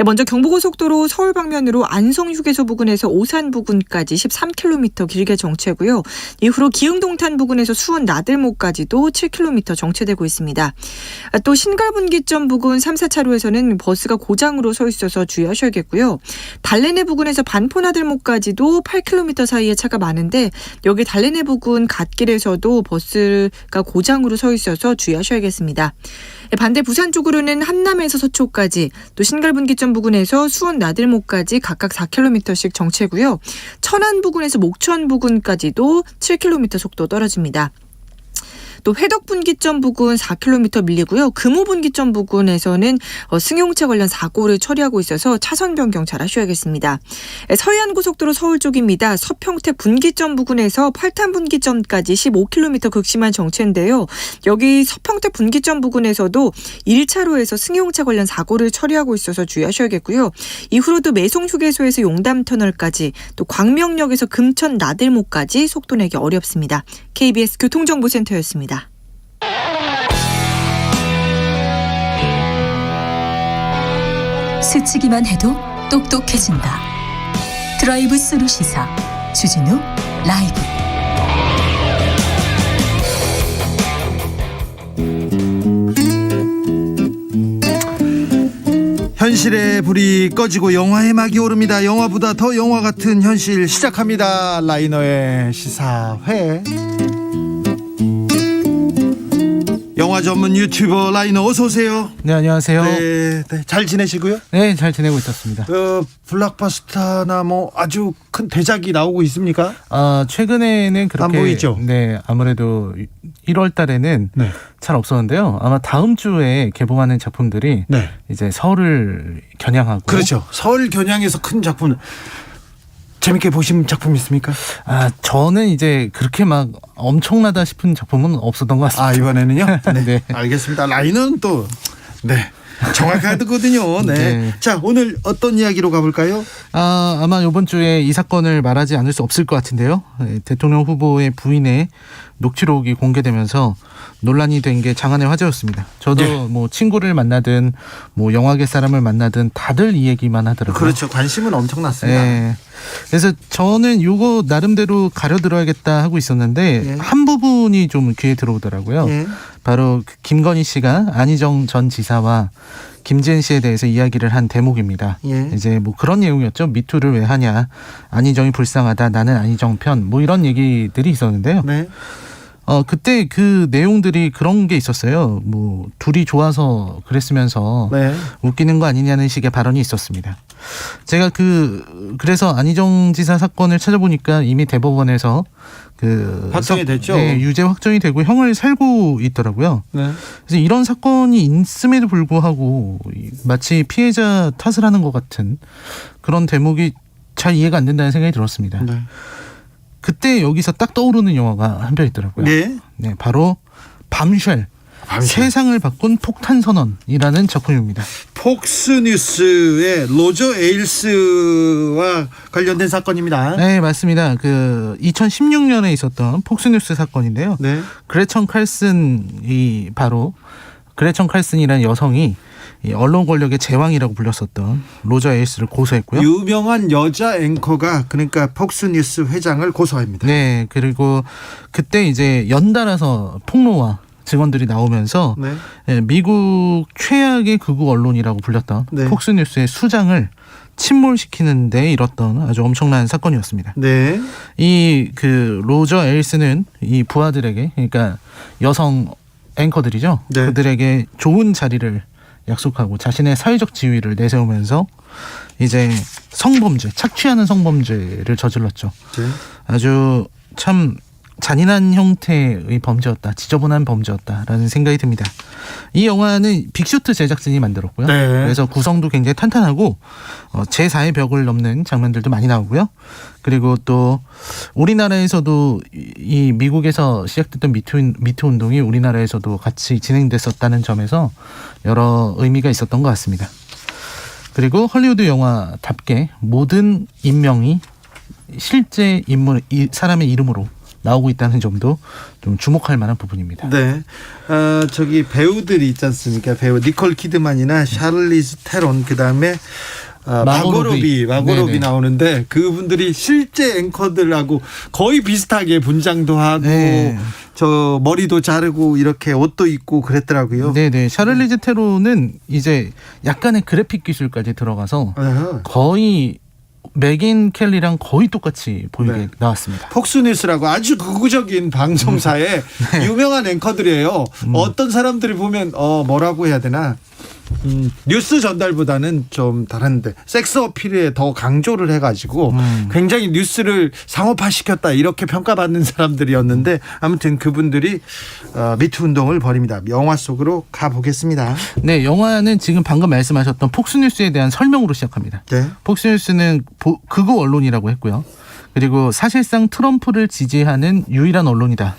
먼저 경부고속도로 서울 방면으로 안성휴게소 부근에서 오산 부근까지 13km 길게 정체고요. 이후로 기흥동탄 부근에서 수원 나들목까지도 7km 정체되고 있습니다. 또 신갈분기점 부근 3, 4차로에서는 버스가 고장으로 서 있어서 주의하셔야겠고요. 달래내 부근에서 반포나들목까지도 8km 사이에 차가 많은데 여기 달래내 부근 갓길에서도 버스가 고장으로 서 있어서 주의하셔야겠습니다. 반대 부산 쪽으로는 한남에서 서초까지 또 신갈분기점 부근에서 수원 나들목까지 각각 4km씩 정체고요. 천안 부근에서 목천 부근까지도 7km 속도 떨어집니다. 또 회덕분기점 부근 4km 밀리고요. 금호분기점 부근에서는 승용차 관련 사고를 처리하고 있어서 차선 변경 잘 하셔야겠습니다. 서해안고속도로 서울 쪽입니다. 서평택 분기점 부근에서 팔탄분기점까지 15km 극심한 정체인데요. 여기 서평택 분기점 부근에서도 1차로에서 승용차 관련 사고를 처리하고 있어서 주의하셔야겠고요. 이후로도 매송휴게소에서 용담터널까지 또 광명역에서 금천 나들목까지 속도 내기 어렵습니다. KBS 교통정보센터였습니다. 스치기만 해도 똑똑해진다. 드라이브 스루 시사 주진우 라이브. 현실의 불이 꺼지고 영화의 막이 오릅니다. 영화보다 더 영화 같은 현실 시작합니다. 라이너의 시사회. 영화 전문 유튜버 라이너 어서 오세요. 네, 안녕하세요. 네, 잘 지내시고요? 네, 잘 지내고 있었습니다. 블록버스터나 뭐 아주 큰 대작이 나오고 있습니까? 최근에는 그렇게 안 보이죠? 네, 아무래도 1월 달에는 네. 잘 없었는데요. 아마 다음 주에 개봉하는 작품들이 네. 이제 서울을 겨냥하고 그렇죠. 서울 겨냥해서 큰 작품 재밌게 보신 작품 있습니까? 저는 이제 그렇게 막 엄청나다 싶은 작품은 없었던 것 같습니다. 이번에는요? 네. 네. 알겠습니다. 라이너는 또 정확하거든요. 네. 네. 자, 오늘 어떤 이야기로 가볼까요? 아마 이번 주에 이 사건을 말하지 않을 수 없을 것 같은데요. 네, 대통령 후보의 부인의 녹취록이 공개되면서 논란이 된 게 장안의 화제였습니다. 저도 뭐 친구를 만나든 뭐 영화계 사람을 만나든 다들 이 얘기만 하더라고요. 그렇죠. 관심은 엄청났습니다. 네. 그래서 저는 요거 나름대로 가려들어야겠다 하고 있었는데 한 부분이 좀 귀에 들어오더라고요. 바로 김건희 씨가 안희정 전 지사와 김지은 씨에 대해서 이야기를 한 대목입니다. 이제 뭐 그런 내용이었죠. 미투를 왜 하냐. 안희정이 불쌍하다. 나는 안희정 편. 뭐 이런 얘기들이 있었는데요. 그때 그 내용들이 그런 게 있었어요. 뭐 둘이 좋아서 그랬으면서 웃기는 거 아니냐는 식의 발언이 있었습니다. 제가 그래서 안희정 지사 사건을 찾아보니까 이미 대법원에서 확정이 됐죠. 네, 유죄 확정이 되고 형을 살고 있더라고요. 그래서 이런 사건이 있음에도 불구하고 마치 피해자 탓을 하는 것 같은 그런 대목이 잘 이해가 안 된다는 생각이 들었습니다. 그때 여기서 딱 떠오르는 영화가 한 편 있더라고요. 네, 바로 밤쉘. 세상을 바꾼 폭탄 선언이라는 작품입니다. 폭스뉴스의 로저 에일스와 관련된 사건입니다. 네, 맞습니다. 2016년에 있었던 폭스뉴스 사건인데요. 그레천 칼슨이 바로 그레천 칼슨이라는 여성이 이 언론 권력의 제왕이라고 불렸었던 로저 에일스를 고소했고요. 유명한 여자 앵커가 그러니까 폭스뉴스 회장을 고소합니다. 네, 그리고 그때 이제 연달아서 폭로와 증언들이 나오면서 미국 최악의 극우 언론이라고 불렸던 폭스뉴스의 수장을 침몰시키는 데 이뤘던 아주 엄청난 사건이었습니다. 이 로저 에일스는 이 부하들에게, 그러니까 여성 앵커들이죠. 그들에게 좋은 자리를 약속하고 자신의 사회적 지위를 내세우면서 이제 성범죄, 착취하는 성범죄를 저질렀죠. 아주 참 잔인한 형태의 범죄였다, 지저분한 범죄였다라는 생각이 듭니다. 이 영화는 빅쇼트 제작진이 만들었고요. 그래서 구성도 굉장히 탄탄하고 제4의 벽을 넘는 장면들도 많이 나오고요. 그리고 또 우리나라에서도 이 미국에서 시작됐던 미투 운동이 우리나라에서도 같이 진행됐었다는 점에서 여러 의미가 있었던 것 같습니다. 그리고 헐리우드 영화답게 모든 인명이 실제 인물, 사람의 이름으로 나오고 있다는 점도 좀 주목할 만한 부분입니다. 저기 배우들이 있지 않습니까? 배우 니콜 키드만이나 샤를리즈 테론, 그다음에 마고로비 나오는데 그분들이 실제 앵커들하고 거의 비슷하게 분장도 하고 저 머리도 자르고 이렇게 옷도 입고 그랬더라고요. 네네. 샤를리즈 테론은 이제 약간의 그래픽 기술까지 들어가서 거의 맥인 켈리랑 거의 똑같이 보이게 나왔습니다. 폭스뉴스라고 아주 극우적인 방송사의 유명한 앵커들이에요. 어떤 사람들이 보면 뭐라고 해야 되나, 뉴스 전달보다는 좀 다른데 섹스 어필에 더 강조를 해가지고 굉장히 뉴스를 상업화시켰다 이렇게 평가받는 사람들이었는데 아무튼 그분들이 미투 운동을 벌입니다. 영화 속으로 가보겠습니다. 네, 영화는 지금 방금 말씀하셨던 폭스뉴스에 대한 설명으로 시작합니다. 네. 폭스뉴스는 극우 언론이라고 했고요. 그리고 사실상 트럼프를 지지하는 유일한 언론이다.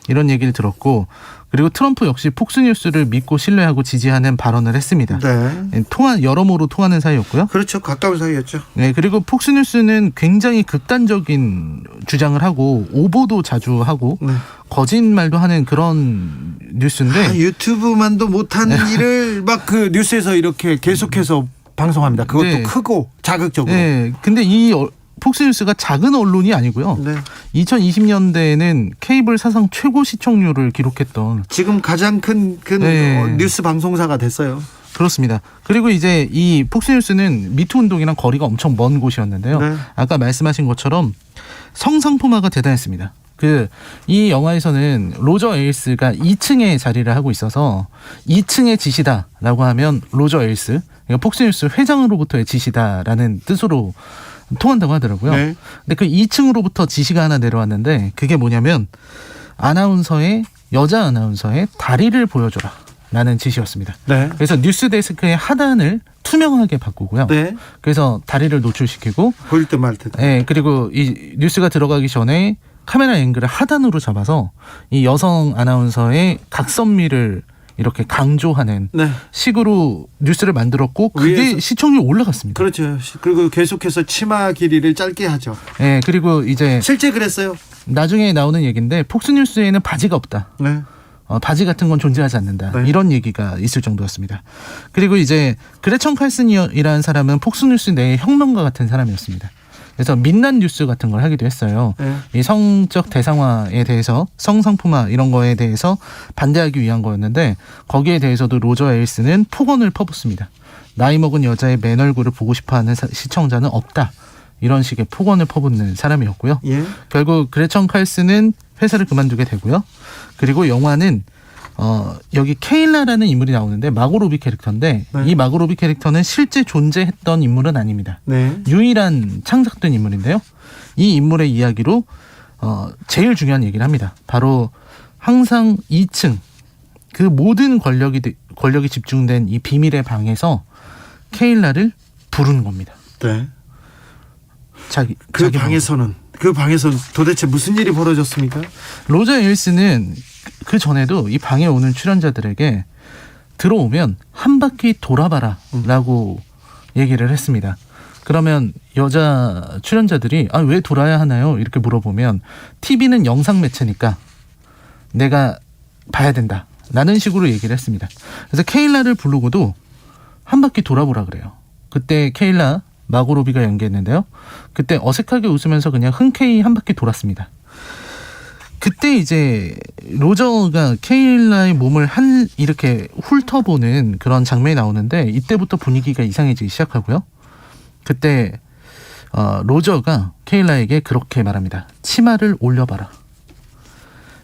이런 얘기를 들었고 그리고 트럼프 역시 폭스뉴스를 믿고 신뢰하고 지지하는 발언을 했습니다. 네. 여러모로 통하는 사이였고요. 그렇죠. 가까운 사이였죠. 네, 그리고 폭스뉴스는 굉장히 극단적인 주장을 하고 오보도 자주 하고 거짓말도 하는 그런 뉴스인데 유튜브만도 못하는 일을 막 그 뉴스에서 이렇게 계속해서 방송합니다. 그것도 네. 크고 자극적으로. 네, 근데 이 폭스뉴스가 작은 언론이 아니고요. 네. 2020년대에는 케이블 사상 최고 시청률을 기록했던 지금 가장 큰 뉴스 방송사가 됐어요. 그렇습니다. 그리고 이제 이 폭스뉴스는 미투 운동이랑 거리가 엄청 먼 곳이었는데요. 네. 아까 말씀하신 것처럼 성상포마가 대단했습니다. 이 영화에서는 로저 에일스가 2층에 자리를 하고 있어서 2층의 지시다라고 하면 로저 에일스, 그러니까 폭스뉴스 회장으로부터의 지시다라는 뜻으로 통한다고 하더라고요. 네. 근데 그 2층으로부터 지시가 하나 내려왔는데 그게 뭐냐면 여자 아나운서의 다리를 보여줘라 라는 지시였습니다. 네. 그래서 뉴스데스크의 하단을 투명하게 바꾸고요. 네. 그래서 다리를 노출시키고 보일 듯 말 듯. 네, 그리고 이 뉴스가 들어가기 전에 카메라 앵글을 하단으로 잡아서 이 여성 아나운서의 각선미를 이렇게 강조하는 식으로 뉴스를 만들었고 그게 위에서. 시청률 올라갔습니다. 그렇죠. 그리고 계속해서 치마 길이를 짧게 하죠. 네, 그리고 이제 실제 그랬어요. 나중에 나오는 얘기인데 폭스뉴스에는 바지가 없다. 네. 바지 같은 건 존재하지 않는다. 네. 이런 얘기가 있을 정도였습니다. 그리고 이제 그레천 칼슨이라는 사람은 폭스뉴스 내의 혁명가 같은 사람이었습니다. 그래서 민낯 뉴스 같은 걸 하기도 했어요. 네. 이 성적 대상화에 대해서 성상품화 이런 거에 대해서 반대하기 위한 거였는데 거기에 대해서도 로저 에일스는 폭언을 퍼붓습니다. 나이 먹은 여자의 맨 얼굴을 보고 싶어하는 시청자는 없다. 이런 식의 폭언을 퍼붓는 사람이었고요. 예. 결국 그레천 칼슨은 회사를 그만두게 되고요. 그리고 영화는 여기 케일라라는 인물이 나오는데 마고 로비 캐릭터인데 이 마고 로비 캐릭터는 실제 존재했던 인물은 아닙니다. 네. 유일한 창작된 인물인데요. 이 인물의 이야기로 제일 중요한 얘기를 합니다. 바로 항상 2층 그 모든 권력이 집중된 이 비밀의 방에서 케일라를 부르는 겁니다. 네. 그 방에서 도대체 무슨 일이 벌어졌습니까? 로저 에일스는 그 전에도 이 방에 오는 출연자들에게 들어오면 한 바퀴 돌아봐라 라고 얘기를 했습니다. 그러면 여자 출연자들이 왜 돌아야 하나요? 이렇게 물어보면 TV는 영상 매체니까 내가 봐야 된다 라는 식으로 얘기를 했습니다. 그래서 케일라를 부르고도 한 바퀴 돌아보라 그래요. 그때 케일라 마고 로비가 연기했는데요. 그때 어색하게 웃으면서 그냥 흔쾌히 한 바퀴 돌았습니다. 그때 이제 로저가 케일라의 몸을 이렇게 훑어보는 그런 장면이 나오는데 이때부터 분위기가 이상해지기 시작하고요. 그때 로저가 케일라에게 그렇게 말합니다. 치마를 올려봐라.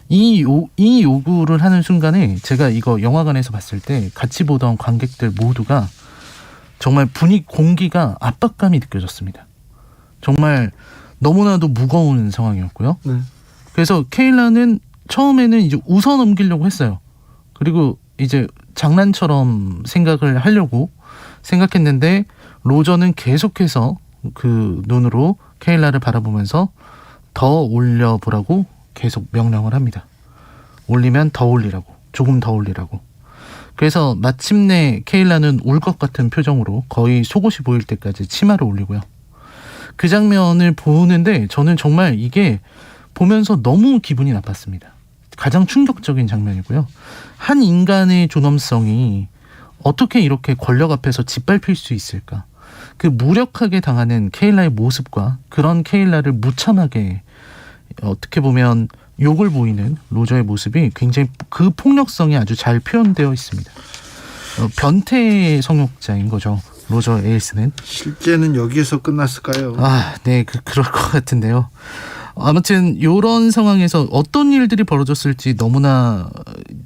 이 요구를 하는 순간에 제가 이거 영화관에서 봤을 때 같이 보던 관객들 모두가 정말 공기가 압박감이 느껴졌습니다. 정말 너무나도 무거운 상황이었고요. 네. 그래서 케일라는 처음에는 이제 웃어 넘기려고 했어요. 그리고 이제 장난처럼 생각을 하려고 생각했는데 로저는 계속해서 그 눈으로 케일라를 바라보면서 더 올려보라고 계속 명령을 합니다. 올리면 더 올리라고, 조금 더 올리라고. 그래서 마침내 케일라는 울 것 같은 표정으로 거의 속옷이 보일 때까지 치마를 올리고요. 그 장면을 보는데 저는 정말 이게 보면서 너무 기분이 나빴습니다. 가장 충격적인 장면이고요. 한 인간의 존엄성이 어떻게 이렇게 권력 앞에서 짓밟힐 수 있을까? 그 무력하게 당하는 케일라의 모습과 그런 케일라를 무참하게 어떻게 보면 욕을 보이는 로저의 모습이 굉장히 그 폭력성이 아주 잘 표현되어 있습니다. 변태 성욕자인 거죠. 로저 에일스는. 실제는 여기에서 끝났을까요? 네, 그럴 것 같은데요. 아무튼 이런 상황에서 어떤 일들이 벌어졌을지 너무나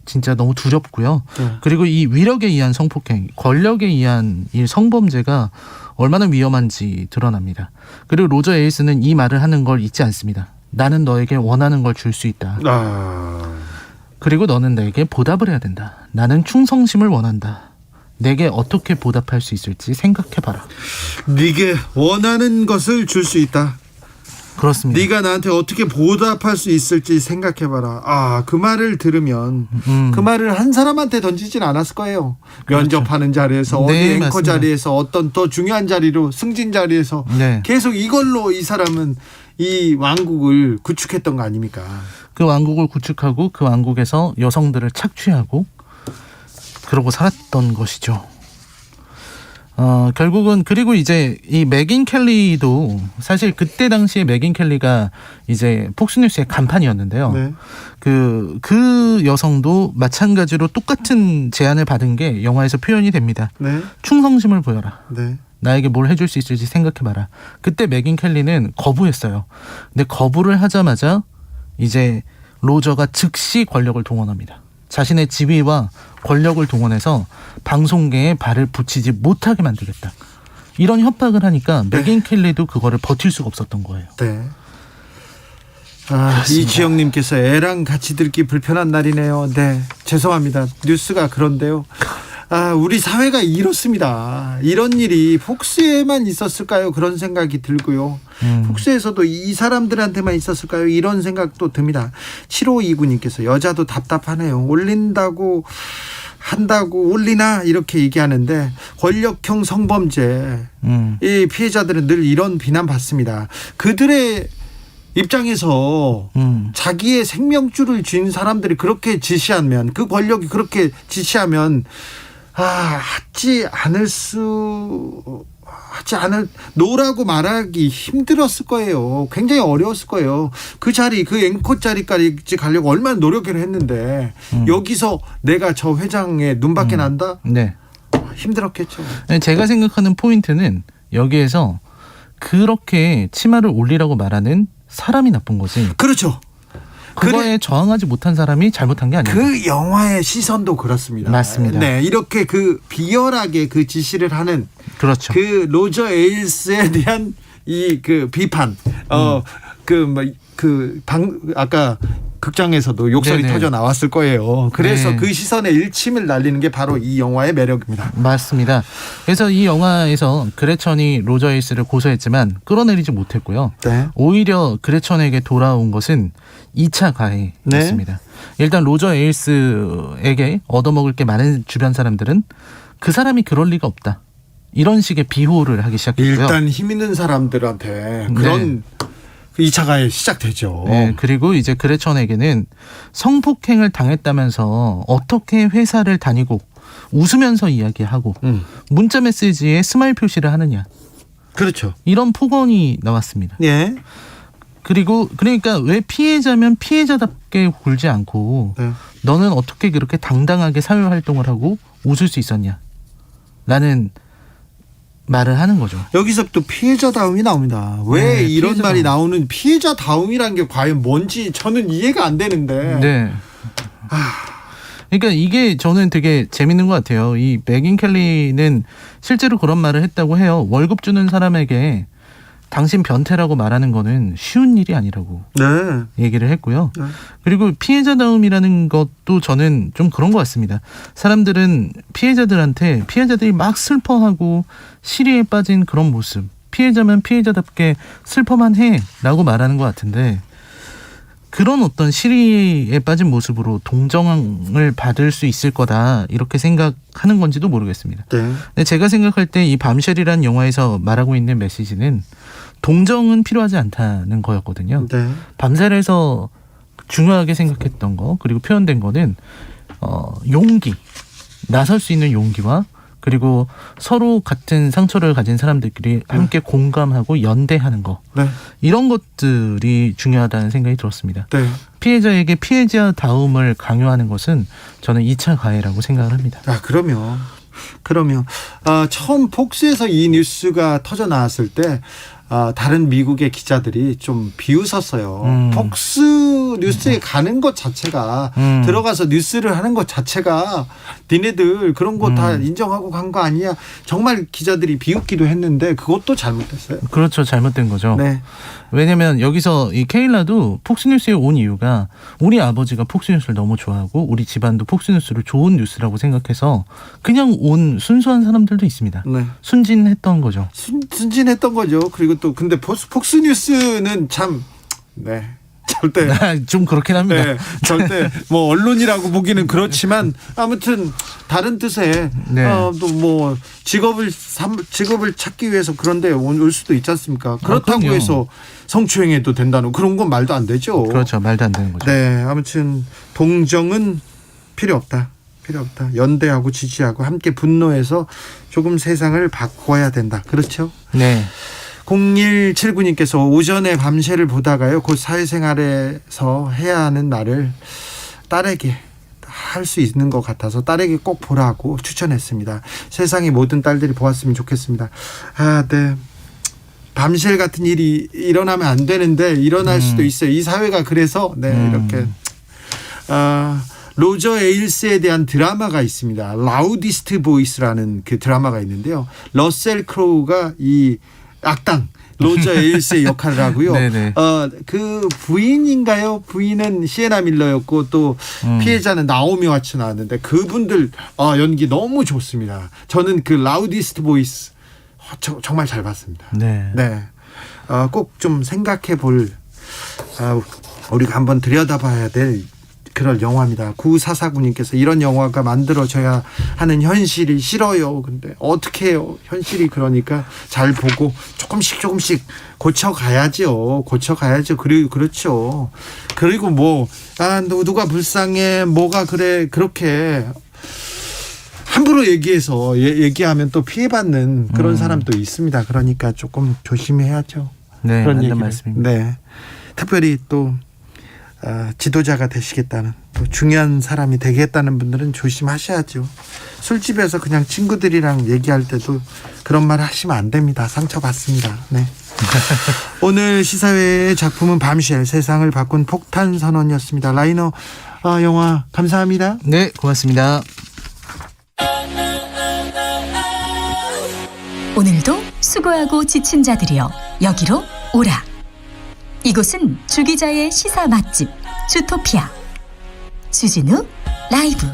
진짜 너무 두렵고요. 그리고 이 위력에 의한 성폭행, 권력에 의한 이 성범죄가 얼마나 위험한지 드러납니다. 그리고 로저 에일스는 이 말을 하는 걸 잊지 않습니다. 나는 너에게 원하는 걸 줄 수 있다. 그리고 너는 내게 보답을 해야 된다. 나는 충성심을 원한다. 내게 어떻게 보답할 수 있을지 생각해봐라. 네게 원하는 것을 줄 수 있다. 그렇습니다. 네가 나한테 어떻게 보답할 수 있을지 생각해봐라. 그 말을 들으면 그 말을 한 사람한테 던지진 않았을 거예요. 면접하는 자리에서 어디 앵커 맞습니다. 자리에서 어떤 더 중요한 자리로 승진 자리에서 계속 이걸로 이 사람은 이 왕국을 구축했던 거 아닙니까? 그 왕국을 구축하고 그 왕국에서 여성들을 착취하고 그러고 살았던 것이죠. 결국은 그리고 이제 이 맥인 켈리도 사실 그때 당시에 맥인 켈리가 이제 폭스뉴스의 간판이었는데요. 그 여성도 마찬가지로 똑같은 제안을 받은 게 영화에서 표현이 됩니다. 충성심을 보여라. 나에게 뭘 해줄 수 있을지 생각해봐라. 그때 맥인 켈리는 거부했어요. 근데 거부를 하자마자 이제 로저가 즉시 권력을 동원합니다. 자신의 지위와 권력을 동원해서 방송계에 발을 붙이지 못하게 만들겠다. 이런 협박을 하니까 맥인 켈리도 그거를 버틸 수가 없었던 거예요. 이지영님께서 애랑 같이 듣기 불편한 날이네요. 네, 죄송합니다. 뉴스가 그런데요. 우리 사회가 이렇습니다. 이런 일이 폭스에만 있었을까요? 그런 생각이 들고요. 폭스에서도 이 사람들한테만 있었을까요? 이런 생각도 듭니다. 7529님께서 여자도 답답하네요. 올린다고 한다고 올리나 이렇게 얘기하는데 권력형 성범죄 이 피해자들은 늘 이런 비난받습니다. 그들의 입장에서 자기의 생명줄을 쥔 사람들이 그렇게 지시하면 그 권력이 그렇게 지시하면 하지 않을 노라고 말하기 힘들었을 거예요. 굉장히 어려웠을 거예요. 그 자리, 그 앵커 자리까지 가려고 얼마나 노력을 했는데 여기서 내가 저 회장의 눈밖에 난다? 힘들었겠죠. 제가 생각하는 포인트는 여기에서 그렇게 치마를 올리라고 말하는 사람이 나쁜 거지. 그렇죠. 그거에 저항하지 못한 사람이 잘못한 게 아니에요. 그 영화의 시선도 그렇습니다. 맞습니다. 네, 이렇게 그 비열하게 그 지시를 하는 그렇죠. 그 로저 에일스에 대한 이 그 비판, 아까 극장에서도 욕설이 터져 나왔을 거예요. 그래서 그 시선의 일침을 날리는 게 바로 이 영화의 매력입니다. 맞습니다. 그래서 이 영화에서 그레천이 로저 에일스를 고소했지만 끌어내리지 못했고요. 오히려 그레천에게 돌아온 것은 2차 가해였습니다. 일단 로저 에일스에게 얻어먹을 게 많은 주변 사람들은 그 사람이 그럴 리가 없다. 이런 식의 비호를 하기 시작했고요. 일단 힘 있는 사람들한테 그런 2차 가해 시작되죠. 그리고 이제 그레천에게는 성폭행을 당했다면서 어떻게 회사를 다니고 웃으면서 이야기하고 문자 메시지에 스마일 표시를 하느냐. 그렇죠. 이런 폭언이 나왔습니다. 그리고 그러니까 왜 피해자면 피해자답게 굴지 않고 너는 어떻게 그렇게 당당하게 사회활동을 하고 웃을 수 있었냐 라는 말을 하는 거죠. 여기서부터 피해자다움이 나옵니다. 왜 이런 말이 나오는 피해자다움이라는 게 과연 뭔지 저는 이해가 안 되는데. 그러니까 이게 저는 되게 재밌는 것 같아요. 이 맥인 켈리는 실제로 그런 말을 했다고 해요. 월급 주는 사람에게 당신 변태라고 말하는 거는 쉬운 일이 아니라고 얘기를 했고요. 그리고 피해자다움이라는 것도 저는 좀 그런 것 같습니다. 사람들은 피해자들이 막 슬퍼하고 시리에 빠진 그런 모습, 피해자면 피해자답게 슬퍼만 해라고 말하는 것 같은데 그런 어떤 시리에 빠진 모습으로 동정을 받을 수 있을 거다 이렇게 생각하는 건지도 모르겠습니다. 근데 제가 생각할 때 이 밤쉘이라는 영화에서 말하고 있는 메시지는 동정은 필요하지 않다는 거였거든요. 밤쉘에서 중요하게 생각했던 거 그리고 표현된 거는 용기, 나설 수 있는 용기와 그리고 서로 같은 상처를 가진 사람들끼리 함께 공감하고 연대하는 거 이런 것들이 중요하다는 생각이 들었습니다. 피해자에게 피해자다움을 강요하는 것은 저는 2차 가해라고 생각을 합니다. 그러면 처음 폭스에서 이 뉴스가 터져 나왔을 때 다른 미국의 기자들이 좀 비웃었어요. 폭스 뉴스에 가는 것 자체가 들어가서 뉴스를 하는 것 자체가 니네들 그런 거 다 인정하고 간 거 아니야. 정말 기자들이 비웃기도 했는데 그것도 잘못됐어요. 그렇죠. 잘못된 거죠. 네. 왜냐면 여기서 이 케일라도 폭스뉴스에 온 이유가 우리 아버지가 폭스뉴스를 너무 좋아하고 우리 집안도 폭스뉴스를 좋은 뉴스라고 생각해서 그냥 온 순수한 사람들도 있습니다. 네. 순진했던 거죠. 순진했던 거죠. 그리고 또 근데 폭스뉴스는 참 절대 좀 그렇긴 합니다. 네, 절대 뭐 언론이라고 보기는 그렇지만 아무튼 다른 뜻의 또 뭐 직업을 찾기 위해서 그런데 올 수도 있지 않습니까? 그렇다고 해서 성추행해도 된다는 그런 건 말도 안 되죠. 그렇죠. 말도 안 되는 거죠. 네, 아무튼 동정은 필요 없다. 연대하고 지지하고 함께 분노해서 조금 세상을 바꿔야 된다. 그렇죠? 네. 0179님께서 오전에 밤새를 보다가요. 곧 사회생활에서 해야 하는 말을 딸에게 할 수 있는 것 같아서 딸에게 꼭 보라고 추천했습니다. 세상의 모든 딸들이 보았으면 좋겠습니다. 네. 밤새 같은 일이 일어나면 안 되는데 일어날 수도 있어요. 이 사회가 그래서 이렇게 로저 에일스에 대한 드라마가 있습니다. 라우디스트 보이스라는 그 드라마가 있는데요. 러셀 크로우가 이 악당 로저 에일스의 역할을 하고요. 그 부인인가요? 부인은 시에나 밀러였고 또 피해자는 나오미 와츠 나왔는데 그분들 연기 너무 좋습니다. 저는 그 라우디스트 보이스 정말 잘 봤습니다. 네. 꼭 좀 생각해 볼 우리가 한번 들여다봐야 될 그럴 영화입니다. 9449님께서 이런 영화가 만들어져야 하는 현실이 싫어요. 근데 어떻게 해요? 현실이 그러니까 잘 보고 조금씩 고쳐가야죠. 그리고 그렇죠. 그리고 누가 불쌍해 뭐가 그래 그렇게 함부로 얘기하면 또 피해받는 그런 사람도 있습니다. 그러니까 조금 조심해야죠. 네, 그런 맞는 말씀입니다. 네, 특별히 또 지도자가 되시겠다는 또 중요한 사람이 되겠다는 분들은 조심하셔야죠. 술집에서 그냥 친구들이랑 얘기할 때도 그런 말 하시면 안 됩니다. 상처받습니다. 네. 오늘 시사회의 작품은 밤쉘 세상을 바꾼 폭탄선언이었습니다. 라이너 영화 감사합니다. 네, 고맙습니다. 오늘도 수고하고 지친 자들이여 여기로 오라. 이곳은 주기자의 시사 맛집 주토피아 주진우 라이브.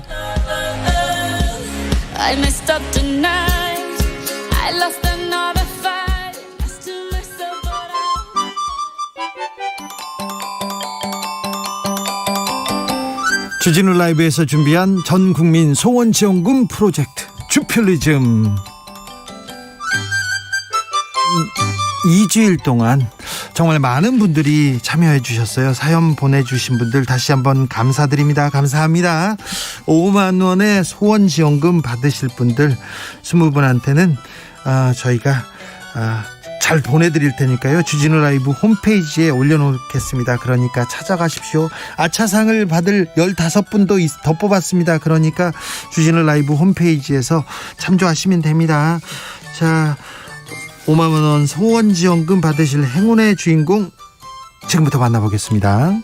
주진우 라이브에서 준비한 전 국민 소원 지원금 프로젝트 주필리즘 2주일 동안 정말 많은 분들이 참여해 주셨어요. 사연 보내주신 분들 다시 한번 감사드립니다. 감사합니다. 5만 원의 소원지원금 받으실 분들 20분한테는 저희가 잘 보내드릴 테니까요. 주진우 라이브 홈페이지에 올려놓겠습니다. 그러니까 찾아가십시오. 아차상을 받을 15분도 더 뽑았습니다. 그러니까 주진우 라이브 홈페이지에서 참조하시면 됩니다. 자, 5만 원 소원지원금 받으실 행운의 주인공 지금부터 만나보겠습니다.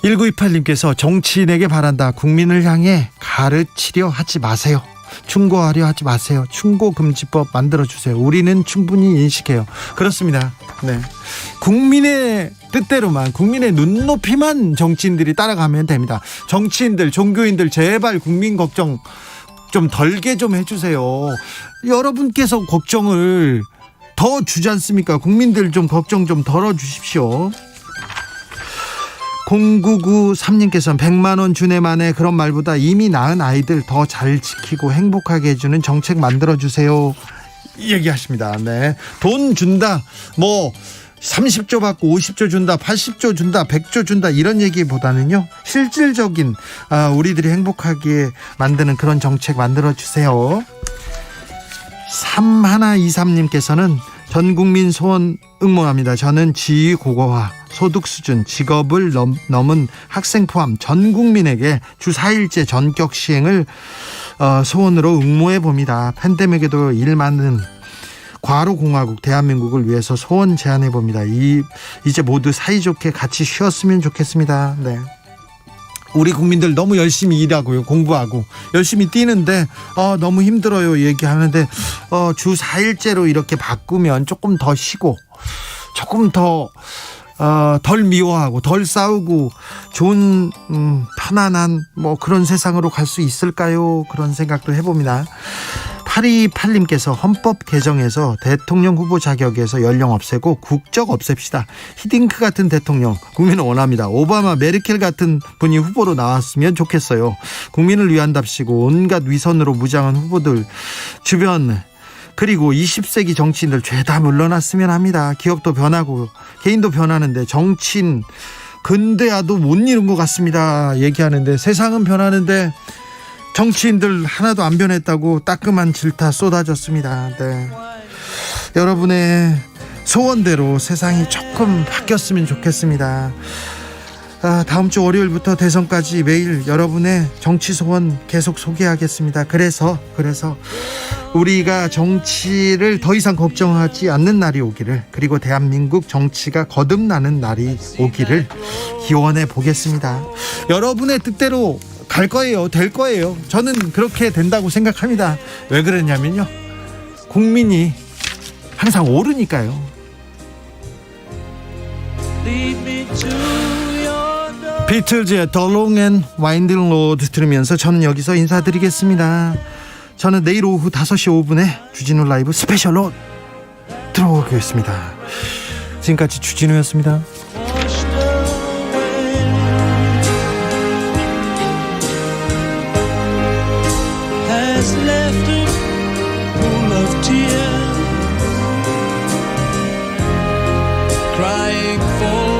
(1928님께서) 정치인에게 바란다. 국민을 향해 가르치려 하지 마세요. 충고하려 하지 마세요. 충고금지법 만들어주세요. 우리는 충분히 인식해요. 그렇습니다. 네. 국민의 뜻대로만, 국민의 눈높이만 정치인들이 따라가면 됩니다. 정치인들, 종교인들 제발 국민 걱정 좀 덜게 좀 해주세요. 여러분께서 걱정을 더 주지 않습니까? 국민들 좀 걱정 좀 덜어주십시오. 0993님께서는 100만 원 주네 만에 그런 말보다 이미 낳은 아이들 더 잘 지키고 행복하게 해주는 정책 만들어주세요 얘기하십니다. 네. 돈 준다 30조 받고 50조 준다 80조 준다 100조 준다 이런 얘기보다는요 실질적인 우리들이 행복하게 만드는 그런 정책 만들어주세요. 3123님께서는 전국민 소원 응모합니다. 저는 지위 고고화, 소득 수준, 직업을 넘은 학생 포함 전 국민에게 주 4일제 전격 시행을 소원으로 응모해 봅니다. 팬데믹에도 일 많은 과로공화국 대한민국을 위해서 소원 제안해 봅니다. 이제 모두 사이좋게 같이 쉬었으면 좋겠습니다. 네. 우리 국민들 너무 열심히 일하고요, 공부하고 열심히 뛰는데 너무 힘들어요 얘기하는데 주 4일째로 이렇게 바꾸면 조금 더 쉬고 조금 더 덜 미워하고 덜 싸우고 좋은 편안한 뭐 그런 세상으로 갈 수 있을까요? 그런 생각도 해봅니다. 8228님께서 헌법 개정에서 대통령 후보 자격에서 연령 없애고 국적 없앱시다. 히딩크 같은 대통령 국민은 원합니다. 오바마, 메르켈 같은 분이 후보로 나왔으면 좋겠어요. 국민을 위한답시고 온갖 위선으로 무장한 후보들 주변 그리고 20세기 정치인들 죄다 물러났으면 합니다. 기업도 변하고 개인도 변하는데 정치인 근대화도 못 이룬 것 같습니다. 얘기하는데 세상은 변하는데 정치인들 하나도 안 변했다고 따끔한 질타 쏟아졌습니다. 네. 여러분의 소원대로 세상이 조금 바뀌었으면 좋겠습니다. 다음 주 월요일부터 대선까지 매일 여러분의 정치 소원 계속 소개하겠습니다. 그래서 우리가 정치를 더 이상 걱정하지 않는 날이 오기를, 그리고 대한민국 정치가 거듭나는 날이 오기를 기원해 보겠습니다. 여러분의 뜻대로 갈 거예요. 될 거예요. 저는 그렇게 된다고 생각합니다. 왜 그러냐면요, 국민이 항상 옳으니까요. 비틀즈의 The Long and Winding Road 들으면서 저는 여기서 인사드리겠습니다. 저는 내일 오후 5시 5분에 주진우 라이브 스페셜로 들어오겠습니다. 지금까지 주진우였습니다. Has left a pool of tears, crying for